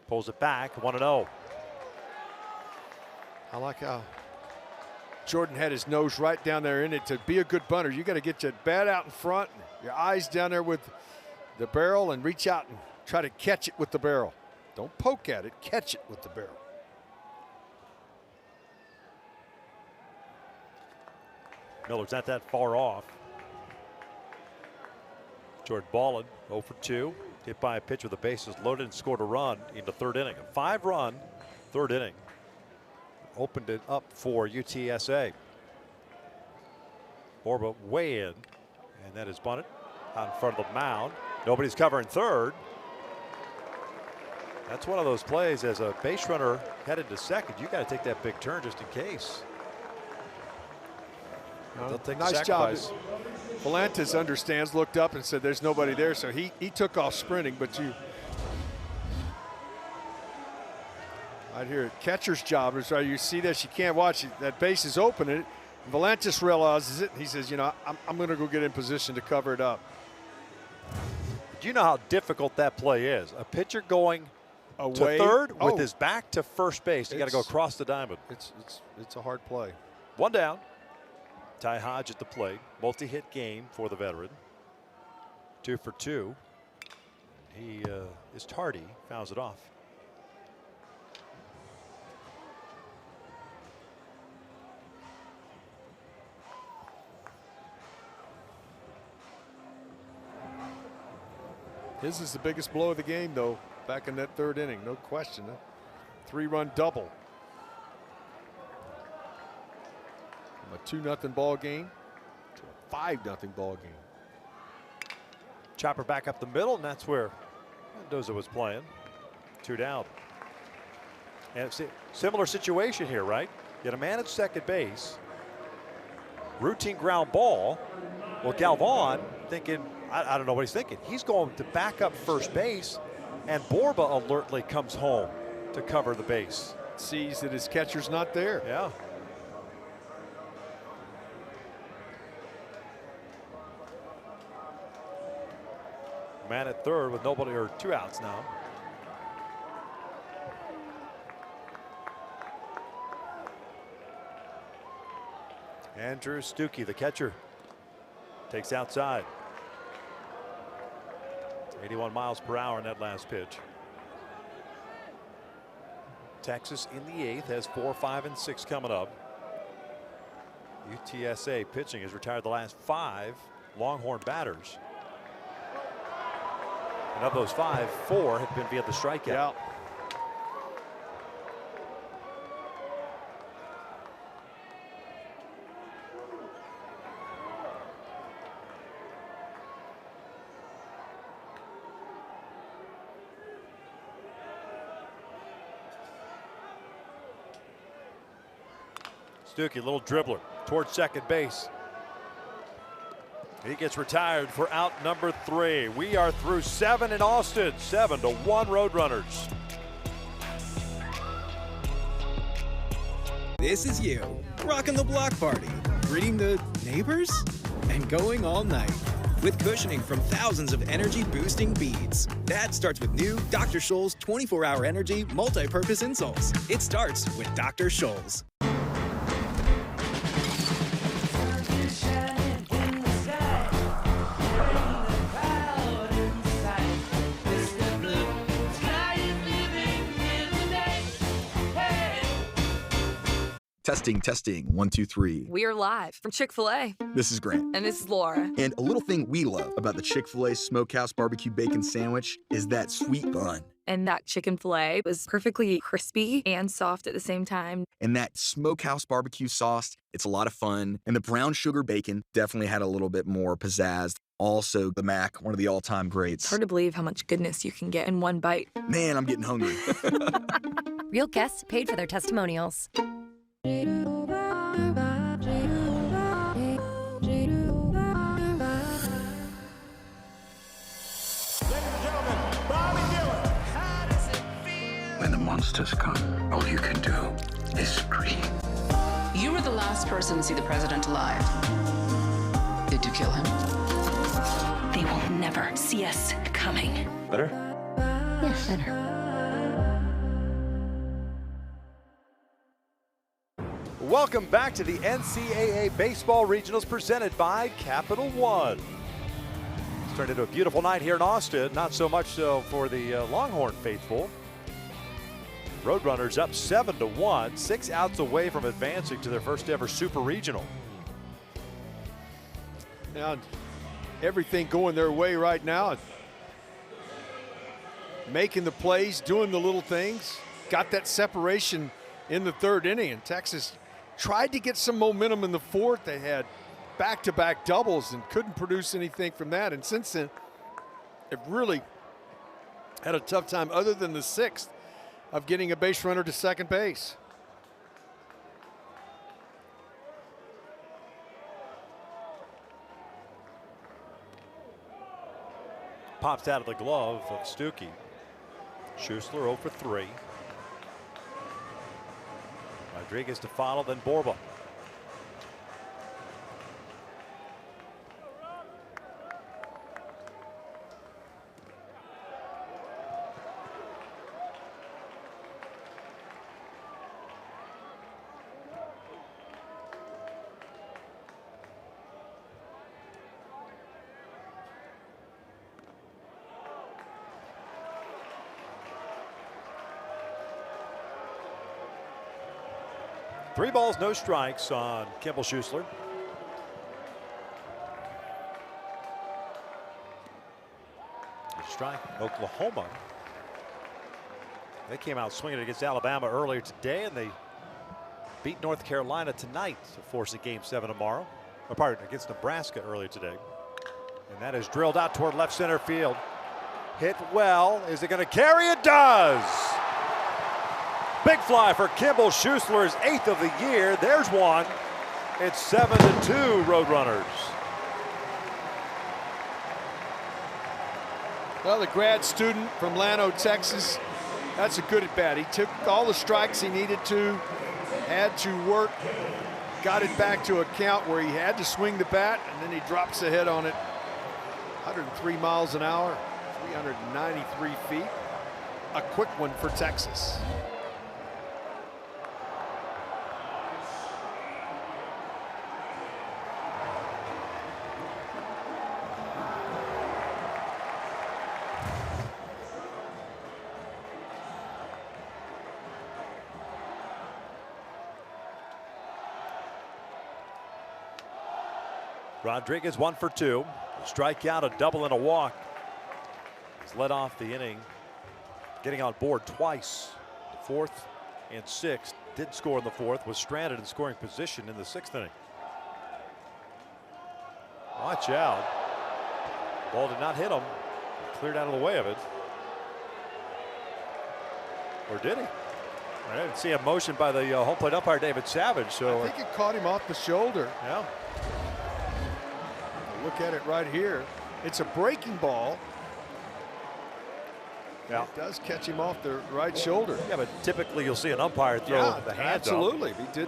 Pulls it back, 1-0. I like how Jordan had his nose right down there in it. To be a good bunter, you got to get your bat out in front, your eyes down there with the barrel, and reach out and try to catch it with the barrel. Don't poke at it, catch it with the barrel. Miller's not that far off. Jordan Ballin, 0 for 2. Hit by a pitch with the bases loaded and scored a run in the third inning. A 5-run third inning. Opened it up for UTSA. Borba way in, and that is bunted out in front of the mound. Nobody's covering third. That's one of those plays as a base runner headed to second. You got to take that big turn just in case. They'll take nice a sacrifice. job. Volantis understands, looked up and said there's nobody there, so he took off sprinting, but right here, catcher's job is right. You see this, you can't watch it. That base is open, and Volantis realizes it. He says, I'm going to go get in position to cover it up. Do you know how difficult that play is? A pitcher going away to third with his back to first base. You got to go across the diamond. It's a hard play. One down. Ty Hodge at the plate. Multi-hit game for the veteran. 2 for 2. He is tardy. Fouls it off. His is the biggest blow of the game, though, back in that third inning. No question. A 3-run double. From a 2-0 ball game to a 5-0 ball game. Chopper back up the middle, and that's where Mendoza was playing. 2 down. And it's a similar situation here, right? You got a man at second base. Routine ground ball. Well, Galvan thinking, I don't know what he's thinking. He's going to back up first base, and Borba alertly comes home to cover the base. Sees that his catcher's not there. Yeah. Man at third with nobody, or 2 outs now. Andrew Stuckey, the catcher, takes outside. 81 miles per hour in that last pitch. Texas in the 8th has 4, 5, and 6 coming up. UTSA pitching has retired the last 5 Longhorn batters. And of those 5, 4 have been via the strikeout. Yeah. Stuckey, little dribbler towards second base. He gets retired for out number 3. We are through 7 in Austin. 7-1 Roadrunners. This is you, rocking the block party, greeting the neighbors, and going all night. With cushioning from thousands of energy-boosting beads. That starts with new Dr. Scholl's 24-hour energy multi-purpose insoles. It starts with Dr. Scholl's. Testing, 1, 2, 3. We're live from Chick-fil-A. This is Grant. And this is Laura. And a little thing we love about the Chick-fil-A Smokehouse Barbecue Bacon Sandwich is that sweet bun. And that chicken filet was perfectly crispy and soft at the same time. And that Smokehouse Barbecue sauce, it's a lot of fun. And the brown sugar bacon definitely had a little bit more pizzazz. Also, the Mac, one of the all-time greats. It's hard to believe how much goodness you can get in one bite. Man, I'm getting hungry. Real guests paid for their testimonials. Bobby has come. All you can do is scream. You were the last person to see the president alive. Did you kill him? They will never see us coming. Better? Yes, better. Welcome back to the NCAA Baseball Regionals presented by Capital One. It's turned into a beautiful night here in Austin, not so much so for the Longhorn faithful. Roadrunners up 7-1, 6 outs away from advancing to their first ever Super Regional. Now, everything going their way right now. Making the plays, doing the little things. Got that separation in the third inning, and Texas tried to get some momentum in the fourth. They had back-to-back doubles and couldn't produce anything from that. And since then, they've really had a tough time, other than the sixth, of getting a base runner to second base. Pops out of the glove of Stuckey. Schussler 0 for 3. Rodriguez to follow, then Borba. Three balls, no strikes on Kimball Schussler. Strike Oklahoma. They came out swinging against Alabama earlier today, and they beat North Carolina tonight to force a Game 7 tomorrow. Or pardon, against Nebraska earlier today. And that is drilled out toward left center field. Hit well. Is it going to carry? It does. Big fly for Kimball Schussler's 8th of the year. There's one. It's 7-2 Roadrunners. Well, the grad student from Llano, Texas, that's a good at bat. He took all the strikes he needed to, had to work, got it back to a count where he had to swing the bat, and then he drops the head on it. 103 miles an hour, 393 feet. A quick one for Texas. Rodriguez 1 for 2. A strikeout, a double, and a walk. He's led off the inning, getting on board twice. The fourth and sixth. Didn't score in the fourth, was stranded in scoring position in the sixth inning. Watch out. Ball did not hit him. Cleared out of the way of it. Or did he? I didn't see a motion by the home plate umpire, David Savage. So I think it caught him off the shoulder. Yeah. Look at it right here. It's a breaking ball. Yeah. It does catch him off the right shoulder. Yeah, but typically you'll see an umpire throw the hands absolutely. up. He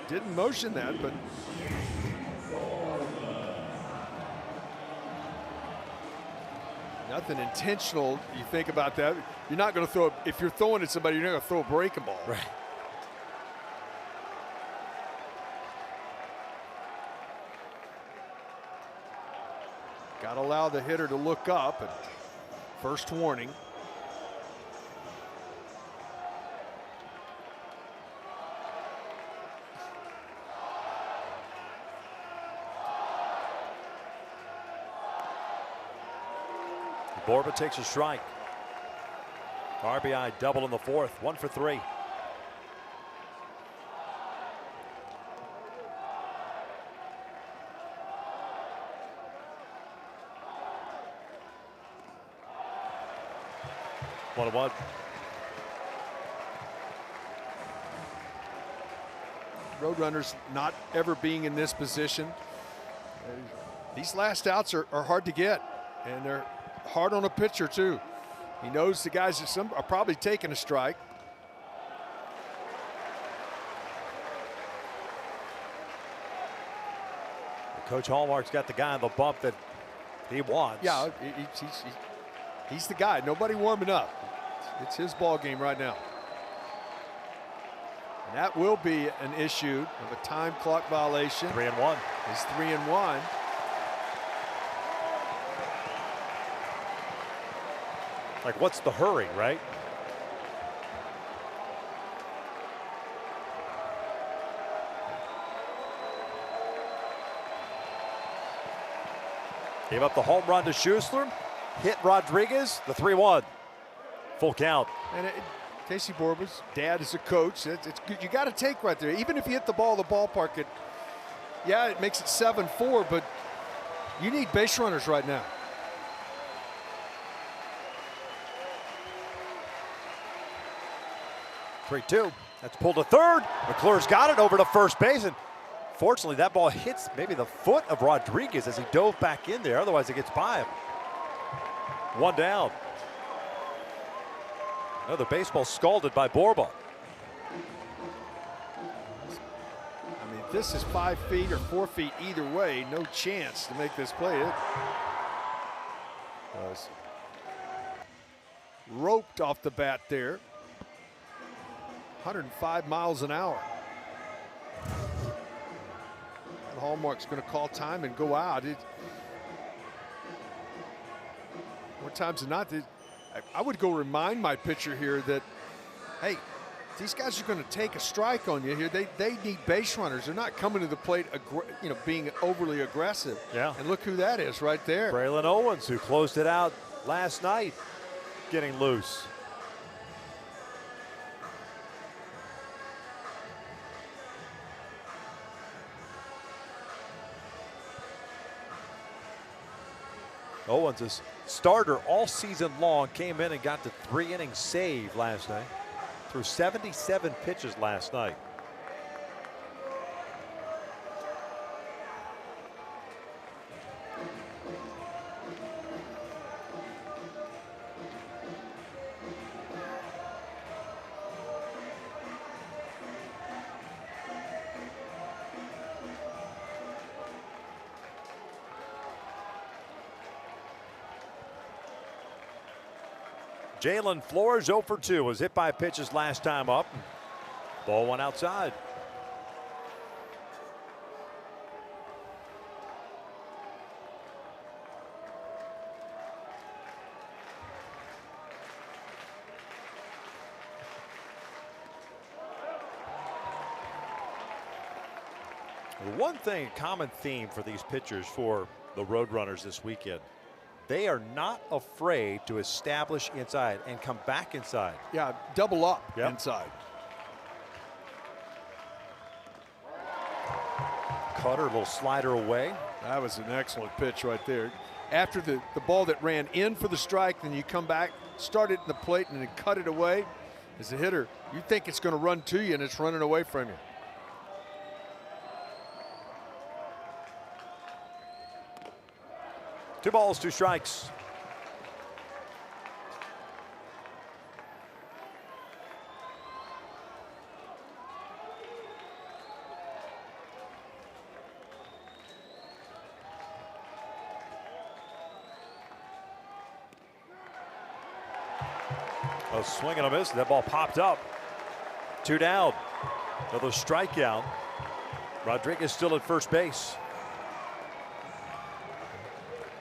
didn't motion that, but nothing intentional. You think about that. You're not going to throw, if you're throwing at somebody, you're not going to throw a breaking ball. Right. Got to allow the hitter to look up. And first warning. Borba takes a strike. RBI double in the fourth, 1 for 3. One and one. Roadrunners not ever being in this position. These last outs are hard to get, and they're hard on a pitcher too. He knows the guys that are probably taking a strike. Coach Hallmark's got the guy on the bump that he wants. Yeah, he's the guy. Nobody warming up. It's his ball game right now. And that will be an issue of a time clock violation. 3-1. It's 3-1. Like, what's the hurry, right? Gave up the home run to Schuessler. Hit Rodriguez, the 3-1. Full count. And Casey Borba's dad is a coach. It's good. You got to take right there. Even if you hit the ball in the ballpark, it makes it 7-4, but you need base runners right now. Three-two. That's pulled to third. McClure's got it over to first base, and fortunately that ball hits maybe the foot of Rodriguez as he dove back in there. Otherwise it gets by him. One down. Another baseball scalded by Borba. I mean, this is 5 feet or 4 feet either way. No chance to make this play. It was roped off the bat there. 105 miles an hour. And Hallmark's going to call time and go out. More times than not, I would go remind my pitcher here that, hey, these guys are going to take a strike on you here. They need base runners. They're not coming to the plate, being overly aggressive. Yeah. And look who that is right there. Braylon Owens, who closed it out last night, getting loose. Owens is starter all season long, came in and got the 3-inning save last night. Threw 77 pitches last night. Jalen Flores 0 for 2, was hit by pitches last time up. Ball went outside. One thing, a common theme for these pitchers for the Roadrunners this weekend, they are not afraid to establish inside and come back inside. Yeah, double up inside. Cutter, a little slider away. That was an excellent pitch right there. After the ball that ran in for the strike, then you come back, start it in the plate, and then cut it away. As a hitter, you think it's going to run to you, and it's running away from you. Two balls, two strikes. A swing and a miss. That ball popped up. Two down. Another strikeout. Rodriguez still at first base.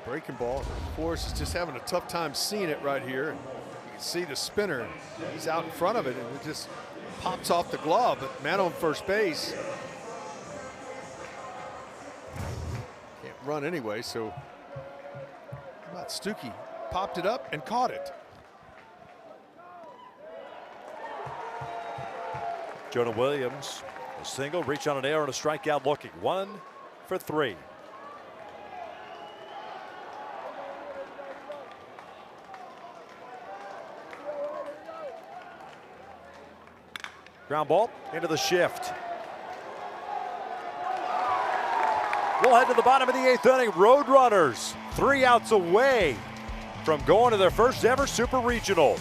Breaking ball. Forrest is just having a tough time seeing it right here. And you can see the spinner. He's out in front of it, and it just pops off the glove. But man on first base can't run anyway, so how about Stuckey? Popped it up and caught it. Jonah Williams, a single, reach on an error and a strikeout looking. 1 for 3. Ground ball into the shift. We'll head to the bottom of the 8th inning. Roadrunners 3 outs away from going to their first ever Super Regional.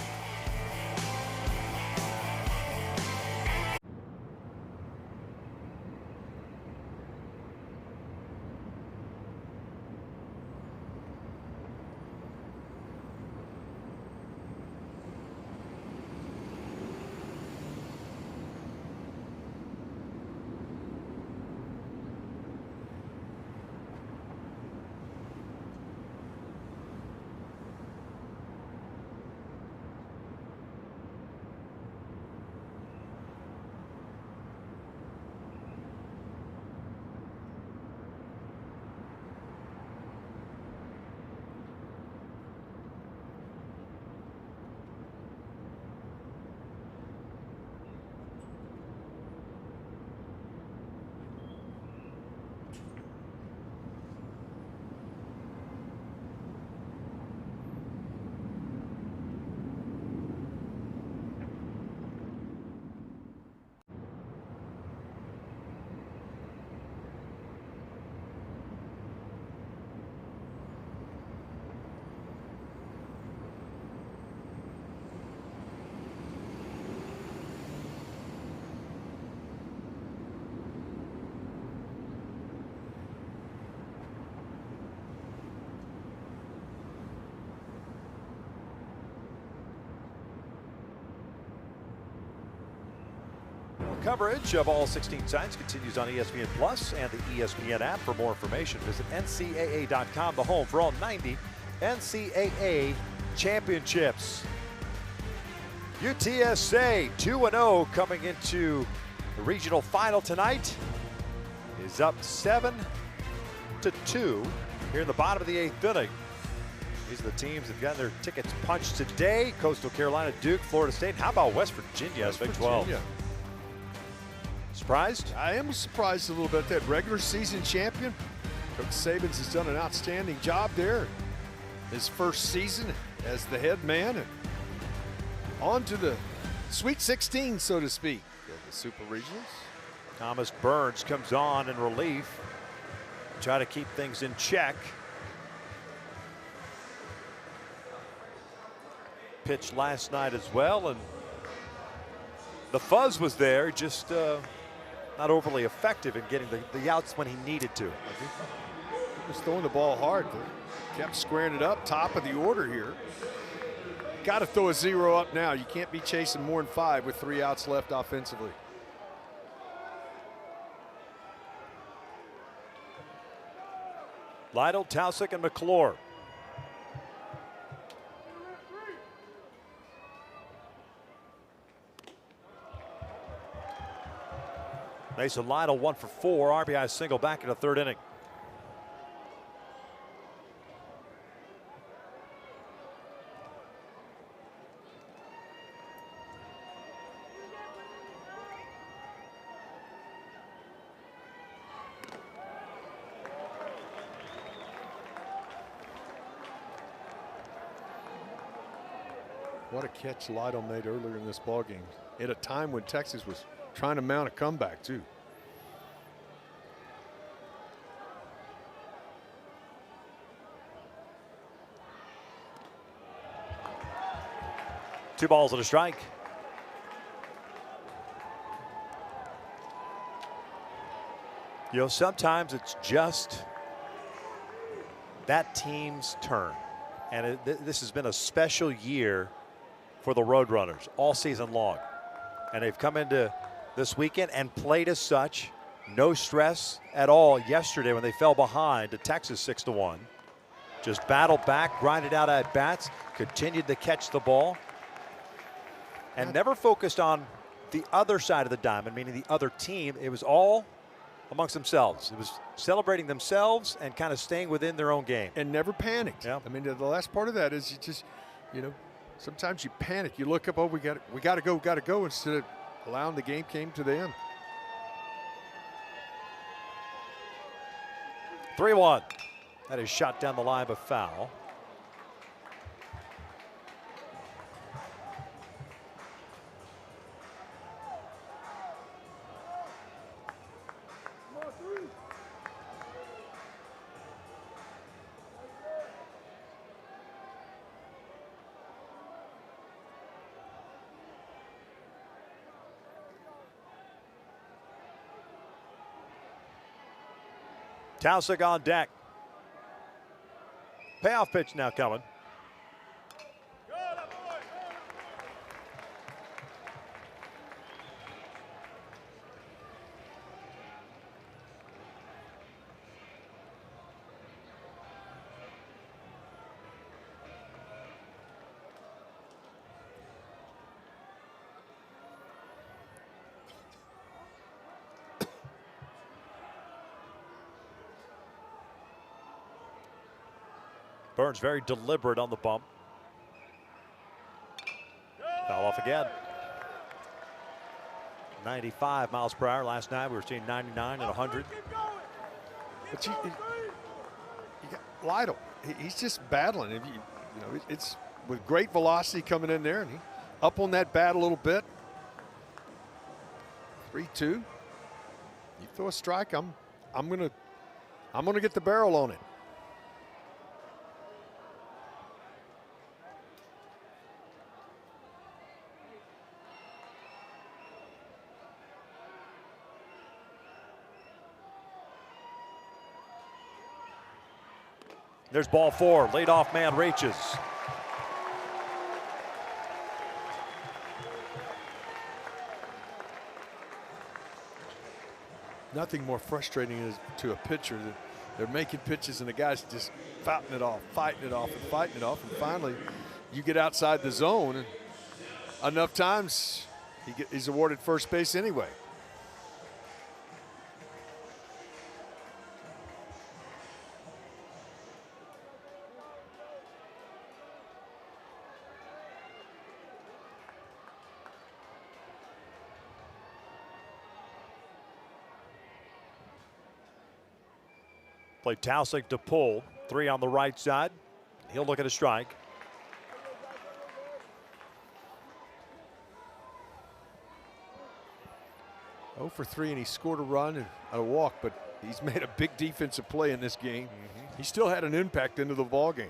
Coverage of all 16 sites continues on ESPN Plus and the ESPN app. For more information, visit ncaa.com, the home for all 90 NCAA championships. UTSA 2-0 coming into the regional final tonight is up 7-2 here in the bottom of the 8th inning. These are the teams that have gotten their tickets punched today. Coastal Carolina, Duke, Florida State. How about West Virginia as Big 12? Surprised? I am surprised a little bit. That regular season champion, Coach Sabins has done an outstanding job there. His first season as the head man, and on to the Sweet 16, so to speak, of the Super Regionals. Thomas Burns comes on in relief. Try to keep things in check. Pitched last night as well, and the fuzz was there, just not overly effective in getting the outs when he needed to. He was throwing the ball hard. Kept squaring it up, top of the order here. Got to throw a 0 up now. You can't be chasing more than 5 with 3 outs left offensively. Lytle, Taussig, and McClure. Mason Lytle 1 for 4, RBI single back in the 3rd inning. What a catch Lytle made earlier in this ballgame, at a time when Texas was trying to mount a comeback too. Two balls and a strike. You know, sometimes it's just that team's turn. And this has been a special year for the Roadrunners all season long. And they've come into this weekend and played as such. No stress at all yesterday when they fell behind to Texas 6-1. Just battled back, grinded out at bats, continued to catch the ball, and never focused on the other side of the diamond, meaning the other team. It was all amongst themselves. It was celebrating themselves and kind of staying within their own game. And never panicked. Yeah. I mean, the last part of that is you just, you know, sometimes you panic. You look up, oh, we got to go, instead of allowing the game came to them. 3-1. That is shot down the line, but foul. Taussig on deck. Payoff pitch now coming. Burns very deliberate on the bump. Foul off again. 95 miles per hour last night. We were seeing 99 and 100. But you got Lytle. He's just battling. You know, it's with great velocity coming in there, and he up on that bat a little bit. 3-2. You throw a strike, I'm gonna get the barrel on it. There's ball 4. Leadoff man reaches. Nothing more frustrating is to a pitcher that they're making pitches and the guy's just fighting it off, and finally you get outside the zone, and enough times he's awarded first base anyway. Play Taussig to pull. 3 on the right side. He'll look at a strike. Oh for 3, and he scored a run and a walk, but he's made a big defensive play in this game. He still had an impact into the ball game.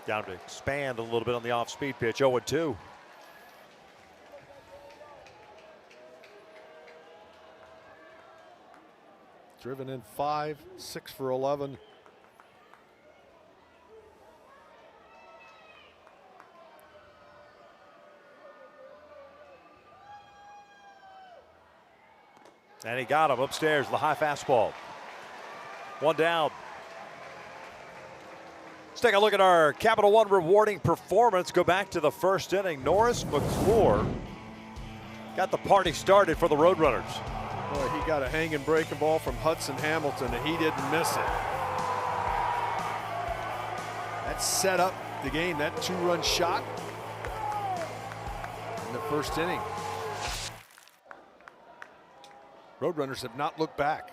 Down to expand a little bit on the off-speed pitch. 0-2. Driven in 5, 6 for 11. And he got him upstairs, the high fastball. 1 down. Let's take a look at our Capital One rewarding performance. Go back to the first inning. Norris McClure got the party started for the Roadrunners. Boy, he got a hang and break ball from Hudson Hamilton, and he didn't miss it. That set up the game, that 2-run shot in the first inning. Roadrunners have not looked back.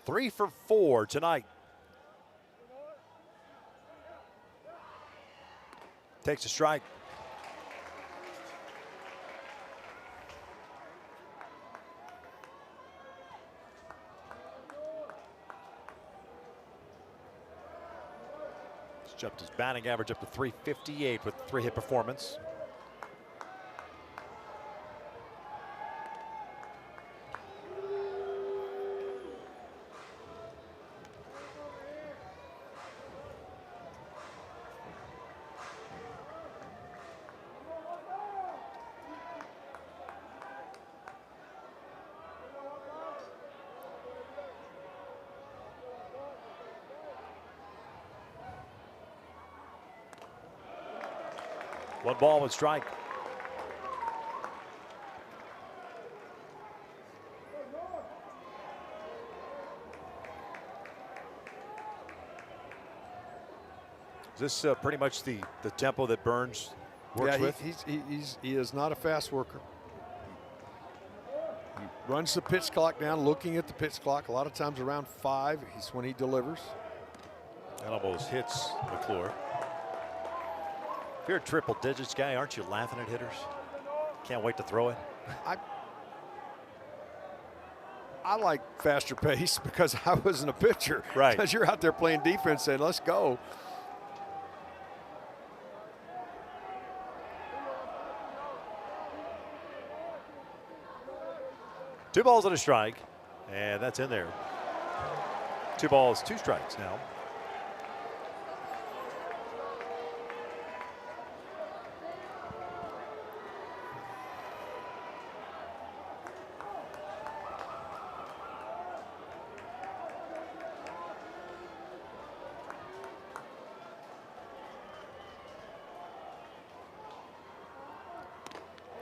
3 for 4 tonight. Takes a strike. He's jumped his batting average up to 358 with 3-hit performance. One ball, 1 strike. Is this pretty much the tempo that Burns works with? He is not a fast worker. He runs the pitch clock down, looking at the pitch clock. A lot of times around 5 is when he delivers. That almost hits McClure. If you're a triple digits guy, aren't you laughing at hitters? Can't wait to throw it. I like faster pace because I wasn't a pitcher. Right. Because you're out there playing defense saying, let's go. Two balls and a strike, and that's in there. 2 balls, 2 strikes now.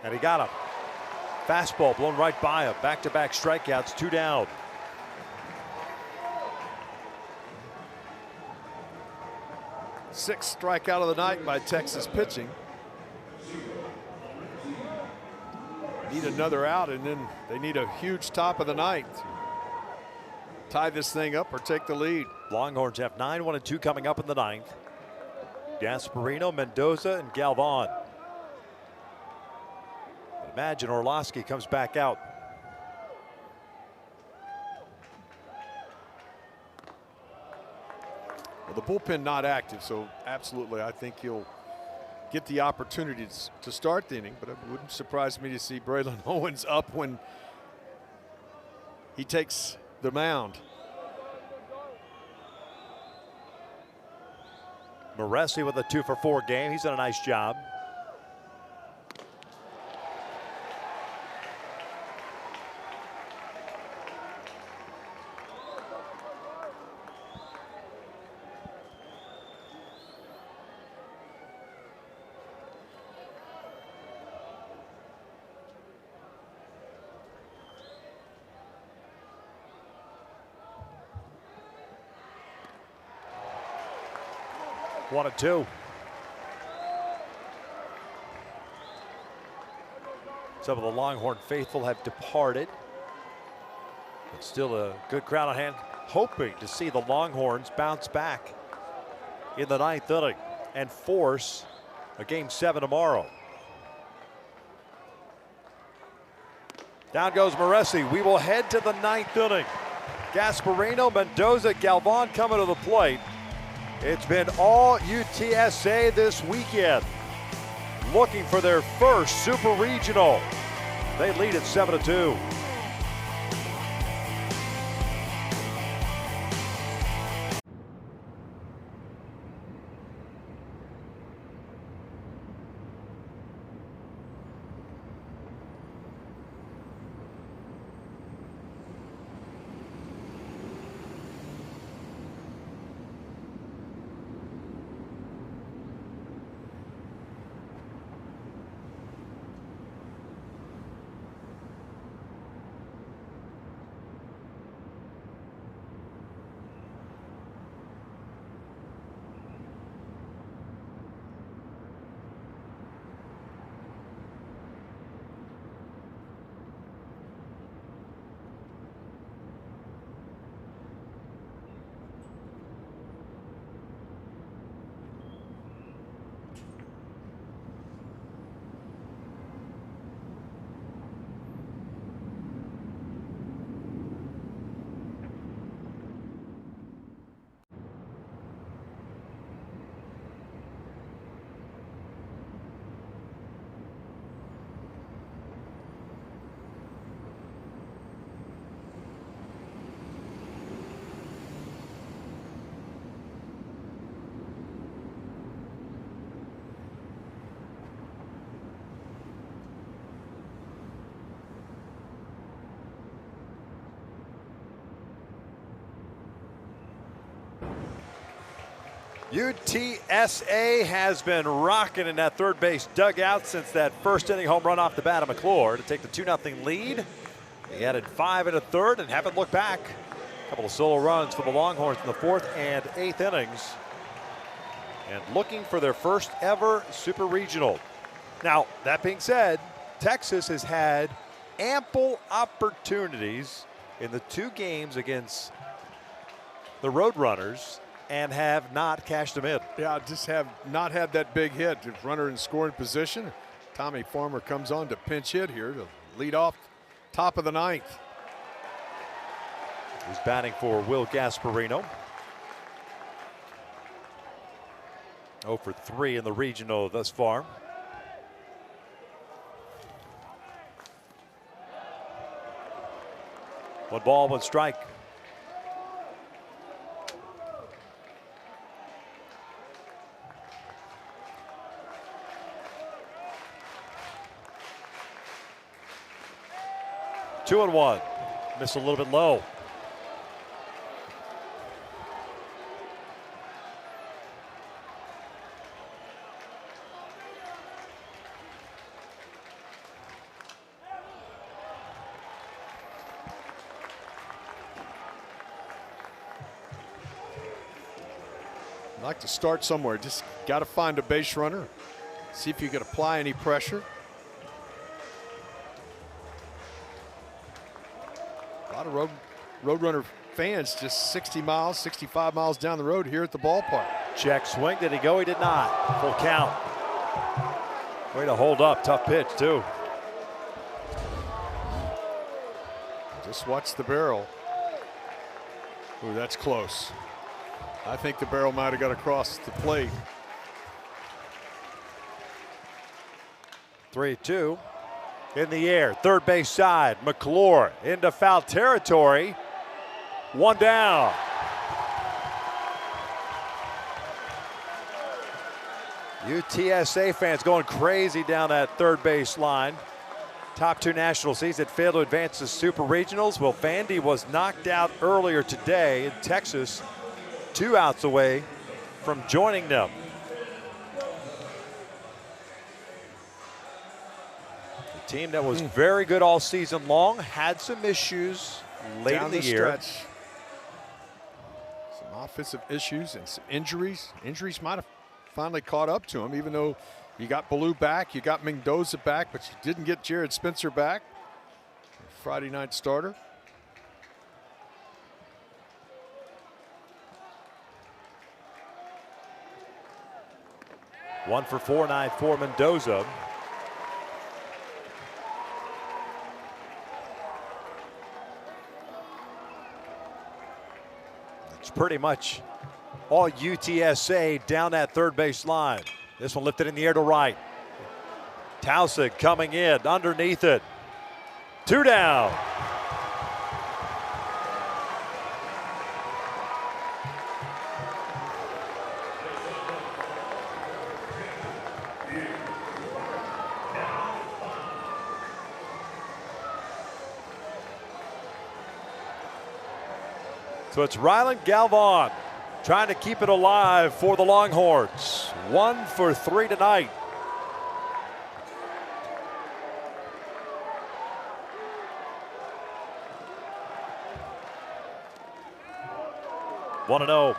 And he got him. Fastball blown right by him. Back-to-back strikeouts, 2 down. Sixth strikeout of the night by Texas pitching. Need another out, and then they need a huge top of the ninth to tie this thing up or take the lead. Longhorns have 9, 1, and 2 coming up in the 9th. Gasparino, Mendoza, and Galvan. Imagine Orlowski comes back out. Well, the bullpen not active, so absolutely I think he'll get the opportunities to start the inning, but it wouldn't surprise me to see Braylon Owens up when he takes the mound. Moresi with a 2-for-4 game. He's done a nice job. One and two. Some of the Longhorn faithful have departed. But still a good crowd on hand, hoping to see the Longhorns bounce back in the 9th inning and force a Game 7 tomorrow. Down goes Moresi. We will head to the 9th inning. Gasparino, Mendoza, Galvan coming to the plate. It's been all UTSA this weekend, looking for their first Super Regional. They lead at 7-2. UTSA has been rocking in that third base dugout since that first inning home run off the bat of McClure to take the 2-0 lead. They added 5 in a third and haven't looked back. A couple of solo runs for the Longhorns in the 4th and 8th innings. And looking for their first ever Super Regional. Now, that being said, Texas has had ample opportunities in the 2 games against the Roadrunners and have not cashed them in. Yeah, just have not had that big hit. Runner in scoring position. Tommy Farmer comes on to pinch hit here to lead off top of the 9th. He's batting for Will Gasparino. 0 for 3 in the regional thus far. One ball, one strike. Two and one. Missed a little bit low. Like to start somewhere. Just got to find a base runner. See if you can apply any pressure. A lot of Roadrunner fans just 60 miles, 65 miles down the road here at the ballpark. Check swing. Did he go? He did not. Full count. Way to hold up. Tough pitch, too. Just watch the barrel. Ooh, that's close. I think the barrel might have got across the plate. 3-2 in the air. Third base side. McClure into foul territory. One down. UTSA fans going crazy down that third base line. Top two national seeds that failed to advance to Super Regionals. Well, Vandy was knocked out earlier today in Texas, 2 outs away from joining them. The team that was very good all season long had some issues late Down in the year. Stretch. Some offensive issues and some injuries. Injuries might have finally caught up to him, even though you got Ballou back, you got Mendoza back, but you didn't get Jared Spencer back. Friday night starter. One for 4-9 for Mendoza. It's pretty much all UTSA down that third base line. This one lifted in the air to right. Taussig coming in underneath it. 2 down. So it's Ryland Galvan trying to keep it alive for the Longhorns. 1 for 3 tonight. One and 0.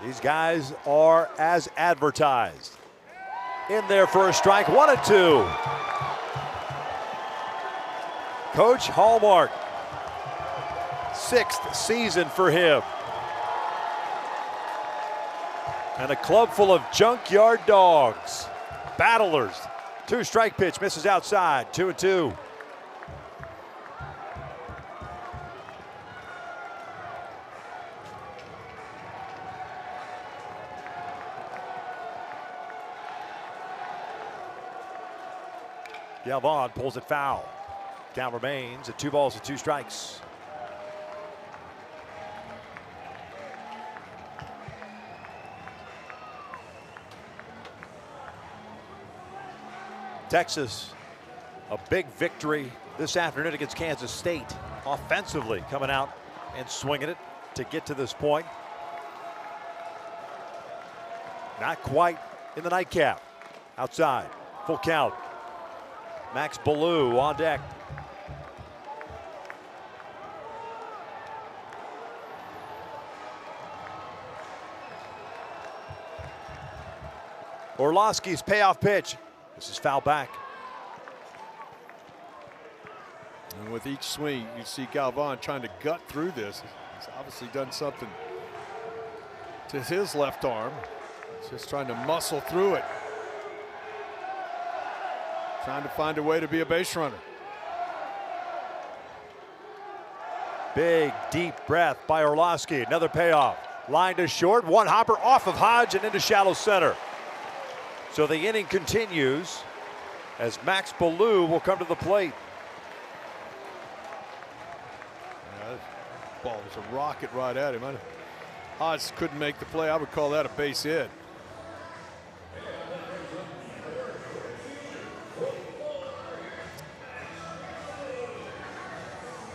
These guys are as advertised. In there for a strike, 1 and 2. Coach Hallmark, 6th season for him. And a club full of junkyard dogs, battlers. 2 strike pitch, misses outside, 2 and 2. Galvan pulls it foul. Count remains at 2 balls and 2 strikes. Texas, a big victory this afternoon against Kansas State. Offensively coming out and swinging it to get to this point. Not quite in the nightcap. Outside, full count. Max Ballou on deck. Orlovsky's payoff pitch. This is foul back. And with each swing, you see Galvan trying to gut through this. He's obviously done something to his left arm. He's just trying to muscle through it. Trying to find a way to be a base runner. Big, deep breath by Orlovsky. Another payoff. Line to short. One hopper off of Hodge and into shallow center. So the inning continues as Max Ballou will come to the plate. Yeah, that ball was a rocket right at him. Hodge couldn't make the play. I would call that a base hit.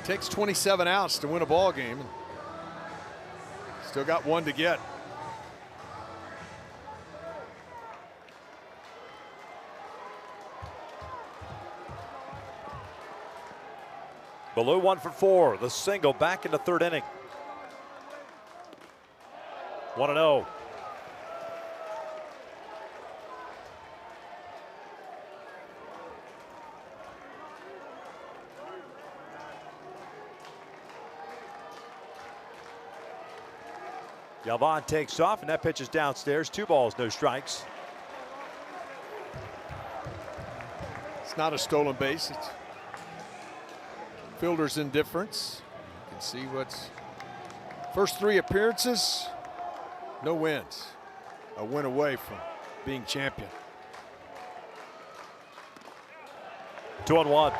Takes 27 outs to win a ball game. Still got 1 to get. Ballou 1 for 4. The single back in the 3rd inning. 1 and 0. Galvan takes off, and that pitch is downstairs. 2 balls, no strikes. It's not a stolen base. It's fielder's indifference. You can see what's First 3 appearances, no wins. A win away from being champion. 2-1.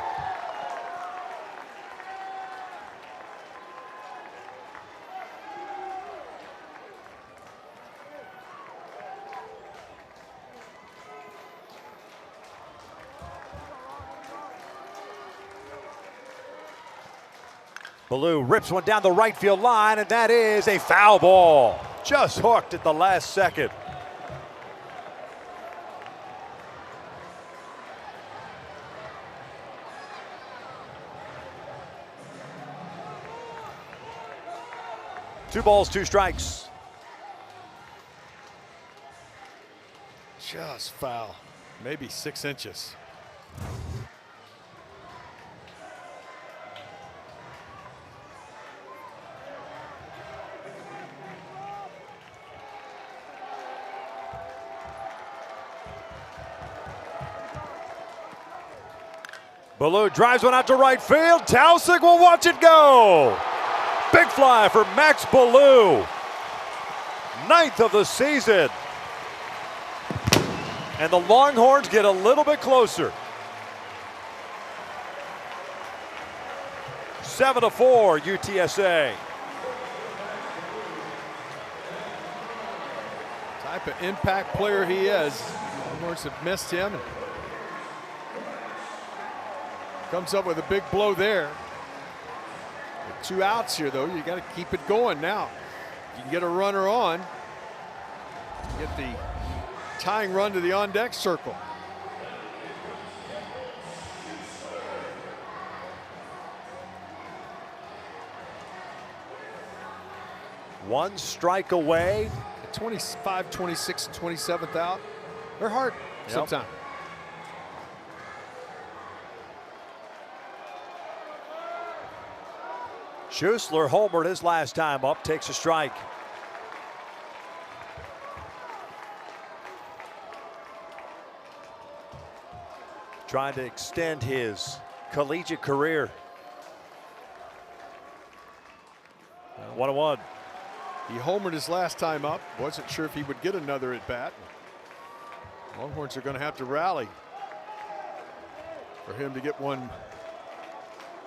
Ballou rips one down the right field line, and that is a foul ball. Just hooked at the last second. Two balls, 2 strikes. Just foul, maybe 6 inches. Ballou drives one out to right field. Tausig will watch it go. Big fly for Max Ballou. 9th of the season. And the Longhorns get a little bit closer. 7-4 UTSA. Type of impact player he is. Longhorns have missed him. Comes up with a big blow there. With 2 outs here, though, you got to keep it going now. You can get a runner on. Get the tying run to the on-deck circle. One strike away. 25, 26, and 27th out. They're hard sometimes. Schuessler homered his last time up, takes a strike. Trying to extend his collegiate career. 1-1. He homered his last time up. Wasn't sure if he would get another at bat. Longhorns are going to have to rally for him to get one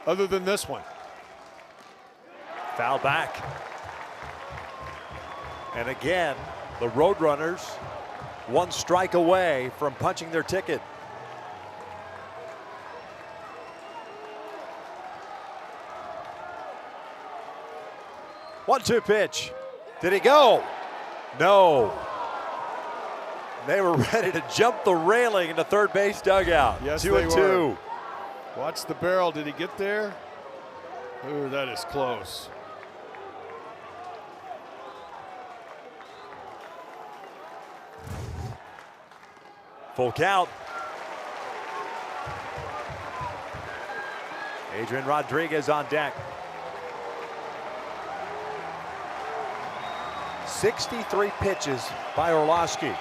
other than this one. Foul back. And again, the Roadrunners 1 strike away from punching their ticket. One-two pitch. Did he go? No. They were ready to jump the railing in the third base dugout. Yes, 2-2. Watch the barrel. Did he get there? Ooh, that is close. Full count. Adrian Rodriguez on deck. 63 pitches by Orlowski.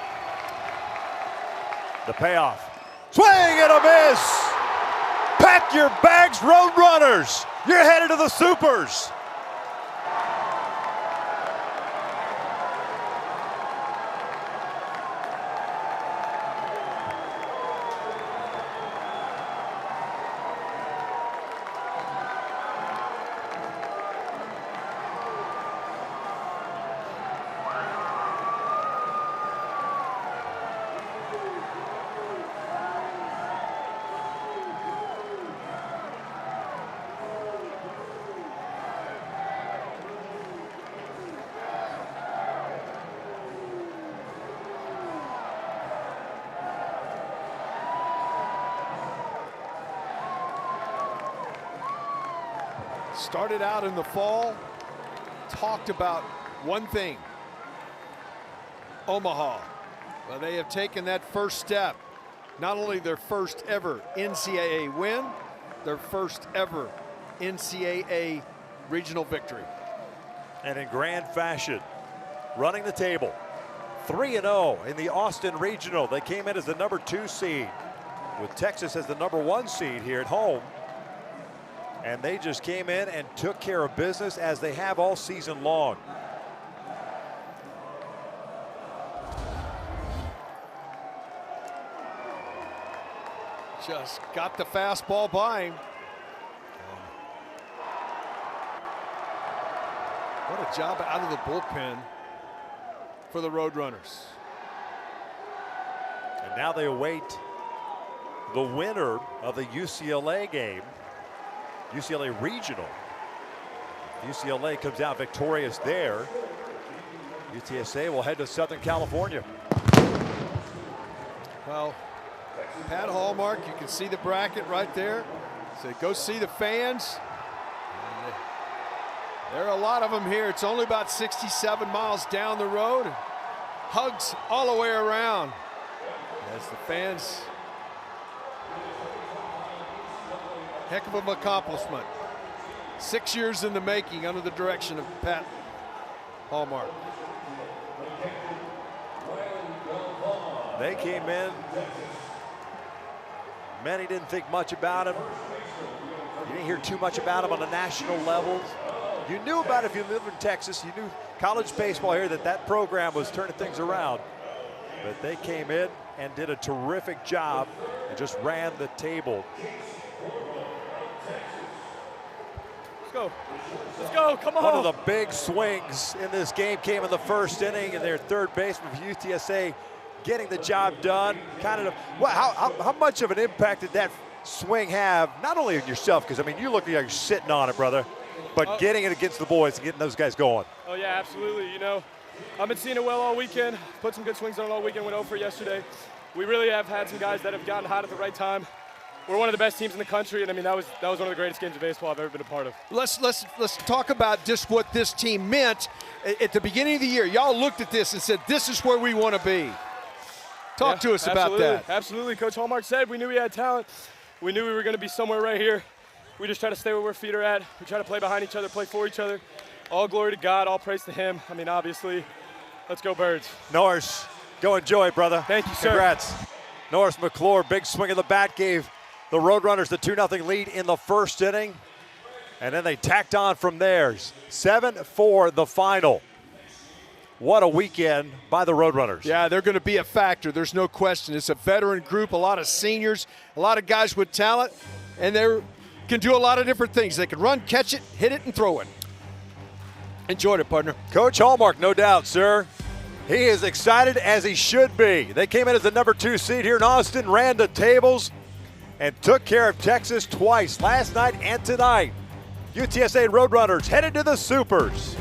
The payoff. Swing and a miss. Pack your bags, Roadrunners. You're headed to the Supers. Started out in the fall, talked about one thing, Omaha. Well, they have taken that first step. Not only their first ever NCAA win, their first ever NCAA regional victory. And in grand fashion, running the table. 3-0 in the Austin Regional. They came in as the number 2 seed, with Texas as the number 1 seed here at home. And they just came in and took care of business as they have all season long. Just got the fastball by him. What a job out of the bullpen for the Roadrunners. And now they await the winner of the UCLA game, UCLA Regional. UCLA comes out victorious there. UTSA will head to Southern California. Well, Pat Hallmark, you can see the bracket right there. So go see the fans. There are a lot of them here. It's only about 67 miles down the road. Hugs all the way around as the fans. Heck of an accomplishment. 6 years in the making under the direction of Pat Hallmark. They came in. Many didn't think much about him. You didn't hear too much about him on a national level. You knew about it if you lived in Texas. You knew college baseball here that program was turning things around. But they came in and did a terrific job and just ran the table. Let's go. Let's go. Come on. One of the big swings in this game came in the first inning, and their third baseman for UTSA getting the job done. Kind of, well, how much of an impact did that swing have, not only on yourself, because, I mean, you look like you're sitting on it, brother, but getting it against the boys and getting those guys going. Oh, yeah, absolutely. You know, I've been seeing it well all weekend. Put some good swings on it all weekend. Went 0 for yesterday. We really have had some guys that have gotten hot at the right time. We're one of the best teams in the country, and I mean that was one of the greatest games of baseball I've ever been a part of. Let's talk about just what this team meant at the beginning of the year. Y'all looked at this and said, "This is where we want to be." Talk to us about that. Absolutely, Coach Hallmark said we knew we had talent. We knew we were going to be somewhere right here. We just try to stay where our feet are at. We try to play behind each other, play for each other. All glory to God, all praise to Him. I mean, obviously, let's go Birds. Norris, go enjoy, brother. Thank you, sir. Congrats. Norris McClure, big swing of the bat, gave the Roadrunners the 2-0 lead in the first inning. And then they tacked on from there. 7-4 the final. What a weekend by the Roadrunners. Yeah, they're going to be a factor. There's no question. It's a veteran group, a lot of seniors, a lot of guys with talent, and they can do a lot of different things. They can run, catch it, hit it, and throw it. Enjoyed it, partner. Coach Hallmark, no doubt, sir. He is excited as he should be. They came in as the number 2 seed here in Austin, ran the tables, and took care of Texas twice, last night and tonight. UTSA Roadrunners headed to the Supers.